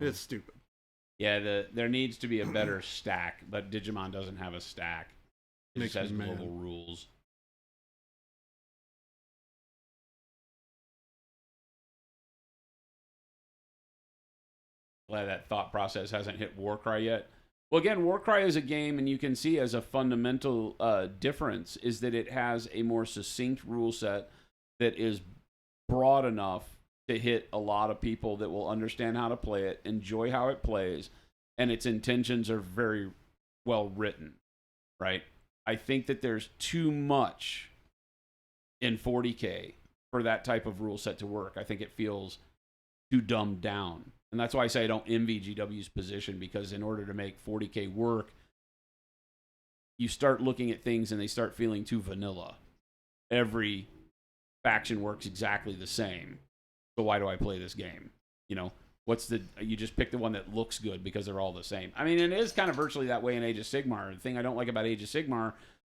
It's stupid. Yeah, there needs to be a better stack, but Digimon doesn't have a stack. It just has global rules. Glad that thought process hasn't hit Warcry yet. Well, again, Warcry is a game, and you can see as a fundamental difference is that it has a more succinct rule set that is broad enough to hit a lot of people that will understand how to play it, enjoy how it plays, and its intentions are very well written, right? I think that there's too much in 40K for that type of rule set to work. I think it feels too dumbed down. And that's why I say I don't envy GW's position, because in order to make 40K work, you start looking at things and they start feeling too vanilla. Every faction works exactly the same. So why do I play this game? You just pick the one that looks good because they're all the same. I mean, it is kind of virtually that way in Age of Sigmar. The thing I don't like about Age of Sigmar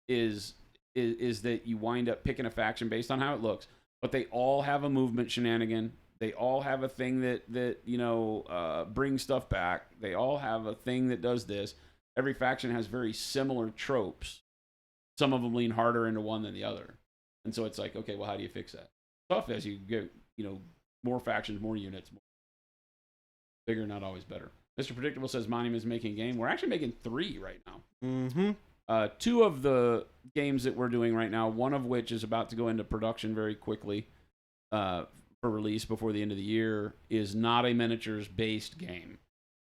is that you wind up picking a faction based on how it looks, but they all have a movement shenanigan. They all have a thing that brings stuff back. They all have a thing that does this. Every faction has very similar tropes. Some of them lean harder into one than the other. And so it's like, okay, well, how do you fix that? Tough as you get, more factions, more units, more bigger, not always better. Mr. Predictable says Monument's making a game. We're actually making 3 right now. Mm-hmm. 2 of the games that we're doing right now, one of which is about to go into production very quickly for release before the end of the year, is not a miniatures-based game.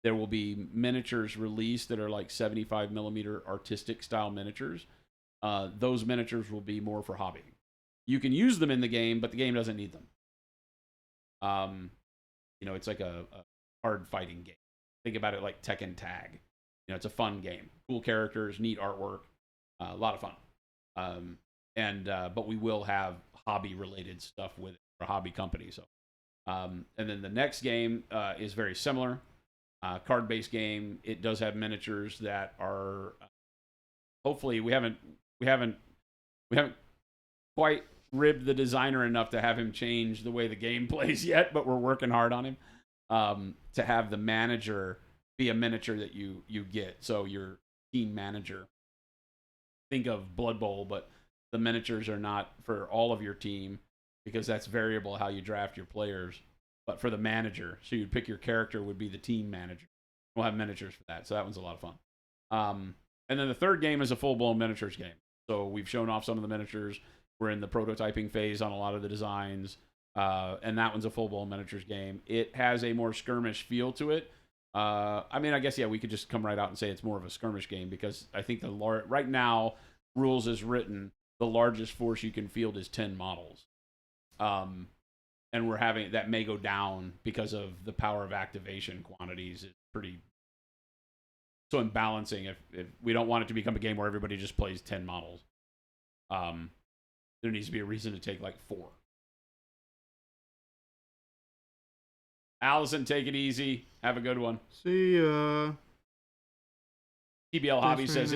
There will be miniatures released that are like 75 millimeter artistic style miniatures. Those miniatures will be more for hobby. You can use them in the game, but the game doesn't need them. It's like a hard fighting game. Think about it like Tekken Tag. It's a fun game. Cool characters, neat artwork, a lot of fun. But we will have hobby related stuff with it, for a hobby company. So, and then the next game is very similar. Card based game. It does have miniatures that are hopefully we haven't quite ribbed the designer enough to have him change the way the game plays yet, but we're working hard on him to have the manager be a miniature that you get. So your team manager, think of Blood Bowl, but the miniatures are not for all of your team because that's variable how you draft your players, but for the manager. So you'd pick your character would be the team manager. We'll have miniatures for that. So that one's a lot of fun. And then the third game is a full-blown miniatures game. So we've shown off some of the miniatures. We're in the prototyping phase on a lot of the designs. And that one's a full-blown miniatures game. It has a more skirmish feel to it. I guess, we could just come right out and say it's more of a skirmish game because I think right now, rules is written, the largest force you can field is 10 models. and we're having that may go down because of the power of activation quantities is pretty. So in balancing, if we don't want it to become a game where everybody just plays 10 models, there needs to be a reason to take like 4. Allison, take it easy. Have a good one. See ya. TBL Hobby says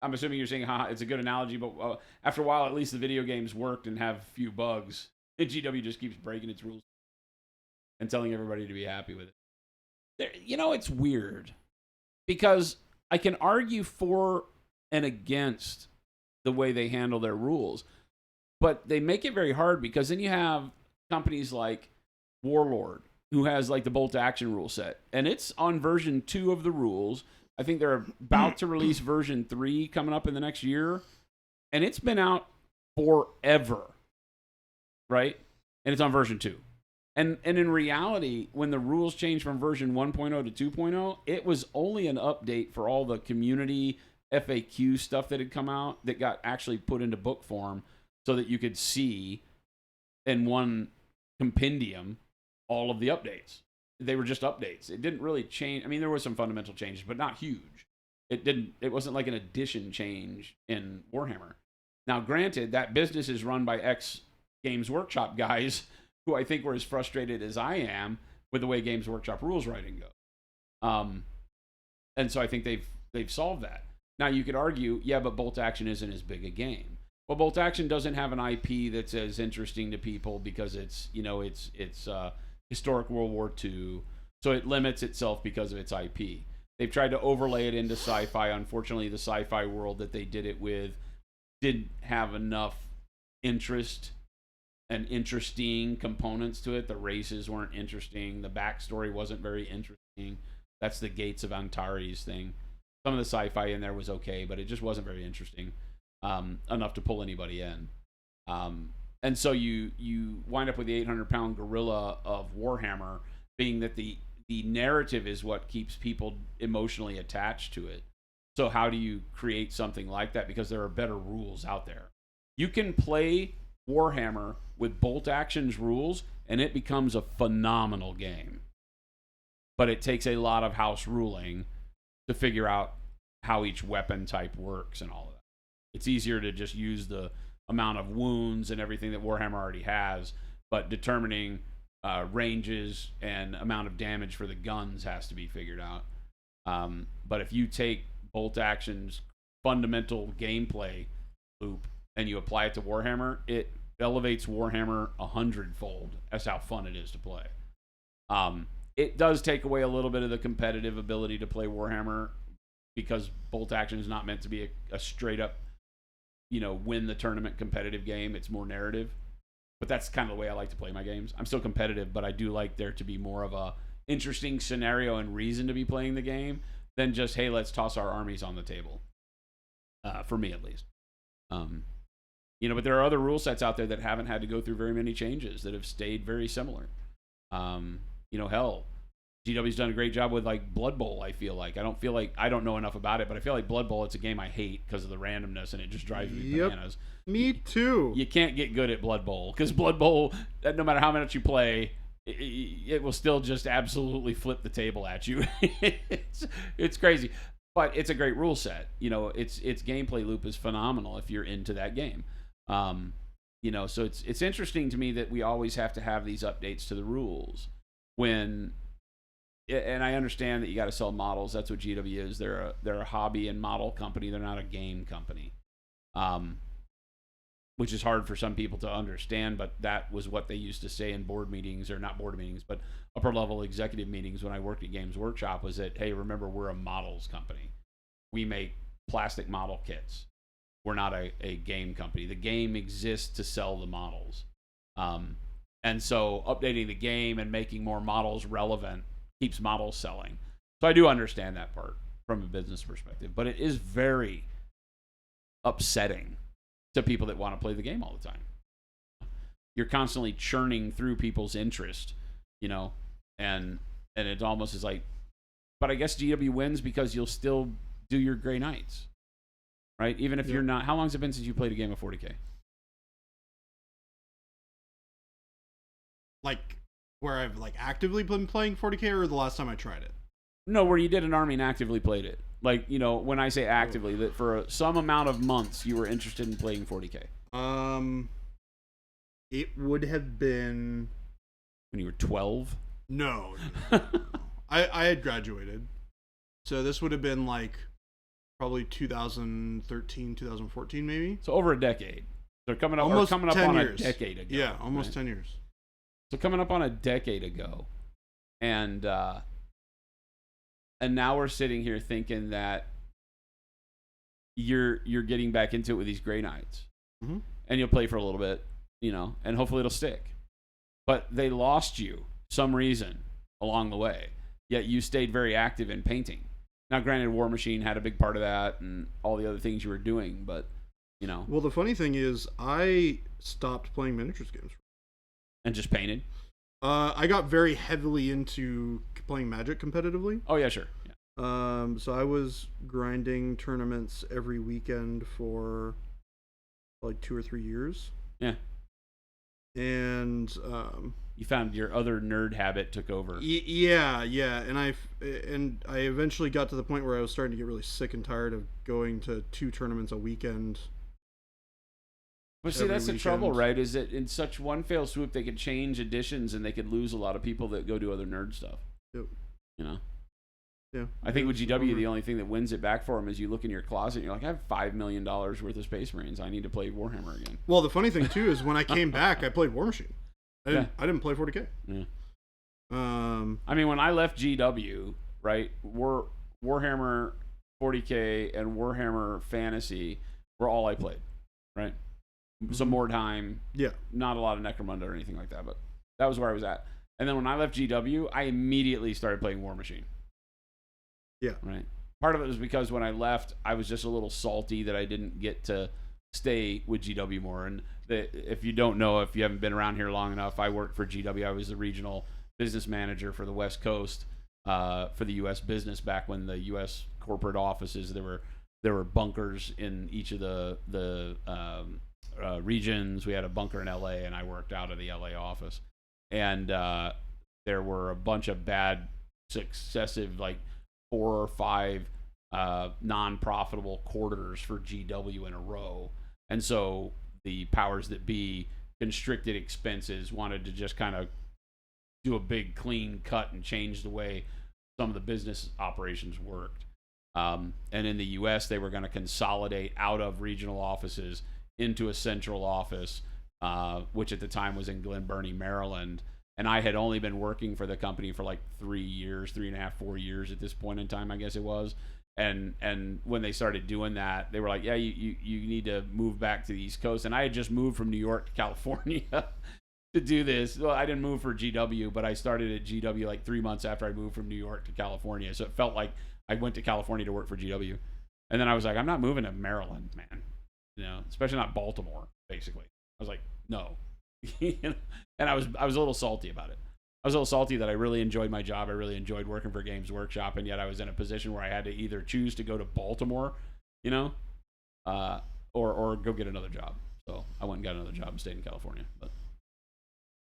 I'm assuming you're saying it's a good analogy, but after a while, at least the video games worked and have few bugs. And GW just keeps breaking its rules and telling everybody to be happy with it. It's weird because I can argue for and against the way they handle their rules, but they make it very hard because then you have companies like Warlord, who has like the bolt action rule set, and it's on version 2 of the rules. I think they're about to release version 3 coming up in the next year, and it's been out forever, right? And it's on version 2. And in reality, when the rules changed from version 1.0 to 2.0, it was only an update for all the community FAQ stuff that had come out that got actually put into book form so that you could see in one compendium all of the updates. They were just updates. It didn't really change. I mean, there were some fundamental changes, but not huge. It wasn't like an addition change in Warhammer. Now, granted, that business is run by ex-Games Workshop guys who I think were as frustrated as I am with the way Games Workshop rules writing go. And so I think they've solved that. Now, you could argue, yeah, but Bolt Action isn't as big a game. Well, Bolt Action doesn't have an IP that's as interesting to people because it's historic World War II, so it limits itself because of its IP. They've tried to overlay it into sci-fi. Unfortunately, the sci-fi world that they did it with didn't have enough interest and interesting components to it. The races weren't interesting. The backstory wasn't very interesting. That's the Gates of Antares thing. Some of the sci-fi in there was okay, but it just wasn't very interesting enough to pull anybody in. And so you wind up with the 800-pound gorilla of Warhammer being that the narrative is what keeps people emotionally attached to it. So how do you create something like that? Because there are better rules out there. You can play Warhammer with Bolt Action's rules, and it becomes a phenomenal game. But it takes a lot of house ruling to figure out how each weapon type works and all of that. It's easier to just use the amount of wounds and everything that Warhammer already has, but determining ranges and amount of damage for the guns has to be figured out. But if you take Bolt Action's fundamental gameplay loop and you apply it to Warhammer, it elevates Warhammer 100-fold. That's how fun it is to play. It does take away a little bit of the competitive ability to play Warhammer because Bolt Action is not meant to be a straight up, win the tournament competitive game. It's more narrative. But that's kind of the way I like to play my games. I'm still competitive, but I do like there to be more of a interesting scenario and reason to be playing the game than just, hey, let's toss our armies on the table. For me, at least. But there are other rule sets out there that haven't had to go through very many changes that have stayed very similar. Hell, GW's done a great job with like Blood Bowl. I feel like I don't know enough about it, but I feel like Blood Bowl, it's a game I hate because of the randomness and it just drives me bananas. Me too. You can't get good at Blood Bowl because Blood Bowl, no matter how much you play, it will still just absolutely flip the table at you. It's crazy, but it's a great rule set. Its gameplay loop is phenomenal if you're into that game. So it's interesting to me that we always have to have these updates to the rules and I understand that you got to sell models. That's what GW is. They're a hobby and model company. They're not a game company, which is hard for some people to understand. But that was what they used to say in board meetings, or not board meetings, but upper level executive meetings when I worked at Games Workshop. Was that, hey, remember, we're a models company. We make plastic model kits. We're not a game company. The game exists to sell the models. And so updating the game and making more models relevant keeps models selling. So I do understand that part from a business perspective, but it is very upsetting to people that want to play the game all the time. You're constantly churning through people's interest, and it almost is like, but I guess GW wins because you'll still do your Grey Knights, right? Even if you're not. How long has it been since you played a game of 40K? Like where I've like actively been playing 40K, or the last time I tried it? No, where you did an army and actively played it. Like, you know, when I say actively, that for some amount of months you were interested in playing 40K. It would have been When you were 12? no. I had graduated, so this would have been like probably 2013, 2014, maybe. So over a decade. They're coming up Almost on 10 a years. decade ago. Yeah, almost right? 10 years. So coming up on a decade ago, and now we're sitting here thinking that you're getting back into it with these Grey Knights, and you'll play for a little bit, you know, and hopefully it'll stick. But they lost you some reason along the way, yet you stayed very active in painting. Now, granted, War Machine had a big part of that, and all the other things you were doing, but you know. Well, the funny thing is, I stopped playing miniatures games. And just painted? I got very heavily into playing Magic competitively. Oh, yeah, sure. Yeah. So I was grinding tournaments every weekend for like 2 or 3 years. Yeah. And you found your other nerd habit took over. Yeah, and I eventually got to the point where I was starting to get really sick and tired of going to 2 tournaments a weekend. But see, that's the trouble, right? Is that in such one fell swoop, they could change editions and they could lose a lot of people that go do other nerd stuff. Yep. You know? Yeah. I think with GW, the only thing that wins it back for them is you look in your closet and you're like, I have $5 million worth of Space Marines. I need to play Warhammer again. Well, the funny thing, too, is when I came back, I played War Machine. I didn't play 40K. Yeah. I mean, when I left GW, right, Warhammer 40K and Warhammer Fantasy were all I played, right? Some Mordheim. Yeah. Not a lot of Necromunda or anything like that, but that was where I was at. And then when I left GW, I immediately started playing War Machine. Yeah. Right. Part of it was because when I left, I was just a little salty that I didn't get to stay with GW more. And if you don't know, if you haven't been around here long enough, I worked for GW. I was the regional business manager for the West Coast for the U.S. business back when the U.S. corporate offices, there were bunkers in each of the regions. We had a bunker in LA, and I worked out of the LA office. And there were a bunch of bad, successive, like 4 or 5 non-profitable quarters for GW in a row. And so the powers that be constricted expenses, wanted to just kind of do a big clean cut and change the way some of the business operations worked. And in the U.S., they were going to consolidate out of regional offices into a central office, which at the time was in Glen Burnie, Maryland. And I had only been working for the company for like 3 years, 3.5, 4 years at this point in time, I guess it was. And when they started doing that, they were like, yeah, you need to move back to the East Coast. And I had just moved from New York to California to do this. Well, I didn't move for GW, but I started at GW like 3 months after I moved from New York to California. So it felt like I went to California to work for GW. And then I was like, I'm not moving to Maryland, man. You know, especially not Baltimore, basically. I was like, no. And I was a little salty about it. I was a little salty that I really enjoyed my job. I really enjoyed working for Games Workshop, and yet I was in a position where I had to either choose to go to Baltimore, you know, or go get another job. So I went and got another job and stayed in California.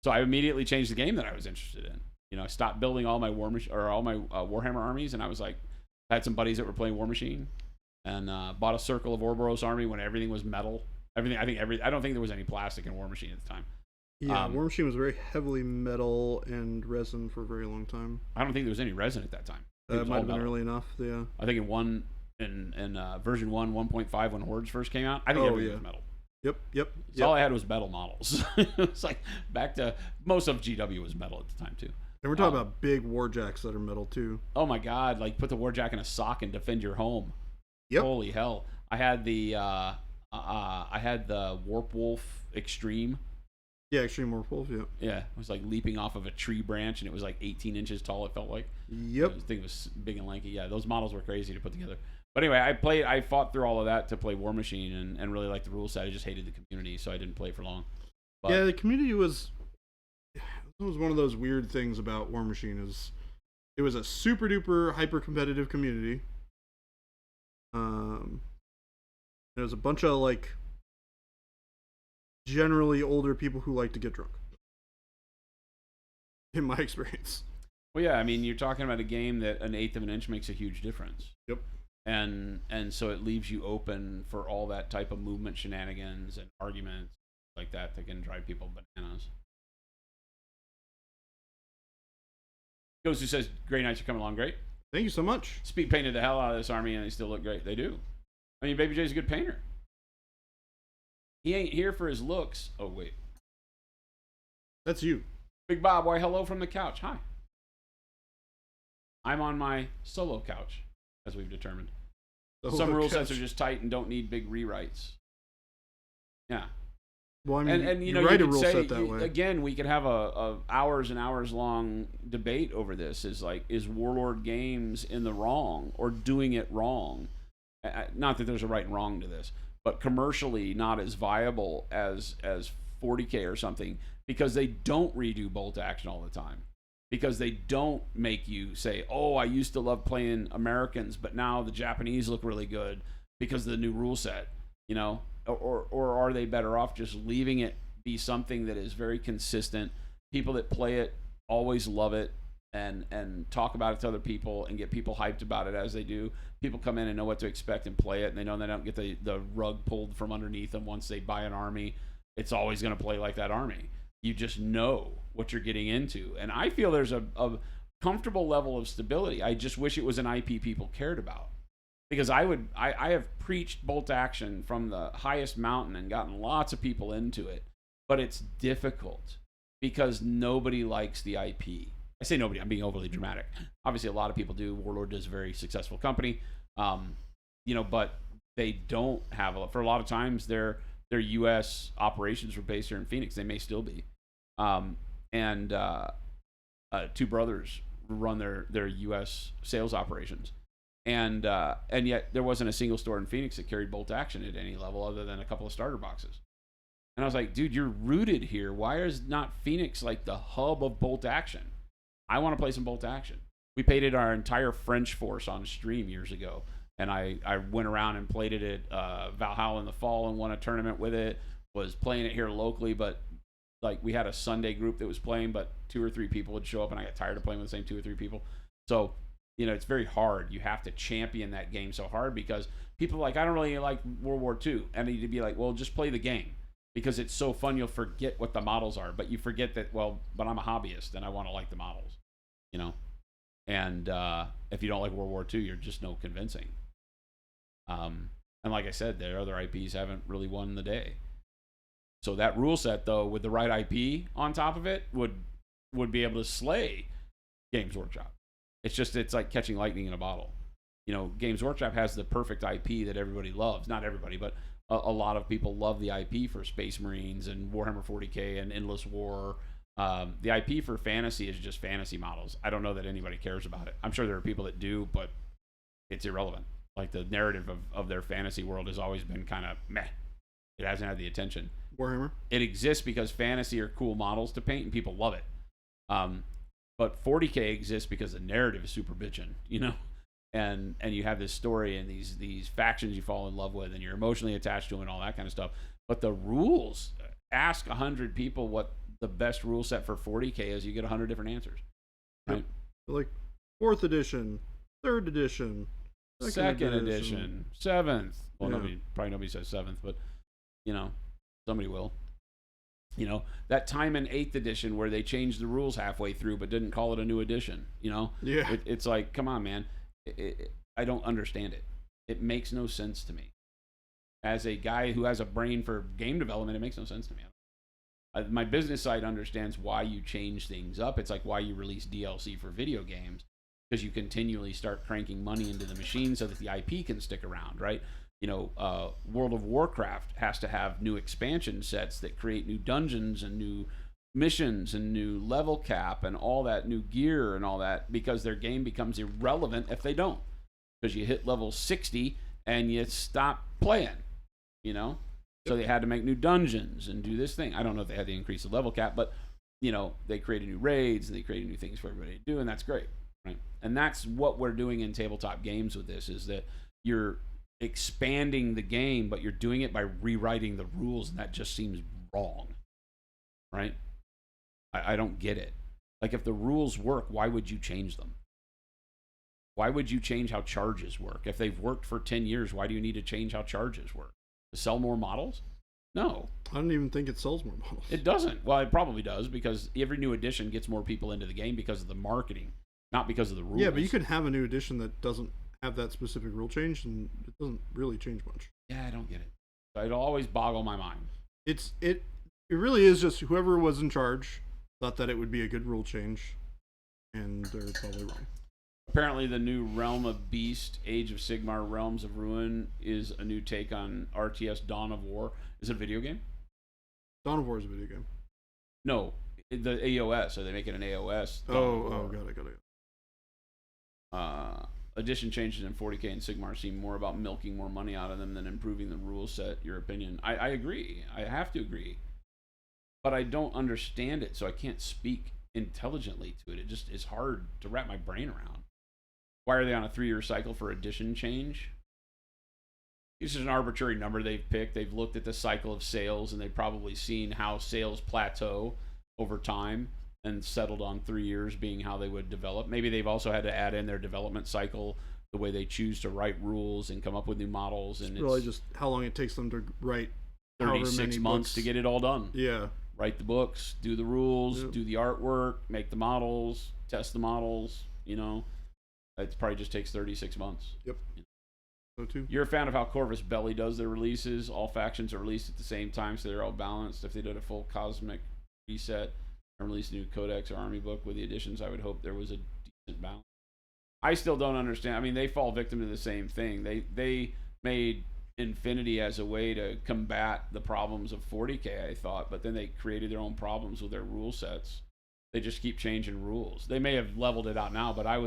So I immediately changed the game that I was interested in. You know, I stopped building all my Warhammer armies, and I was like, I had some buddies that were playing War Machine, and bought a Circle of Ouroboros army when everything was metal. I don't think there was any plastic in War Machine at the time. Yeah, War Machine was very heavily metal and resin for a very long time. I don't think there was any resin at that time. It might have been early enough, yeah. I think in version 1.5 when Hordes first came out, I think everything was metal. Yep. So all I had was metal models. It's like back to most of GW was metal at the time too. And we're talking about big warjacks that are metal too. Oh my god, like put the warjack in a sock and defend your home. Yep. Holy hell. I had the Warp Wolf Extreme. Yeah, Extreme Warp Wolf, yeah. Yeah, it was like leaping off of a tree branch, and it was like 18 inches tall, it felt like. Yep. The thing was big and lanky. Yeah, those models were crazy to put together. But anyway, I fought through all of that to play War Machine and really liked the rule set. I just hated the community, so I didn't play for long. But, yeah, the community was one of those weird things about War Machine is it was a super duper hyper competitive community. There was a bunch of like generally older people who like to get drunk. in my experience. Well, yeah, I mean, you're talking about a game that an eighth of an inch makes a huge difference. Yep. And so it leaves you open for all that type of movement shenanigans and arguments like that can drive people bananas. Goes who says, Grey Knights are coming along great. Thank you so much. Speed painted the hell out of this army and they still look great. They do. I mean, Baby J's a good painter. He ain't here for his looks. Oh, wait. That's you. Big Bob, why hello from the couch. Hi. I'm on my solo couch, as we've determined. Some rule sets are just tight and don't need big rewrites. Yeah. Well, I mean, and you write a could rule say, set that way. Again, we could have a hours and hours long debate over this. Is Warlord Games in the wrong or doing it wrong? Not that there's a right and wrong to this, but commercially not as viable as 40K or something, because they don't redo bolt action all the time. Because they don't make you say, oh, I used to love playing Americans, but now the Japanese look really good because of the new rule set, you know? Or are they better off just leaving it be something that is very consistent? People that play it always love it and talk about it to other people and get people hyped about it as they do. People come in and know what to expect and play it, and they know they don't get the rug pulled from underneath them once they buy an army. It's always going to play like that army. You just know what you're getting into. And I feel there's a comfortable level of stability. I just wish it was an IP people cared about. Because I have preached bolt action from the highest mountain and gotten lots of people into it. But it's difficult because nobody likes the IP. I say nobody, I'm being overly dramatic. Obviously, a lot of people do. Warlord is a very successful company. But they don't have, for a lot of times, their U.S. operations were based here in Phoenix. They may still be. Two brothers run their U.S. sales operations. And yet there wasn't a single store in Phoenix that carried bolt action at any level other than a couple of starter boxes. And I was like, dude, you're rooted here. Why is not Phoenix like the hub of bolt action? I want to play some bolt action. We painted our entire French force on stream years ago. And I went around and played it at Valhalla in the fall and won a tournament with it. Was playing it here locally, but like we had a Sunday group that was playing, but 2 or 3 people would show up and I got tired of playing with the same 2 or 3 people. So, it's very hard. You have to champion that game so hard because people are like, I don't really like World War II. And you'd be like, well, just play the game because it's so fun. You'll forget what the models are, but you forget that, well, but I'm a hobbyist and I want to like the models, And if you don't like World War II, you're just no convincing. And like I said, their other IPs haven't really won the day. So that rule set, though, with the right IP on top of it, would be able to slay Games Workshop. It's like catching lightning in a bottle. Games Workshop has the perfect IP that everybody loves. Not everybody, but a lot of people love the IP for Space Marines and Warhammer 40K and Endless War. The IP for fantasy is just fantasy models. I don't know that anybody cares about it. I'm sure there are people that do, but it's irrelevant. Like the narrative of their fantasy world has always been kind of meh. It hasn't had the attention. Warhammer? It exists because fantasy are cool models to paint and people love it. But 40K exists because the narrative is super bitchin', and you have this story and these factions you fall in love with and you're emotionally attached to them and all that kind of stuff. But the rules, ask 100 people what the best rule set for 40K is, you get 100 different answers. Right? Yep. Like 4th edition, 3rd edition, 2nd edition, 7th. Well, nobody says 7th, but somebody will. That time in 8th edition where they changed the rules halfway through but didn't call it a new edition, Yeah. It's like, come on, man. I don't understand it. It makes no sense to me. As a guy who has a brain for game development, it makes no sense to me. My business side understands why you change things up. It's like why you release DLC for video games, because you continually start cranking money into the machine so that the IP can stick around, right? World of Warcraft has to have new expansion sets that create new dungeons and new missions and new level cap and all that new gear and all that, because their game becomes irrelevant if they don't, because you hit level 60 and you stop playing, So they had to make new dungeons and do this thing. I don't know if they had to increase the level cap, but they created new raids and they created new things for everybody to do, and that's great, right? And that's what we're doing in tabletop games with this, is that you're expanding the game, but you're doing it by rewriting the rules, and that just seems wrong, right? I don't get it. Like, if the rules work, why would you change them? Why would you change how charges work? If they've worked for 10 years, why do you need to change how charges work? To sell more models? No. I don't even think it sells more models. It doesn't. Well, it probably does, because every new edition gets more people into the game because of the marketing, not because of the rules. Yeah, but you could have a new edition that doesn't have that specific rule change, and it doesn't really change much. Yeah, I don't get it. It'll always boggle my mind. It really is just whoever was in charge thought that it would be a good rule change, and they're probably wrong. Apparently, the new Realm of Beast, Age of Sigmar, Realms of Ruin is a new take on RTS Dawn of War. Is it a video game? Dawn of War is a video game. No, the AOS. Are they making an AOS? Got it. Edition changes in 40k and Sigmar seem more about milking more money out of them than improving the rule set. Your opinion? I agree. I have to agree. But I don't understand it, so I can't speak intelligently to it. It just is hard to wrap my brain around. Why are they on a 3-year cycle for edition change? This is an arbitrary number they've picked. They've looked at the cycle of sales, and they've probably seen how sales plateau over time and settled on 3 years being how they would develop. Maybe they've also had to add in their development cycle, the way they choose to write rules and come up with new models. And it's really just how long it takes them to write 36 months books to get it all done. Yeah. Write the books, do the rules, do the artwork, make the models, test the models, you know. It probably just takes 36 months. Yep. So too. You're a fan of how Corvus Belli does their releases. All factions are released at the same time, so they're all balanced. If they did a full cosmic reset and released a new codex or army book with the additions, I would hope there was a decent balance. I still don't understand. I mean, they fall victim to the same thing. They made Infinity as a way to combat the problems of 40k, I thought, but then they created their own problems with their rule sets. They just keep changing rules. They may have leveled it out now, but I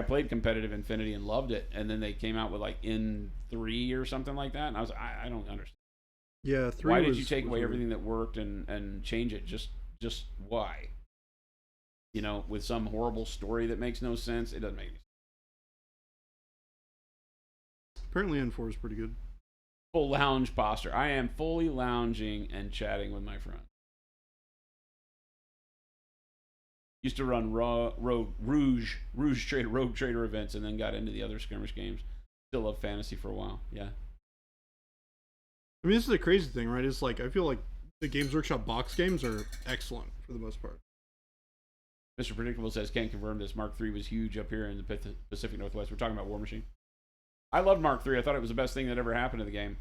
played competitive Infinity and loved it, and then they came out with like N3 or something like that, and I was I don't understand. Yeah, 3. Why did you take away everything that worked and change it? Just why? You know, with some horrible story that makes no sense. It doesn't make any sense. Apparently N4 is pretty good. Full lounge posture. I am fully lounging and chatting with my friends. Used to run Rogue Trader events, and then got into the other skirmish games. Still love fantasy for a while. Yeah. I mean, this is the crazy thing, right? It's like I feel like the Games Workshop box games are excellent for the most part. Mr. Predictable says, can't confirm this. Mark III was huge up here in the Pacific Northwest. We're talking about War Machine. I loved Mark III. I thought it was the best thing that ever happened to the game.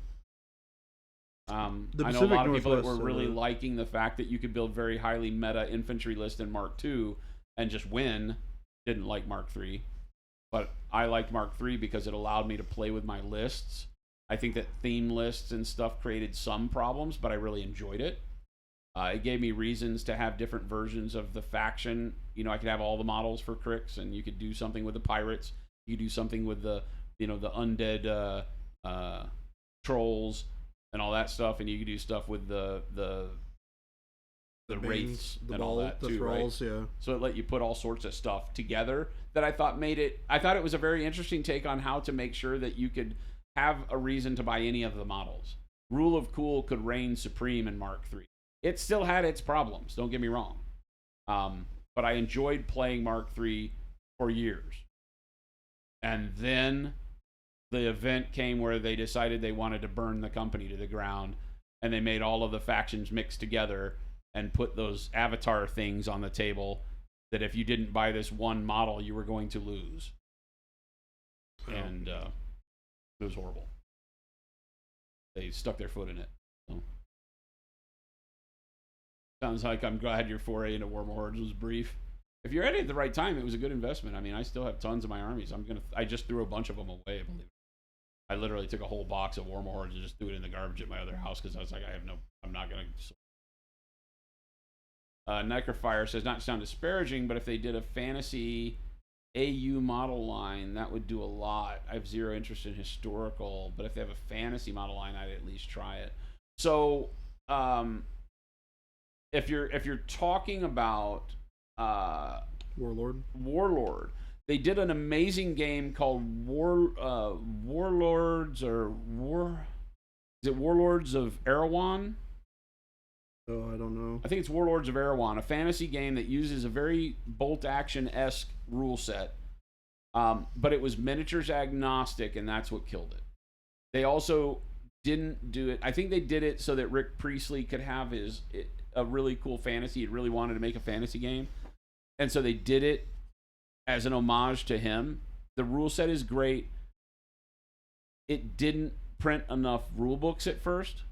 I know a lot of people that were really liking the fact that you could build very highly meta infantry list in Mark II and just win. Didn't like Mark III. But I liked Mark III because it allowed me to play with my lists. I think that theme lists and stuff created some problems, but I really enjoyed it. It gave me reasons to have different versions of the faction. You know, I could have all the models for Crix, and you could do something with the pirates. You could do something with the, you know, the undead trolls and all that stuff, and you could do stuff with the wraiths and all that too, thralls, right? Yeah. So it let you put all sorts of stuff together that I thought made it. I thought it was a very interesting take on how to make sure that you could have a reason to buy any of the models. Rule of Cool could reign supreme in Mark III. It still had its problems, don't get me wrong. But I enjoyed playing Mark III for years. And then the event came where they decided they wanted to burn the company to the ground, and they made all of the factions mixed together and put those avatar things on the table that if you didn't buy this one model, you were going to lose. And it was horrible. They stuck their foot in it. So. Sounds like I'm glad your foray into War Hordes was brief. If you're at it at the right time, it was a good investment. I mean, I still have tons of my armies. I just threw a bunch of them away, I believe. I literally took a whole box of War Hordes and just threw it in the garbage at my other house because I was like, I'm not going to. Necrofire says, not to sound disparaging, but if they did a fantasy AU model line, that would do a lot. I have zero interest in historical, but if they have a fantasy model line, I'd at least try it. So, if you're talking about Warlord, they did an amazing game called Warlords of Erewhon. Oh, I don't know. I think it's Warlords of Erewhon, a fantasy game that uses a very bolt action-esque rule set, but it was miniatures agnostic, and that's what killed it. They also didn't do it. I think they did it so that Rick Priestley could have a really cool fantasy. He really wanted to make a fantasy game, and so they did it as an homage to him. The rule set is great. It didn't print enough rule books at first,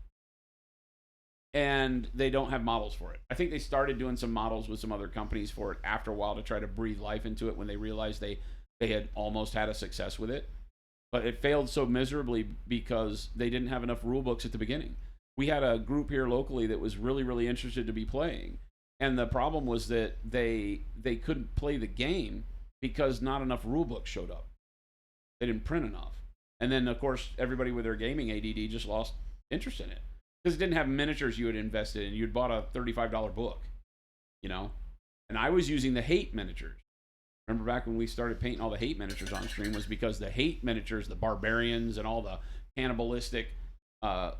and they don't have models for it. I think they started doing some models with some other companies for it after a while to try to breathe life into it when they realized they had almost had a success with it. But it failed so miserably because they didn't have enough rule books at the beginning. We had a group here locally that was really, really interested to be playing, and the problem was that they couldn't play the game because not enough rule books showed up. They didn't print enough. And then, of course, everybody with their gaming ADD just lost interest in it. Because it didn't have miniatures you had invested in. You'd bought a $35 book, you know? And I was using the hate miniatures. Remember back when we started painting all the hate miniatures on stream was because the hate miniatures, the barbarians and all the cannibalistic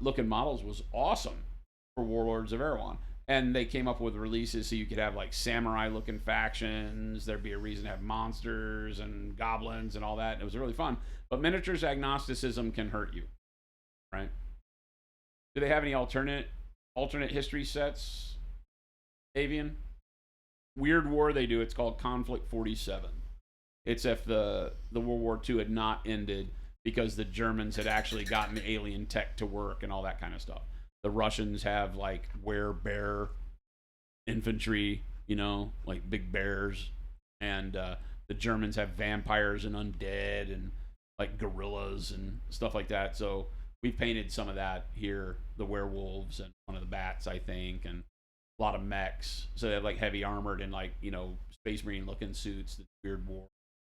looking models was awesome for Warlords of Erewhon. And they came up with releases so you could have like samurai looking factions. There'd be a reason to have monsters and goblins and all that. And it was really fun. But miniatures agnosticism can hurt you, right? Do they have any alternate history sets, Avian? Weird War they do. It's called Conflict 47. It's if the World War II had not ended because the Germans had actually gotten alien tech to work and all that kind of stuff. The Russians have like bear infantry, you know, like big bears, and the Germans have vampires and undead and like gorillas and stuff like that. So we've painted some of that here, the werewolves and one of the bats, I think, and a lot of mechs. So they have like heavy armored and like, you know, Space Marine looking suits, the Weird War.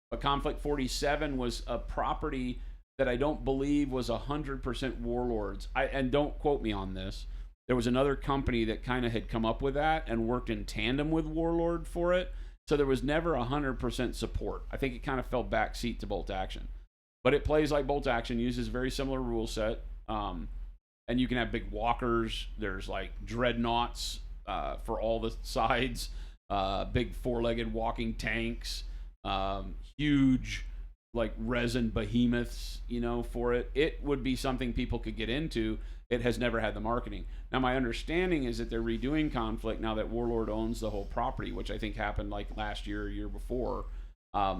But Conflict 47 was a property that I don't believe was 100% Warlords. And don't quote me on this. There was another company that kind of had come up with that and worked in tandem with Warlord for it. So there was never 100% support. I think it kind of fell backseat to Bolt Action. But it plays like Bolt Action, uses a very similar rule set. And you can have big walkers. There's like dreadnoughts for all the sides. Big four-legged walking tanks. Huge like resin behemoths, you know, for it. It would be something people could get into. It has never had the marketing. Now, my understanding is that they're redoing Conflict now that Warlord owns the whole property, which I think happened like last year or year before.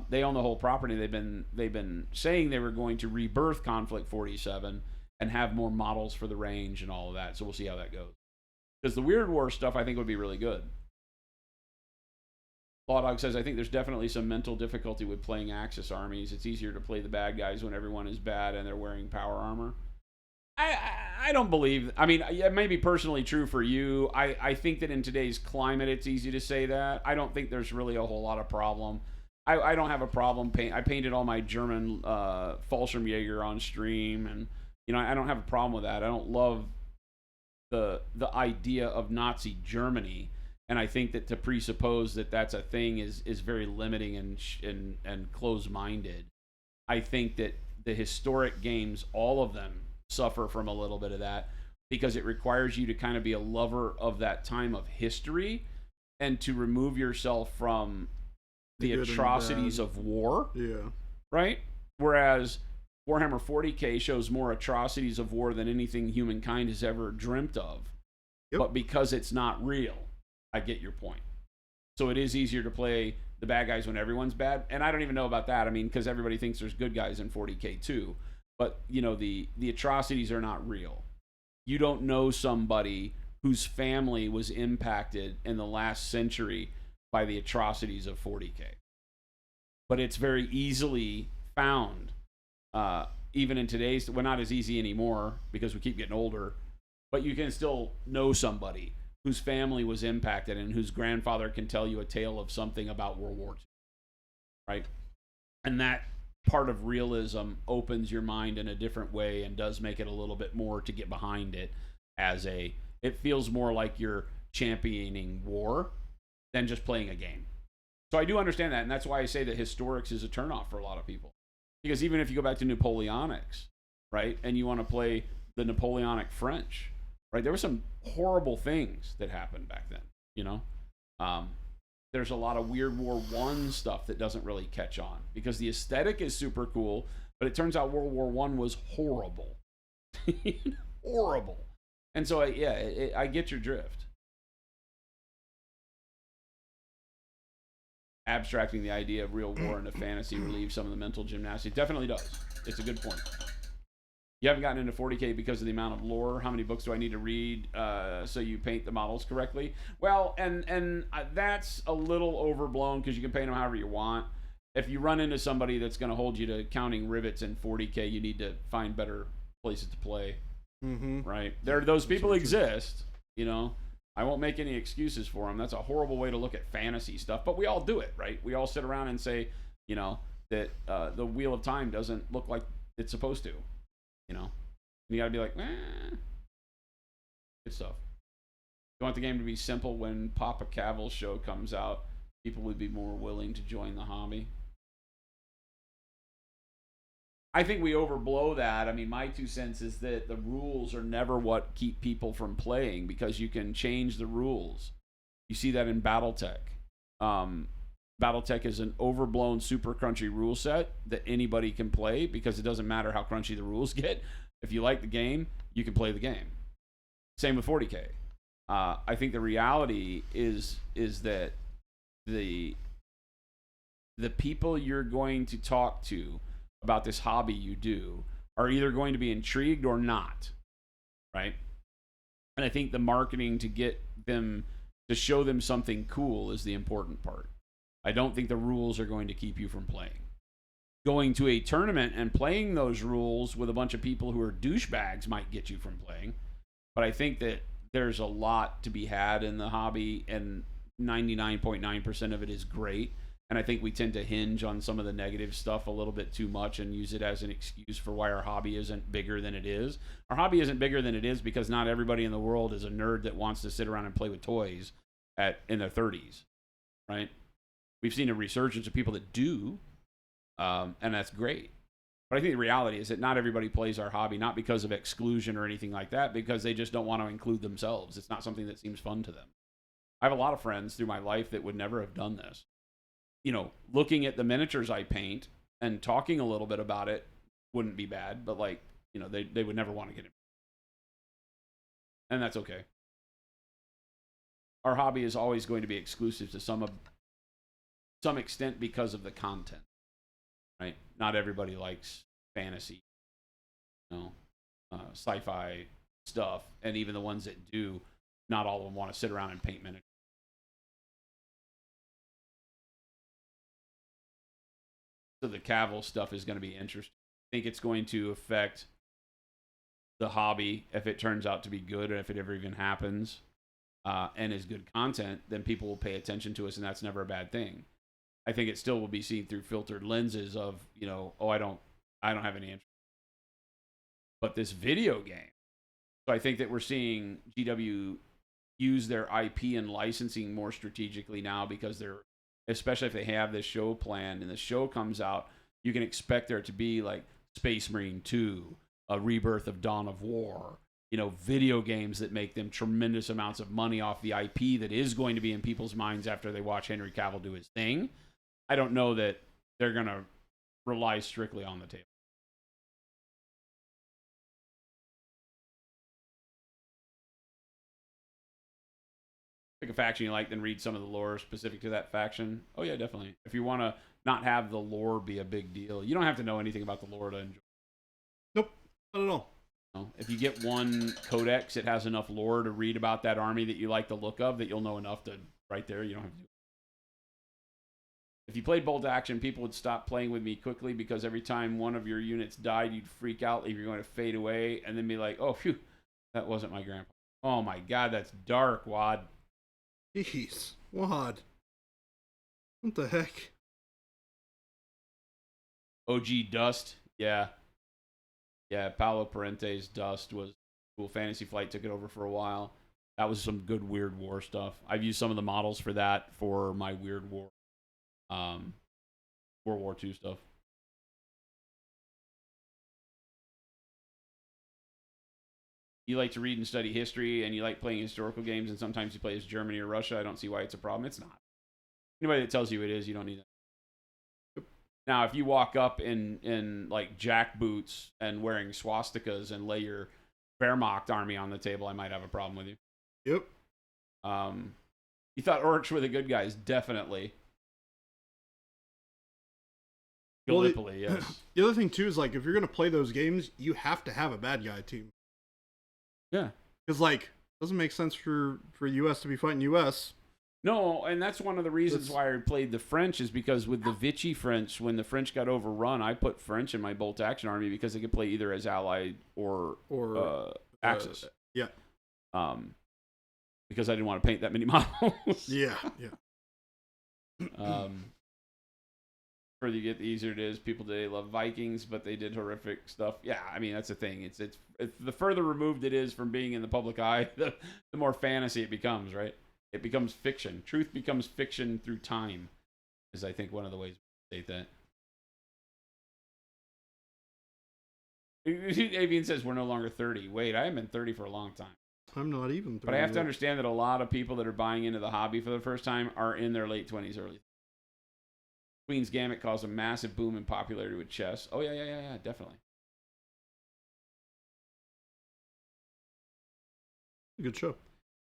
They own the whole property. They've been saying they were going to rebirth Conflict 47 and have more models for the range and all of that. So we'll see how that goes. Because the Weird War stuff I think would be really good. Lawdog says, I think there's definitely some mental difficulty with playing Axis armies. It's easier to play the bad guys when everyone is bad and they're wearing power armor. I don't believe... I mean, it may be personally true for you. I think that in today's climate, it's easy to say that. I don't think there's really a whole lot of problem. I don't have a problem. I painted all my German Fallschirmjäger on stream, and you know, I don't have a problem with that. I don't love the idea of Nazi Germany. And I think that to presuppose that that's a thing is very limiting and close-minded. I think that the historic games, all of them, suffer from a little bit of that because it requires you to kind of be a lover of that time of history and to remove yourself from the atrocities of war. Yeah. Right? Whereas Warhammer 40K shows more atrocities of war than anything humankind has ever dreamt of. Yep. But because it's not real. I get your point. So it is easier to play the bad guys when everyone's bad. And I don't even know about that. I mean, because everybody thinks there's good guys in 40K too. But, you know, the atrocities are not real. You don't know somebody whose family was impacted in the last century by the atrocities of 40K. But it's very easily found, even in today's... Well, not as easy anymore because we keep getting older. But you can still know somebody whose family was impacted and whose grandfather can tell you a tale of something about World War II, right? And that part of realism opens your mind in a different way and does make it a little bit more to get behind it it feels more like you're championing war than just playing a game. So I do understand that, and that's why I say that historics is a turnoff for a lot of people. Because even if you go back to Napoleonics, right, and you want to play the Napoleonic French, right? There were some horrible things that happened back then, you know? There's a lot of Weird War One stuff that doesn't really catch on because the aesthetic is super cool, but it turns out World War One was horrible. Horrible. And so, I get your drift. Abstracting the idea of real war into fantasy relieves some of the mental gymnastics. It definitely does. It's a good point. You haven't gotten into 40K because of the amount of lore. How many books do I need to read so you paint the models correctly? Well, and that's a little overblown because you can paint them however you want. If you run into somebody that's going to hold you to counting rivets in 40K, you need to find better places to play. Mm-hmm. Right? Those people exist, you know. I won't make any excuses for them. That's a horrible way to look at fantasy stuff, but we all do it, right? We all sit around and say, you know, that the Wheel of Time doesn't look like it's supposed to. You know, you got to be like, good stuff. You want the game to be simple when Papa Cavill's show comes out, people would be more willing to join the hobby. I think we overblow that. I mean, my 2 cents is that the rules are never what keep people from playing because you can change the rules. You see that in BattleTech. BattleTech is an overblown, super crunchy rule set that anybody can play because it doesn't matter how crunchy the rules get. If you like the game, you can play the game. Same with 40K. I think the reality is that the people you're going to talk to about this hobby you do are either going to be intrigued or not, right? And I think the marketing to get them to show them something cool is the important part. I don't think the rules are going to keep you from playing. Going to a tournament and playing those rules with a bunch of people who are douchebags might get you from playing. But I think that there's a lot to be had in the hobby, and 99.9% of it is great. And I think we tend to hinge on some of the negative stuff a little bit too much and use it as an excuse for why our hobby isn't bigger than it is. Our hobby isn't bigger than it is because not everybody in the world is a nerd that wants to sit around and play with toys in their 30s, right? We've seen a resurgence of people that do, and that's great. But I think the reality is that not everybody plays our hobby, not because of exclusion or anything like that, because they just don't want to include themselves. It's not something that seems fun to them. I have a lot of friends through my life that would never have done this. You know, looking at the miniatures I paint and talking a little bit about it wouldn't be bad, but like, you know, they would never want to get it. And that's okay. Our hobby is always going to be exclusive to some extent because of the content, right? Not everybody likes fantasy, you know, sci-fi stuff, and even the ones that do, not all of them want to sit around and paint miniatures. So the Cavill stuff is going to be interesting. I think it's going to affect the hobby if it turns out to be good, and if it ever even happens, and is good content, then people will pay attention to us, and that's never a bad thing. I think it still will be seen through filtered lenses of, you know, I don't have any interest. But this video game, so I think that we're seeing GW use their IP and licensing more strategically now because they're, especially if they have this show planned and the show comes out, you can expect there to be like Space Marine 2, a rebirth of Dawn of War, you know, video games that make them tremendous amounts of money off the IP that is going to be in people's minds after they watch Henry Cavill do his thing. I don't know that they're going to rely strictly on the table. Pick a faction you like, then read some of the lore specific to that faction. Oh yeah, definitely. If you want to not have the lore be a big deal, you don't have to know anything about the lore to enjoy. Nope, not at all. If you get one codex, it has enough lore to read about that army that you like the look of, that you'll know enough to right there. You don't have to do it. If you played bolt action, people would stop playing with me quickly because every time one of your units died, you'd freak out, leave you're going to fade away, and then be like, oh, phew, that wasn't my grandpa. Oh my God, that's dark, Wad. Jeez, Wad. What the heck? OG Dust, yeah. Yeah, Paolo Parente's Dust was cool. Fantasy Flight took it over for a while. That was some good Weird War stuff. I've used some of the models for that for my Weird War, World War II stuff. you like to read and study history, and you like playing historical games, and sometimes you play as Germany or Russia, I don't see why it's a problem. It's not. Anybody that tells you it is, you don't need it. Now, if you walk up in like jack boots and wearing swastikas and lay your Wehrmacht army on the table, I might have a problem with you. Yep. You thought orcs were the good guys, definitely. Gallipoli, yes. The other thing too is like if you're gonna play those games, you have to have a bad guy team. Yeah. Because like it doesn't make sense for US to be fighting US. No, and that's one of the reasons why I played the French is because with the Vichy French, when the French got overrun, I put French in my bolt action army because they could play either as allied or Axis. Yeah. Because I didn't want to paint that many models. Yeah. Further you get, the easier it is. People today love Vikings, but they did horrific stuff. Yeah, I mean that's the thing. It's the further removed it is from being in the public eye, the more fantasy it becomes, right? It becomes fiction. Truth becomes fiction through time, is I think one of the ways we state that. Avian says we're no longer 30. Wait, I haven't been 30 for a long time. I'm not even 30. But I have to understand that a lot of people that are buying into the hobby for the first time are in their late 20s, early 30s. Queen's Gambit caused a massive boom in popularity with chess. Oh, yeah, definitely. Good show.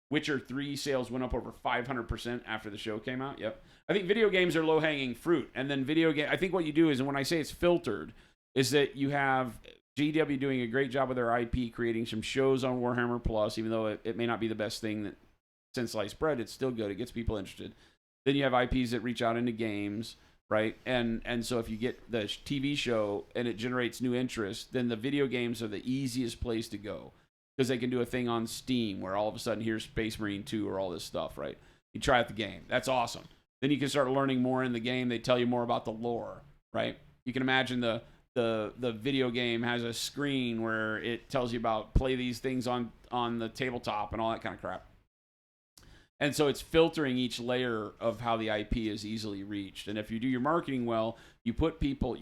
Witcher 3 sales went up over 500% after the show came out. Yep. I think video games are low-hanging fruit. And then I think what you do is, and when I say it's filtered, is that you have GW doing a great job with their IP, creating some shows on Warhammer Plus, even though it may not be the best thing that since sliced bread, it's still good. It gets people interested. Then you have IPs that reach out into games, right? And so if you get the TV show and it generates new interest, then the video games are the easiest place to go. Because they can do a thing on Steam where all of a sudden here's Space Marine 2 or all this stuff, right? You try out the game. That's awesome. Then you can start learning more in the game. They tell you more about the lore, right? You can imagine the video game has a screen where it tells you about play these things on the tabletop and all that kind of crap. And so it's filtering each layer of how the IP is easily reached. And if you do your marketing well, you point people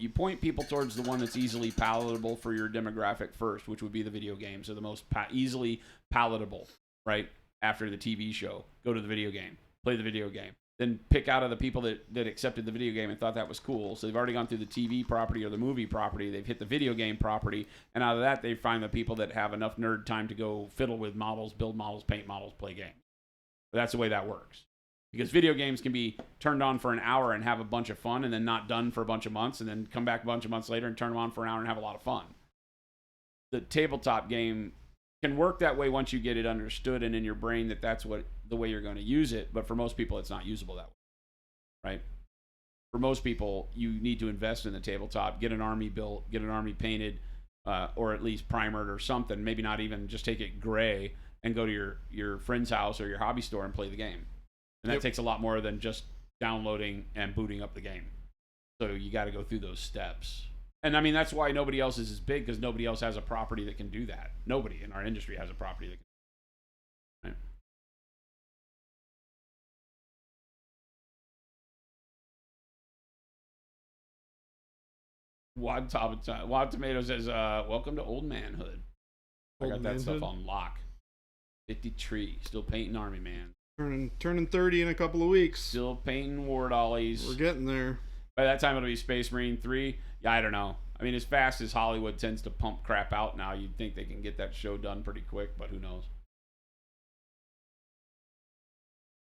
towards the one that's easily palatable for your demographic first, which would be the video games. They're the most easily palatable, right? After the TV show, go to the video game, play the video game. Then pick out of the people that accepted the video game and thought that was cool. So they've already gone through the TV property or the movie property. They've hit the video game property. And out of that, they find the people that have enough nerd time to go fiddle with models, build models, paint models, play games. That's the way that works. Because video games can be turned on for an hour and have a bunch of fun and then not done for a bunch of months and then come back a bunch of months later and turn them on for an hour and have a lot of fun. The tabletop game can work that way once you get it understood and in your brain that that's the way you're going to use it. But for most people, it's not usable that way, right? For most people, you need to invest in the tabletop, get an army built, get an army painted, or at least primered or something. Maybe not even just take it gray and go to your friend's house or your hobby store and play the game. And that takes a lot more than just downloading and booting up the game. So you got to go through those steps. And I mean, that's why nobody else is as big, because nobody else has a property that can do that. Nobody in our industry has a property that can do that. Right? Wad Tomato says, welcome to old manhood. I got that stuff on lock. 53. Still painting army, man. Turning 30 in a couple of weeks. Still painting war dollies. We're getting there. By that time, it'll be Space Marine 3. Yeah, I don't know. I mean, as fast as Hollywood tends to pump crap out now, you'd think they can get that show done pretty quick, but who knows?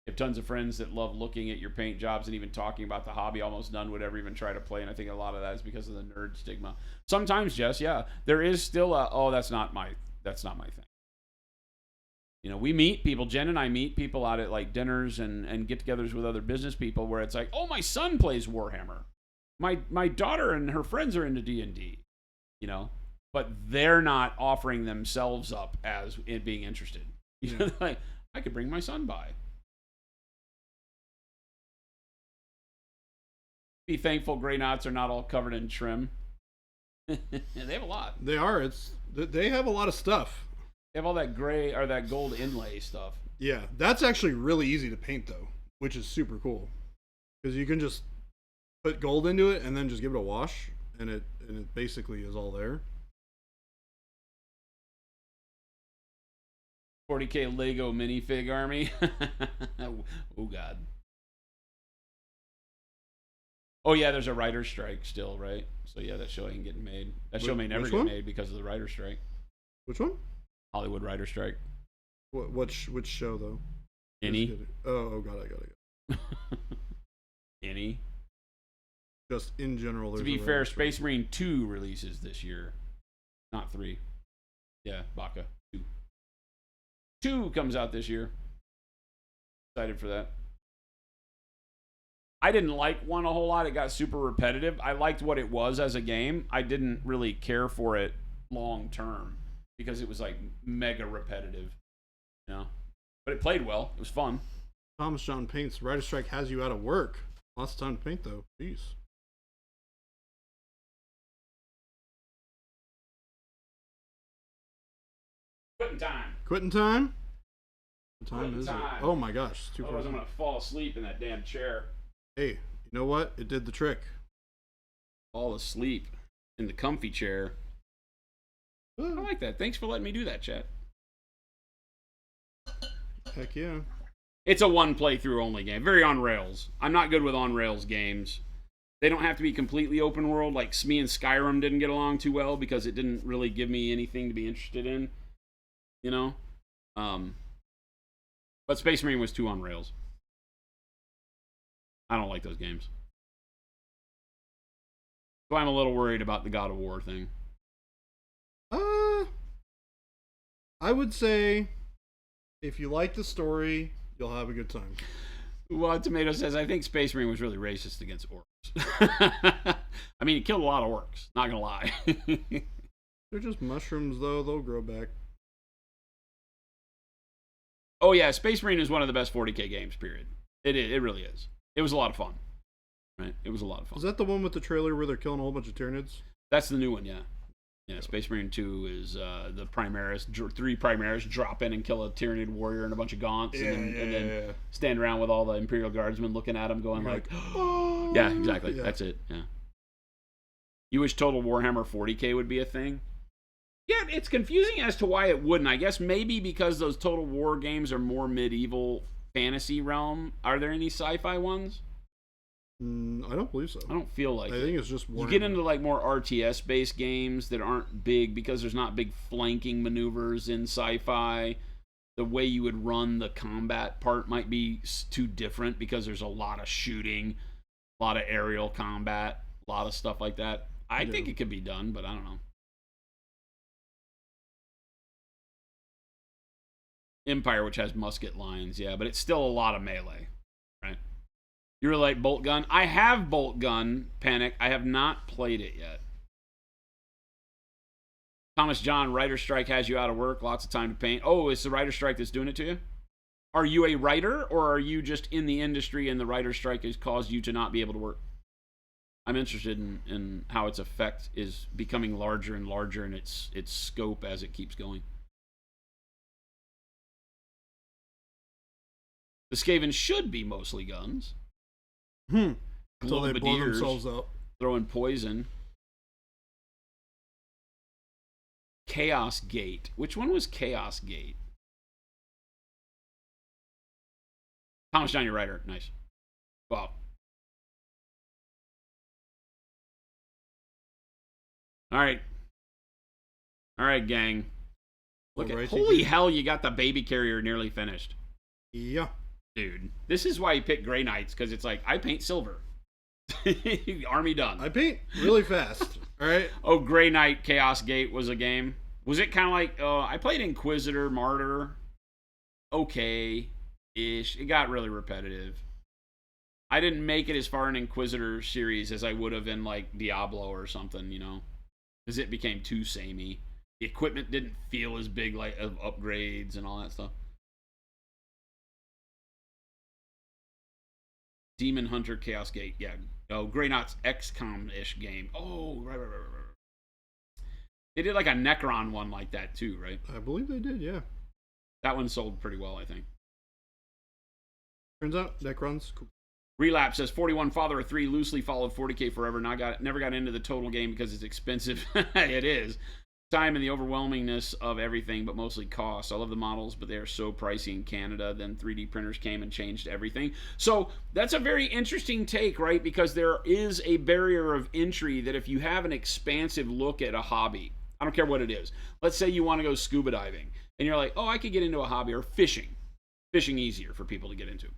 You have tons of friends that love looking at your paint jobs and even talking about the hobby. Almost none would ever even try to play, and I think a lot of that is because of the nerd stigma. Sometimes, Jess, yeah, there is still that's not my thing. You know, we meet people, Jen and I meet people out at like dinners and get-togethers with other business people where it's like, oh, my son plays Warhammer. My daughter and her friends are into D&D, you know, but they're not offering themselves up as being interested. You know, like, I could bring my son by. Be thankful Grey Knots are not all covered in trim. They have a lot. They are. They have a lot of stuff. They have all that gray or that gold inlay stuff. Yeah, that's actually really easy to paint though, which is super cool. Because you can just put gold into it and then just give it a wash, and it basically is all there. 40K Lego minifig army. Oh God. Oh yeah, there's a writer's strike still, right? So yeah, that show ain't getting made. That show may never get made because of the writer's strike. Which one? Hollywood writer's strike. Which show though? Any? Oh god, I got it. Any? Just in general. To be fair, Space Marine 2 releases this year, not 3. Yeah, Baka 2. 2 comes out this year. Excited for that. I didn't like 1 a whole lot. It got super repetitive. I liked what it was as a game. I didn't really care for it long term because it was like mega repetitive, you know. But it played well. It was fun. Thomas John paints. Writer Strike has you out of work. Lots of time to paint though. Jeez. Quitting time. Quitting time? What time Quitting is time. it? Oh my gosh. It's Otherwise I'm going to fall asleep in that damn chair. Hey, you know what? It did the trick. Fall asleep in the comfy chair. I like that. Thanks for letting me do that, chat. Heck yeah. It's a one playthrough only game. Very on rails. I'm not good with on rails games. They don't have to be completely open world. Like me and Skyrim didn't get along too well because it didn't really give me anything to be interested in. You know? But Space Marine was too on rails. I don't like those games. So I'm a little worried about the God of War thing. I would say if you like the story, you'll have a good time. Well, Tomato says, I think Space Marine was really racist against orcs. I mean, he killed a lot of orcs, not gonna lie. They're just mushrooms, though. They'll grow back. Oh, yeah, Space Marine is one of the best 40K games, period. It really is. It was a lot of fun. Right? It was a lot of fun. Is that the one with the trailer where they're killing a whole bunch of Tyranids? That's the new one, yeah. Yeah, Space Marine 2 is the Primaris. 3 Primaris drop in and kill a Tyranid warrior and a bunch of Gaunts, and then stand around with all the Imperial Guardsmen looking at them going like, oh! Yeah, exactly. Yeah. That's it, yeah. You wish Total Warhammer 40K would be a thing? Yeah, it's confusing as to why it wouldn't. I guess maybe because those Total War games are more medieval fantasy realm. Are there any sci-fi ones? I don't believe so. I don't feel like I think it's just Warhammer. You get into like more RTS based games that aren't big because there's not big flanking maneuvers in sci-fi. The way you would run the combat part might be too different because there's a lot of shooting, a lot of aerial combat, a lot of stuff like that. I think it could be done, but I don't know. Empire, which has musket lines, yeah, but it's still a lot of melee, right? You really like Bolt Gun? I have Bolt Gun, Panic. I have not played it yet. Thomas John, Writer Strike has you out of work. Lots of time to paint. Oh, it's the Writer Strike that's doing it to you? Are you a writer, or are you just in the industry and the Writer Strike has caused you to not be able to work? I'm interested in how its effect is becoming larger and larger in its scope as it keeps going. The Skaven should be mostly guns. So they blow themselves up. Throwing poison. Chaos Gate. Which one was Chaos Gate? Thomas John, your writer. Nice. Wow. All right. All right, gang. Look at, holy hell, you got the baby carrier nearly finished. Yeah. Dude, this is why you pick Grey Knights, because it's like, I paint silver. Army done. I paint really fast. All right. Oh, Grey Knight Chaos Gate was a game. Was it kind of like, I played Inquisitor, Martyr. Okay-ish. It got really repetitive. I didn't make it as far in Inquisitor series as I would have in, like, Diablo or something, you know? Because it became too samey. The equipment didn't feel as big, like, of upgrades and all that stuff. Demon Hunter Chaos Gate, yeah. Oh, Grey Knight's XCOM-ish game. Oh, right. They did like a Necron one like that too, right? I believe they did, yeah. That one sold pretty well, I think. Turns out Necron's cool. Relapse says 41 Father of 3 loosely followed 40K forever. Never got into the total game because it's expensive. It is. time and the overwhelmingness of everything, but mostly cost. I love the models, but they are so pricey in Canada. Then 3D printers came and changed everything. So that's a very interesting take, right? Because there is a barrier of entry that if you have an expansive look at a hobby, I don't care what it is. Let's say you want to go scuba diving, and you're like, oh, I could get into a hobby, or fishing. Fishing easier for people to get into.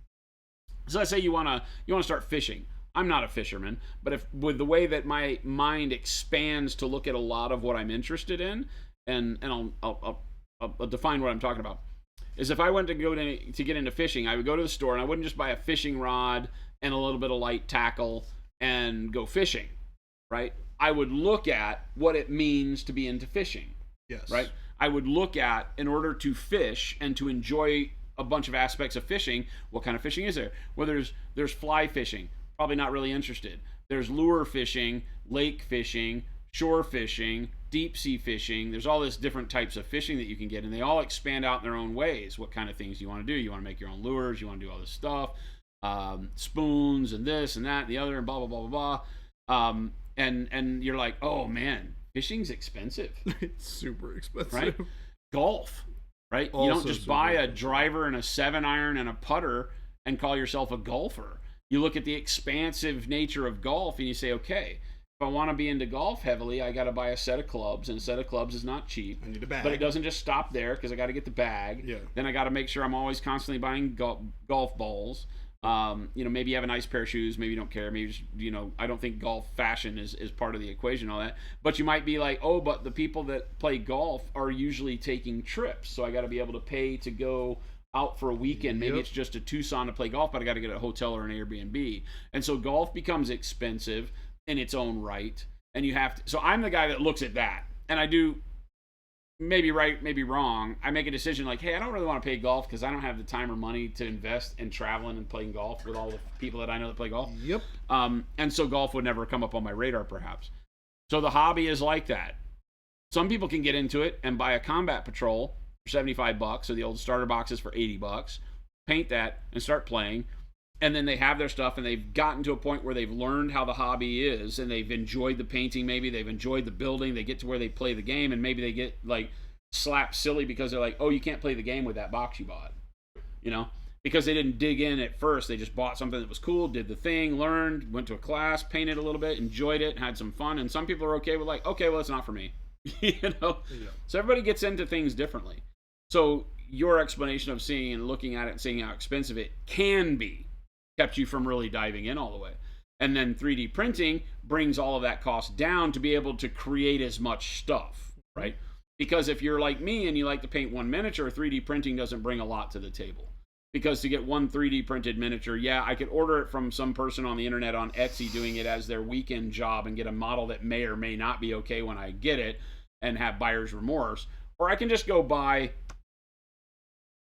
So let's say you want to start fishing. I'm not a fisherman, but if with the way that my mind expands to look at a lot of what I'm interested in, and I'll define what I'm talking about, is if I went to get into fishing, I would go to the store and I wouldn't just buy a fishing rod and a little bit of light tackle and go fishing, right? I would look at what it means to be into fishing. Yes. Right? I would look at, in order to fish and to enjoy a bunch of aspects of fishing, what kind of fishing is there? Well, there's fly fishing. Probably not really interested. There's lure fishing, lake fishing, shore fishing, deep sea fishing. There's all this different types of fishing that you can get, and they all expand out in their own ways. What kind of things you want to do? You want to make your own lures. You want to do all this stuff, spoons and this and that and the other and blah blah blah blah blah. And you're like, oh man, fishing's expensive. It's super expensive. Right? Golf, right? Also you don't just buy a expensive. driver and a 7-iron and a putter and call yourself a golfer. You look at the expansive nature of golf and you say, okay, if I want to be into golf heavily, I got to buy a set of clubs, and a set of clubs is not cheap. I need a bag. But it doesn't just stop there, because I got to get the bag. Yeah. Then I got to make sure I'm always constantly buying golf balls. Maybe you have a nice pair of shoes, maybe you don't care, maybe just, I don't think golf fashion is part of the equation, all that. But you might be like, oh, but the people that play golf are usually taking trips, so I got to be able to pay to go out for a weekend. Maybe Yep. it's just a Tucson to play golf, but I got to get a hotel or an Airbnb. And so golf becomes expensive in its own right. And you have to, so I'm the guy that looks at that, and I do, maybe right, maybe wrong. I make a decision like, hey, I don't really want to pay golf because I don't have the time or money to invest in traveling and playing golf with all the people that I know that play golf. Yep. And so golf would never come up on my radar, perhaps. So the hobby is like that. Some people can get into it and buy a combat patrol for $75, or the old starter boxes for $80, paint that and start playing. And then they have their stuff, and they've gotten to a point where they've learned how the hobby is, and they've enjoyed the painting, maybe they've enjoyed the building. They get to where they play the game, and maybe they get like slapped silly because they're like, oh, you can't play the game with that box you bought, because they didn't dig in at first. They just bought something that was cool, did the thing, learned, went to a class, painted a little bit, enjoyed it, had some fun. And some people are okay with like, okay, well, it's not for me. Yeah. So everybody gets into things differently. So your explanation of seeing and looking at it and seeing how expensive it can be kept you from really diving in all the way. And then 3D printing brings all of that cost down to be able to create as much stuff, right? Because if you're like me and you like to paint one miniature, 3D printing doesn't bring a lot to the table. Because to get one 3D printed miniature, yeah, I could order it from some person on the internet on Etsy doing it as their weekend job and get a model that may or may not be okay when I get it and have buyer's remorse. Or I can just go buy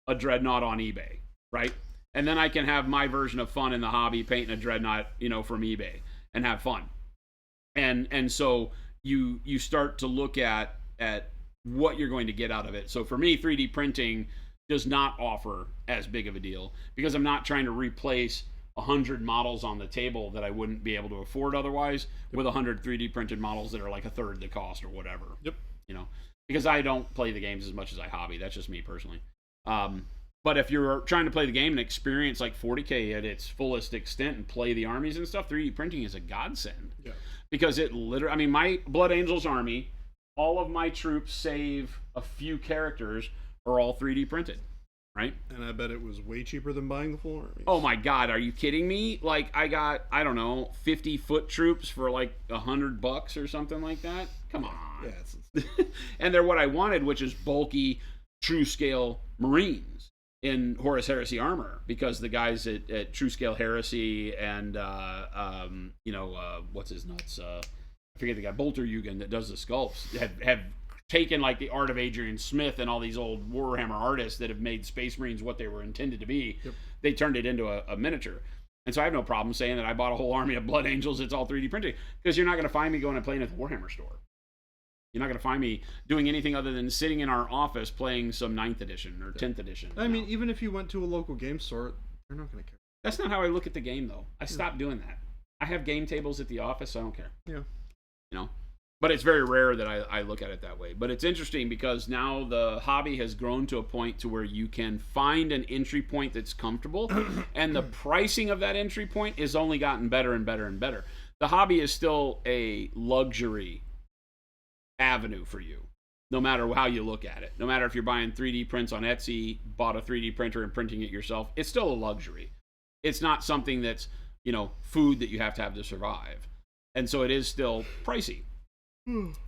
a dreadnought on eBay, right? And then I can have my version of fun in the hobby, painting a dreadnought, from eBay, and have fun. And so you start to look at what you're going to get out of it. So for me, 3D printing does not offer as big of a deal, because I'm not trying to replace 100 models on the table that I wouldn't be able to afford otherwise with 100 3D printed models that are like a third the cost or whatever. Yep. Because I don't play the games as much as I hobby. That's just me personally. But if you're trying to play the game and experience like 40K at its fullest extent and play the armies and stuff, 3D printing is a godsend. Yeah. Because it literally, my Blood Angels army, all of my troops save a few characters are all 3D printed, right? And I bet it was way cheaper than buying the full army. Oh my God, are you kidding me? Like, I got, 50 foot troops for like $100 or something like that. Come on. Yeah, it's And they're what I wanted, which is bulky, true scale Marines in Horus Heresy armor, because the guys at True Scale Heresy and what's his nuts? I forget the guy, Bolter Eugen, that does the sculpts, have taken like the art of Adrian Smith and all these old Warhammer artists that have made Space Marines what they were intended to be. Yep. They turned it into a miniature. And so I have no problem saying that I bought a whole army of Blood Angels. It's all 3D printed, because you're not going to find me going and playing at the Warhammer store. You're not going to find me doing anything other than sitting in our office playing some 9th edition or 10th edition. I mean, even if you went to a local game store, they're not going to care. That's not how I look at the game, though. I stopped doing that. I have game tables at the office, so I don't care. Yeah. But it's very rare that I look at it that way. But it's interesting because now the hobby has grown to a point to where you can find an entry point that's comfortable, and the pricing of that entry point has only gotten better and better and better. The hobby is still a luxury avenue for you, no matter how you look at it. No matter if you're buying 3D prints on Etsy, bought a 3D printer and printing it yourself, it's still a luxury. It's not something that's, food that you have to survive. And so it is still pricey.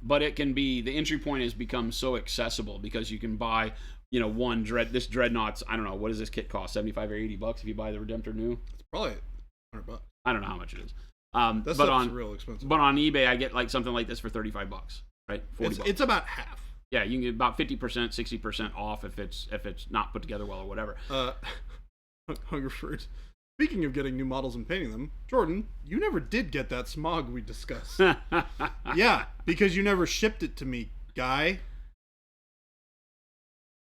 But it can be, the entry point has become so accessible because you can buy, this Dreadnought's, I don't know, what does this kit cost? $75 or $80 if you buy the Redemptor new? It's probably $100. I don't know how much it is. That's real expensive. But on eBay, I get like something like this for $35, right? $40. It's about half. Yeah, you can get about 50%, 60% off if it's not put together well or whatever. Hungerford. Speaking of getting new models and painting them, Jordan, you never did get that smog we discussed. Yeah, because you never shipped it to me, guy.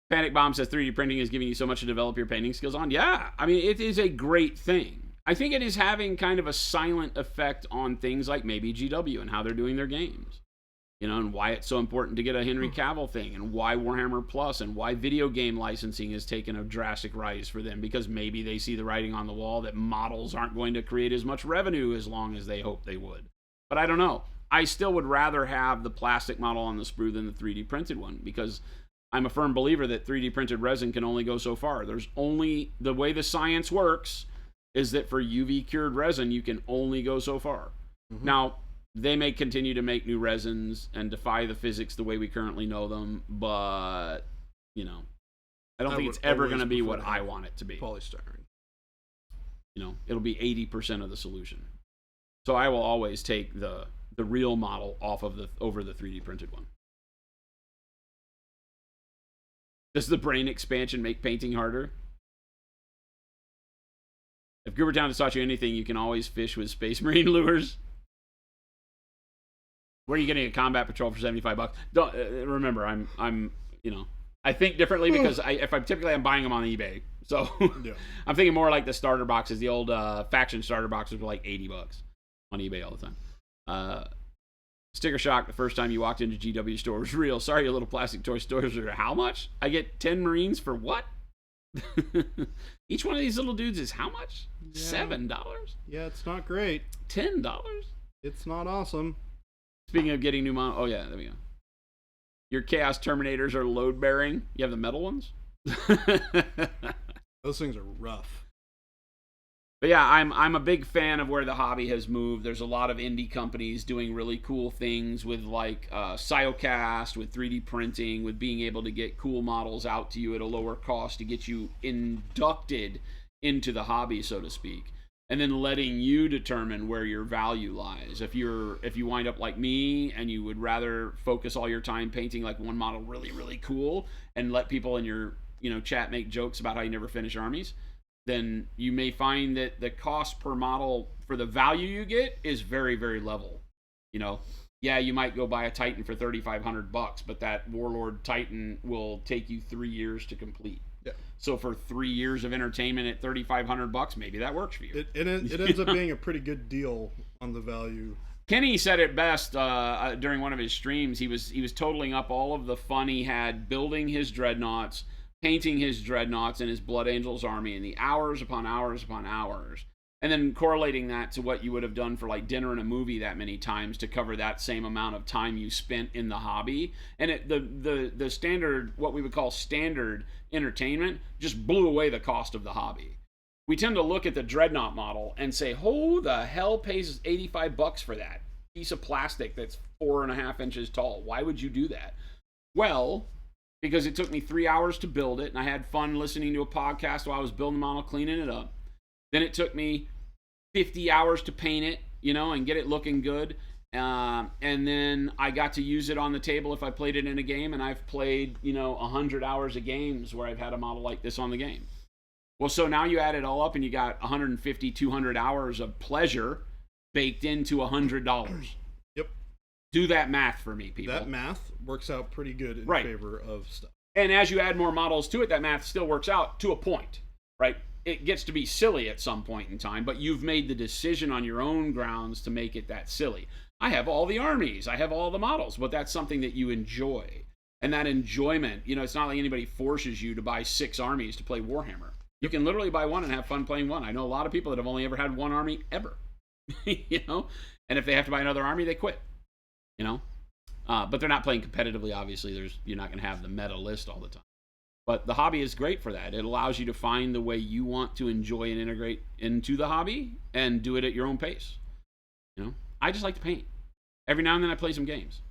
Panic Bomb says 3D printing is giving you so much to develop your painting skills on. Yeah, I mean, it is a great thing. I think it is having kind of a silent effect on things like maybe GW and how they're doing their games. And why it's so important to get a Henry Cavill thing, and why Warhammer Plus, and why video game licensing has taken a drastic rise for them, because maybe they see the writing on the wall that models aren't going to create as much revenue as long as they hope they would. But I don't know. I still would rather have the plastic model on the sprue than the 3D printed one, because I'm a firm believer that 3D printed resin can only go so far. There's only, the way the science works is that for UV cured resin, you can only go so far. Mm-hmm. Now, they may continue to make new resins and defy the physics the way we currently know them, but, I don't think it's ever going to be what I want it to be. Polystyrene. It'll be 80% of the solution. So I will always take the real model over the 3D printed one. Does the brain expansion make painting harder? If Goobertown has taught you anything, you can always fish with Space Marine lures. Where are you getting a combat patrol for $75? Don't remember. I think differently because I'm buying them on eBay. So yeah. I'm thinking more like the starter boxes. The old faction starter boxes were like $80 on eBay all the time. Sticker shock the first time you walked into GW store was real. Sorry, your little plastic toy stores are how much? I get 10 Marines for what? Each one of these little dudes is how much? Yeah. $7? Yeah, it's not great. $10? It's not awesome. Speaking of getting new models, oh yeah, there we go. Your Chaos Terminators are load bearing. You have the metal ones. Those things are rough. But yeah, I'm a big fan of where the hobby has moved. There's a lot of indie companies doing really cool things with like Siocast, with 3D printing, with being able to get cool models out to you at a lower cost to get you inducted into the hobby, so to speak. And then letting you determine where your value lies. If you wind up like me and you would rather focus all your time painting like one model really, really cool and let people in your chat make jokes about how you never finish armies, then you may find that the cost per model for the value you get is very, very level. Yeah, you might go buy a Titan for $3,500, but that Warlord Titan will take you 3 years to complete. Yeah. So for 3 years of entertainment at $3,500, maybe that works for you. It ends up being a pretty good deal on the value. Kenny said it best during one of his streams. He was totaling up all of the fun he had building his dreadnoughts, painting his dreadnoughts and his Blood Angels army, and the hours upon hours upon hours, and then correlating that to what you would have done for like dinner and a movie that many times to cover that same amount of time you spent in the hobby. And the standard, what we would call standard entertainment, just blew away the cost of the hobby. We tend to look at the Dreadnought model and say, who the hell pays $85 for that piece of plastic that's 4.5 inches tall? Why would you do that? Well, because it took me 3 hours to build it, and I had fun listening to a podcast while I was building the model, cleaning it up. Then it took me 50 hours to paint it, and get it looking good. And then I got to use it on the table if I played it in a game, and I've played, 100 hours of games where I've had a model like this on the game. Well, so now you add it all up, and you got 150, 200 hours of pleasure baked into $100. Yep. Do that math for me, people. That math works out pretty good in favor of stuff. And as you add more models to it, that math still works out to a point, right? It gets to be silly at some point in time, but you've made the decision on your own grounds to make it that silly. I have all the armies, I have all the models, but that's something that you enjoy. And that enjoyment, it's not like anybody forces you to buy 6 armies to play Warhammer. You can literally buy one and have fun playing one. I know a lot of people that have only ever had one army ever, and if they have to buy another army, they quit, but they're not playing competitively. Obviously, you're not going to have the meta list all the time. But the hobby is great for that. It allows you to find the way you want to enjoy and integrate into the hobby and do it at your own pace. I just like to paint. Every now and then I play some games.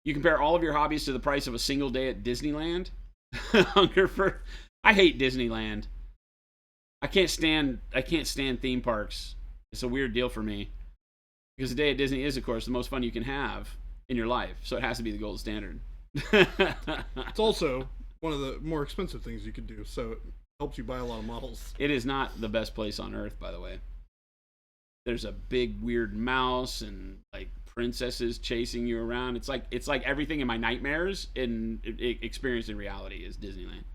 You compare all of your hobbies to the price of a single day at Disneyland. Hungerford. I hate Disneyland. I can't stand theme parks. It's a weird deal for me. Because a day at Disney is, of course, the most fun you can have in your life. So it has to be the gold standard. It's also one of the more expensive things you could do, so it helps you buy a lot of models. It is not the best place on earth, by the way. There's a big weird mouse and like princesses chasing you around. It's like everything in my nightmares experienced in reality is Disneyland.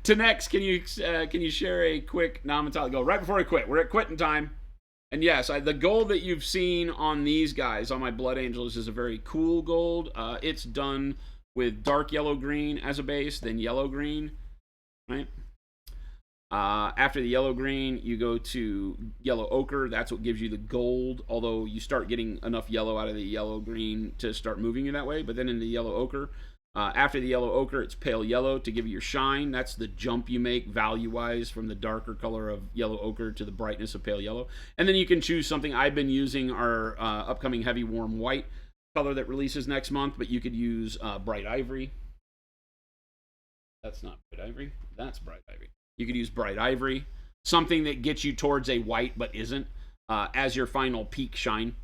To next, can you share a quick non-metallic goal right before I quit? We're at quitting time. And yes, the gold that you've seen on these guys, on my Blood Angels, is a very cool gold. It's done with dark yellow green as a base, then yellow green, right? After the yellow green, you go to yellow ochre. That's what gives you the gold, although you start getting enough yellow out of the yellow green to start moving you that way. But then in the yellow ochre, after the yellow ochre, it's pale yellow to give you your shine. That's the jump you make value-wise from the darker color of yellow ochre to the brightness of pale yellow. And then you can choose something. I've been using our upcoming heavy warm white color that releases next month, but you could use bright ivory. That's not bright ivory. That's bright ivory. You could use bright ivory, something that gets you towards a white but isn't, as your final peak shine.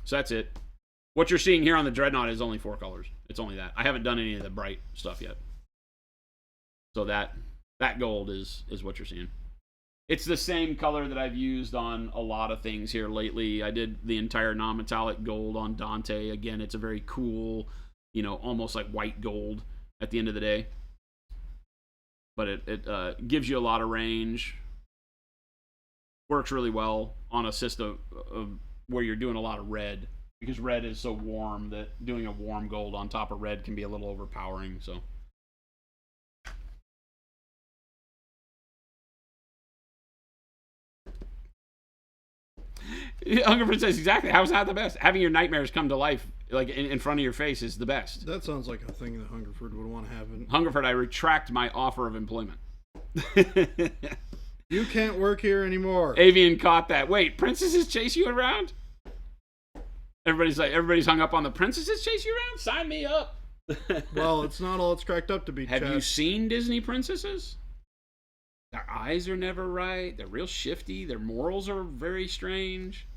So that's it. What you're seeing here on the Dreadnought is only 4 colors. It's only that. I haven't done any of the bright stuff yet. So that gold is what you're seeing. It's the same color that I've used on a lot of things here lately. I did the entire non-metallic gold on Dante. Again, it's a very cool, almost like white gold at the end of the day. But it gives you a lot of range. Works really well on a system where you're doing a lot of red. Because red is so warm that doing a warm gold on top of red can be a little overpowering. So, Hungerford says exactly. How's that the best? Having your nightmares come to life, like in front of your face, is the best. That sounds like a thing that Hungerford would want to have. Hungerford, I retract my offer of employment. You can't work here anymore. Avian caught that. Wait, princesses chase you around? Everybody's hung up on the princesses chase you around? Sign me up. Well, it's not all it's cracked up to be. Have you seen Disney princesses? Their eyes are never right. They're real shifty. Their morals are very strange.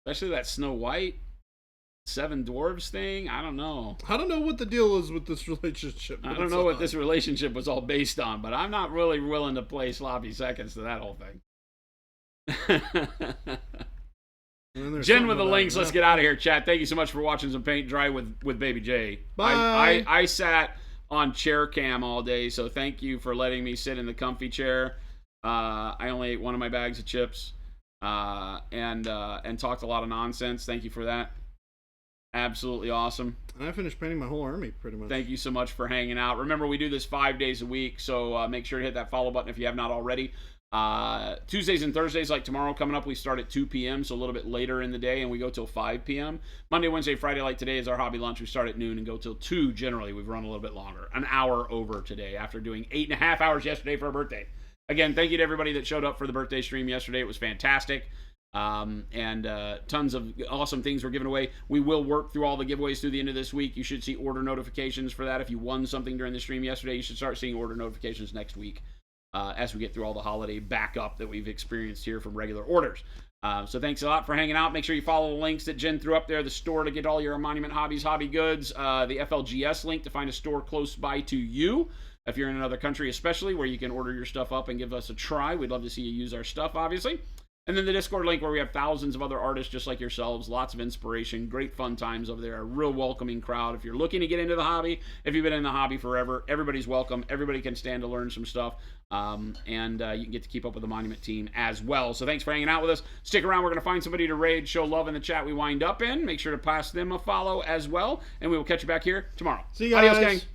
Especially that Snow White, 7 Dwarves thing. I don't know. I don't know what the deal is with this relationship. I don't know what this relationship was all based on, but I'm not really willing to play sloppy seconds to that whole thing. Jen with the links. Let's get out of here, chat. Thank you so much for watching some paint dry with Baby J. Bye. I sat on chair cam all day, so thank you for letting me sit in the comfy chair. I only ate one of my bags of chips and talked a lot of nonsense. Thank you for that. Absolutely awesome. And I finished painting my whole army pretty much. Thank you so much for hanging out. Remember, we do this 5 days a week, so make sure to hit that follow button if you have not already. Tuesdays and Thursdays, like tomorrow coming up, we start at 2 p.m., so a little bit later in the day, and we go till 5 p.m. Monday, Wednesday, Friday, like today, is our hobby lunch. We start at noon and go till 2 generally. We've run a little bit longer. An hour over today after doing 8.5 hours yesterday for our birthday. Again, thank you to everybody that showed up for the birthday stream yesterday. It was fantastic. And tons of awesome things were given away. We will work through all the giveaways through the end of this week. You should see order notifications for that. If you won something during the stream yesterday, you should start seeing order notifications next week. As we get through all the holiday backup that we've experienced here from regular orders. So thanks a lot for hanging out. Make sure you follow the links that Jen threw up there, the store to get all your Monument Hobbies hobby goods, the FLGS link to find a store close by to you, if you're in another country especially, where you can order your stuff up and give us a try. We'd love to see you use our stuff, obviously. And then the Discord link where we have thousands of other artists just like yourselves, lots of inspiration, great fun times over there, a real welcoming crowd. If you're looking to get into the hobby, if you've been in the hobby forever, everybody's welcome. Everybody can stand to learn some stuff. And you can get to keep up with the Monument team as well. So thanks for hanging out with us. Stick around. We're going to find somebody to raid, show love in the chat we wind up in. Make sure to pass them a follow as well. And we will catch you back here tomorrow. See you guys. Adios, gang.